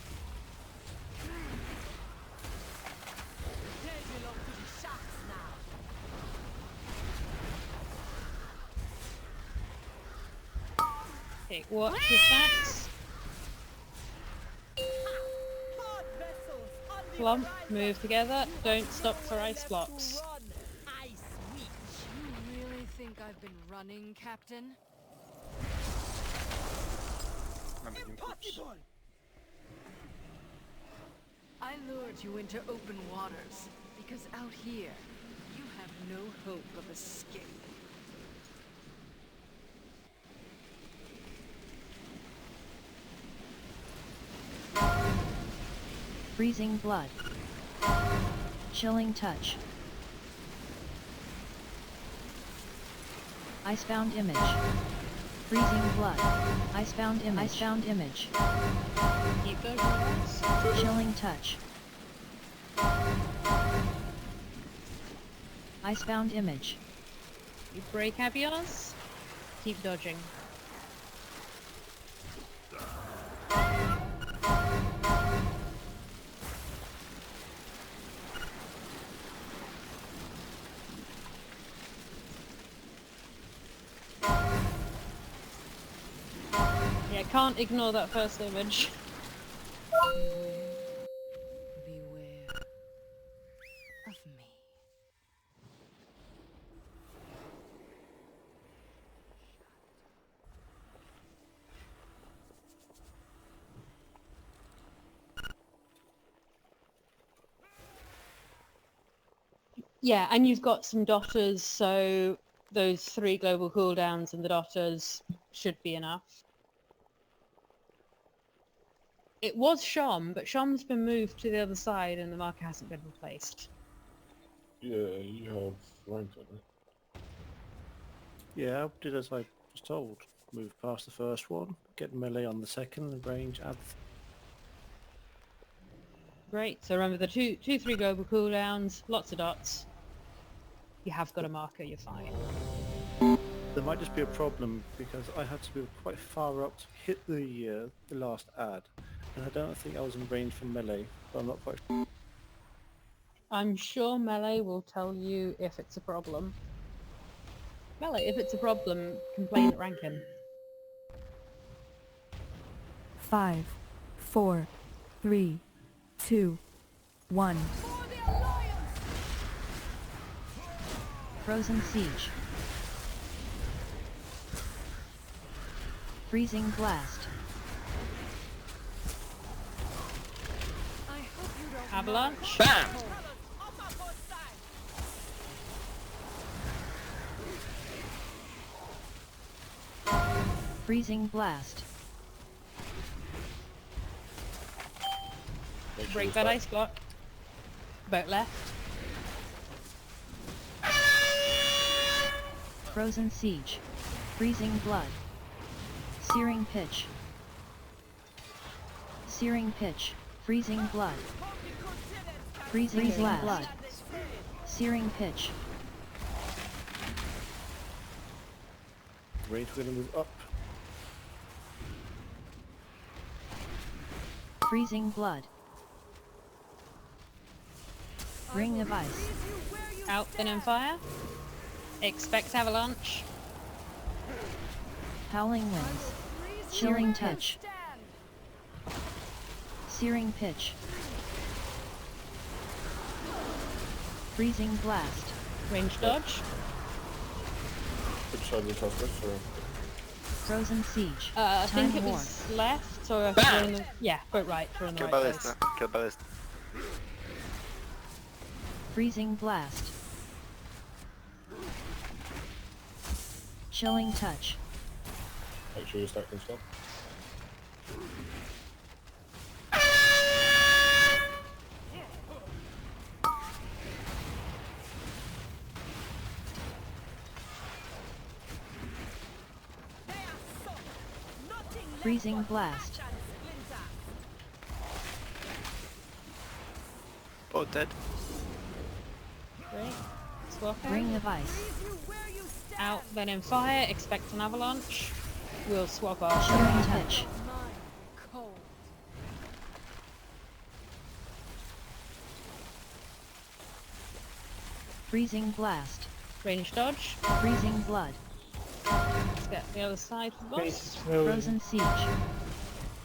Okay, watch your stacks. Clump, move together. Don't stop for ice blocks. You really think I've been running, Captain? I lured you into open waters because out here you have no hope of escape. Freezing blood. Chilling touch. Icebound image. Freezing blood. Icebound image. Icebound image. Keep those rolls. Chilling touch. Icebound image. You break Abios. Keep dodging. Yeah, can't ignore that first image. Beware of me. Yeah, and you've got some dotters, so those 3 global cooldowns and the dotters should be enough. It was Shom, but Shom's been moved to the other side and the marker hasn't been replaced. Yeah, you have ranked on it. Yeah, I did as I was told. Move past the first one, get melee on the second, and range add. Great, so remember the two 3 global cooldowns, lots of dots. You have got a marker, you're fine. There might just be a problem because I had to move quite far up to hit the last add, and I don't think I was in range for melee, but I'm not quite sure. I'm sure melee will tell you if it's a problem. Melee, if it's a problem, complain at Rankin. 5, 4, 3, 2, 1. Frozen Siege. Freezing Blast. Avalanche. Bam! Freezing Blast. Break that ice block. About left. Frozen Siege. Freezing Blood. Searing Pitch. Searing Pitch. Freezing Blood. Freezing Blood. Searing Pitch. Range, we're going to move up. Freezing Blood. Ring of Ice. Out, then in fire. Expect avalanche. Howling Winds. Chilling Touch. Searing Pitch. Freezing Blast. Range dodge. Which side of the task list? Or... Frozen Siege. I think Time it War. was left, or if we're in the... Yeah, go right, we're in the Kill right ballista. place. Kill ballista. Freezing Blast. Chilling Touch. Make sure you stack them stuff. Freezing Blast. Both dead. Great. Swap Ring of Ice. out, then in fire, expect an avalanche. We'll swap our Chilling Touch. Freezing Blast. range dodge. Freezing Blood. Let's get the other side for the boss. Frozen Siege.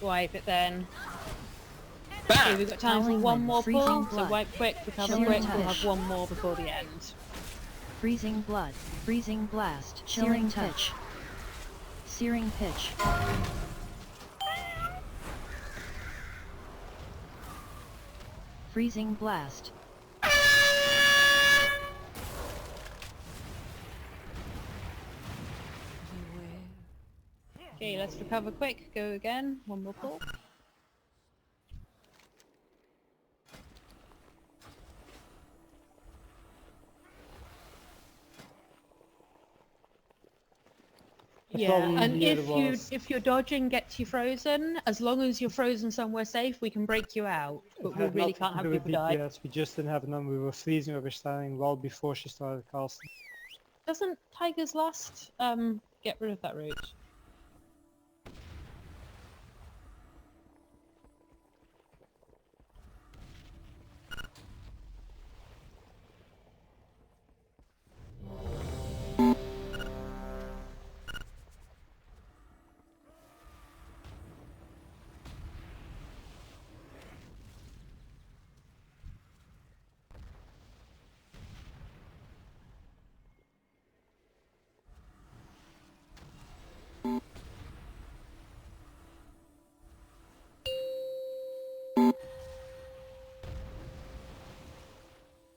Wipe it then. Okay, we've got time for Howling one Wind, more Freezing pull, so Blood. wipe quick, recover Chilling quick, we'll Touch. have one more before the end. Freezing Blood. Freezing Blast. Chilling Touch. Searing Pitch. Freezing Blast. Okay, let's recover quick, go again, one more pull. Yeah, problem and here if was- if your dodging gets you frozen, as long as you're frozen somewhere safe, we can break you out. But we had really nothing can't to have do with people die. DPS. We just didn't have enough. We were freezing where we're standing well before she started casting. Doesn't Tiger's Last get rid of that route?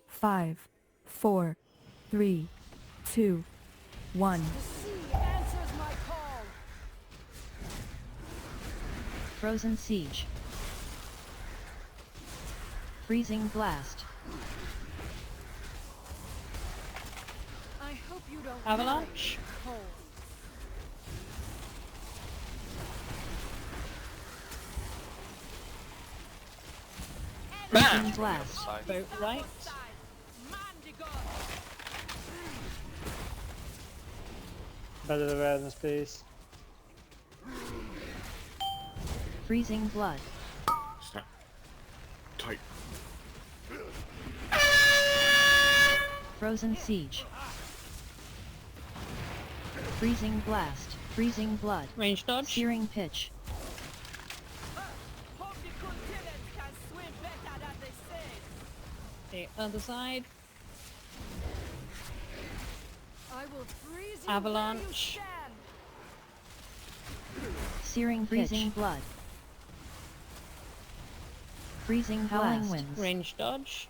Five, 4, 3, 2, 1. Frozen Siege. Freezing blast. I hope you don't Avalanche. cold. Freezing blast. Boat right. Better awareness, please. Freezing blood. Snap. Tight. Frozen siege. Freezing blast. Freezing blood. Range dodge. Searing pitch. The other side. I will freeze you Avalanche. where you stand. Searing freezing blood. Freezing howling winds. Range dodge.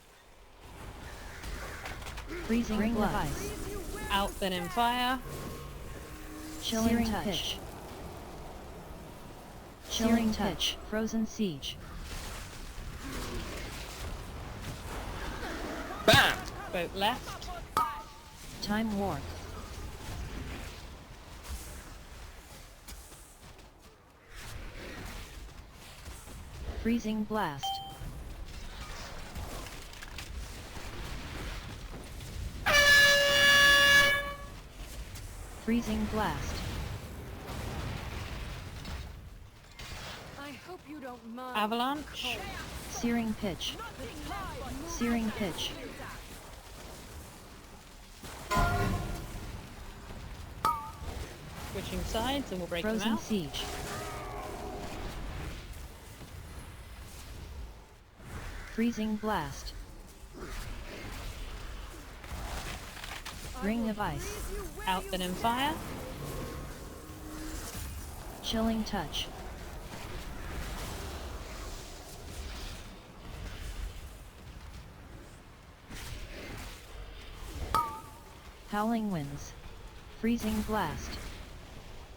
Freezing ring blood. Of ice. Out then in fire. Chilling searing touch. Pitch. Chilling touch. Frozen siege. Bam! Boat left. Time warp. Freezing blast. Freezing blast. I hope you don't mind. Avalanche. Searing pitch. Searing pitch. Switching sides and we'll break Frozen them out. siege. Freezing blast. Ring of ice. Out then in fire. Chilling touch. Howling winds. Freezing blast.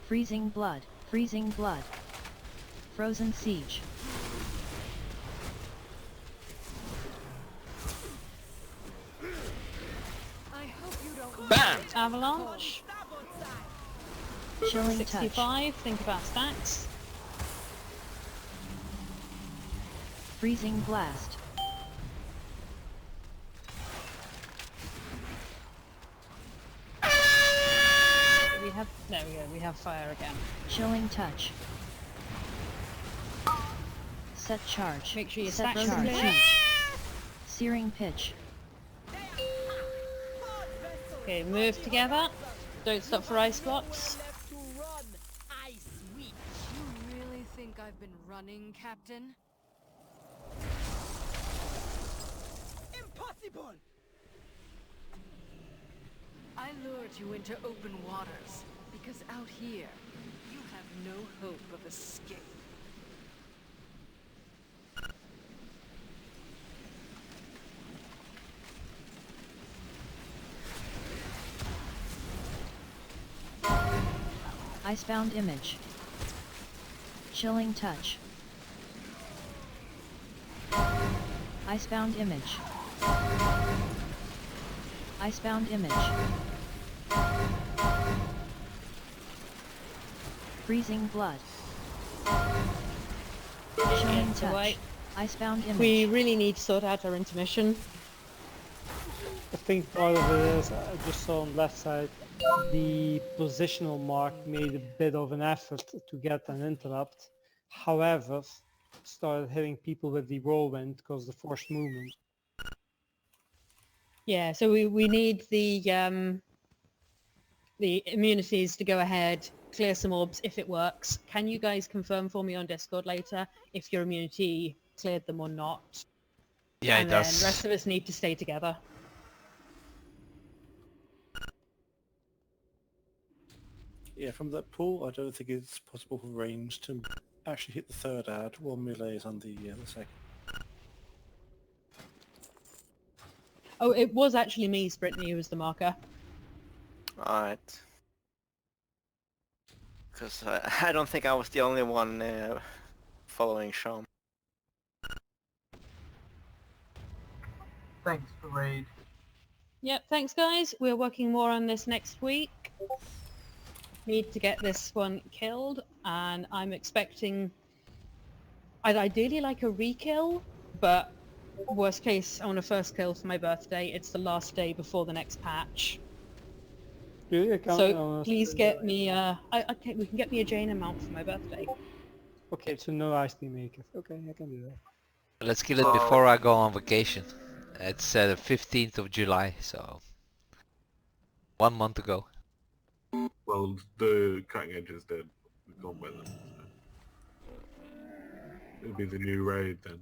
Freezing blood. Freezing blood. Frozen siege. I hope you don't Bam! Avalanche. Chilling 65. Think about stacks. Freezing blast. We have, there we go, we have fire again. Chilling touch. Set charge. Make sure you set stack charge. clear. Searing pitch. Okay, move together. Don't stop for ice blocks. You really think I've been running, Captain? Impossible! I lured you into open waters, because out here, you have no hope of escape. Icebound image. Chilling touch. Icebound image. Icebound image. Freezing blood. Chilling touch. Icebound image. We really need to sort out our intermission. I think part of it is, I just saw on the left side, the positional mark made a bit of an effort to get an interrupt. However, started hitting people with the whirlwind because the forced movement. Yeah, so we need the immunities to go ahead, clear some orbs if it works. Can you guys confirm for me on Discord later if your immunity cleared them or not? Yeah, and it then does. the rest of us need to stay together. Yeah, from that pool, I don't think it's possible for range to actually hit the third ad while melee is on the second. Oh, it was actually me, Brittany, who was the marker. Alright. Because I don't think I was the only one following Sean. Thanks for raid. Yep, thanks guys. We're working more on this next week. Need to get this one killed, and I'm expecting... I'd ideally like a re-kill, but worst case, I want a first kill for my birthday. It's the last day before the next patch. Really? I can't So please get me okay, we can get me a Jaina mount for my birthday. Okay, so no ice cream makers. Okay, I can do that. Let's kill it before I go on vacation. It's the 15th of July, so 1 month ago. Well, the cutting edge is dead. We've gone with them. So. It'll be the new raid then.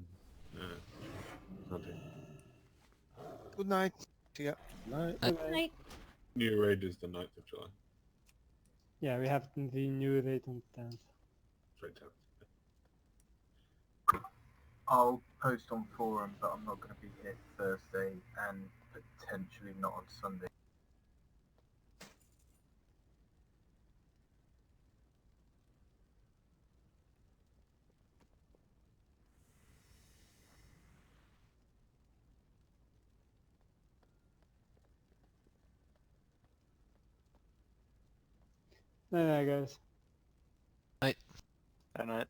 Sunti. Good night. See ya. Good night. New raid is the 9th of July. Yeah, we have the new rate on 10th. Straight 10th. I'll post on forum, but I'm not going to be here Thursday and potentially not on Sunday. Night, guys. Night. Good night.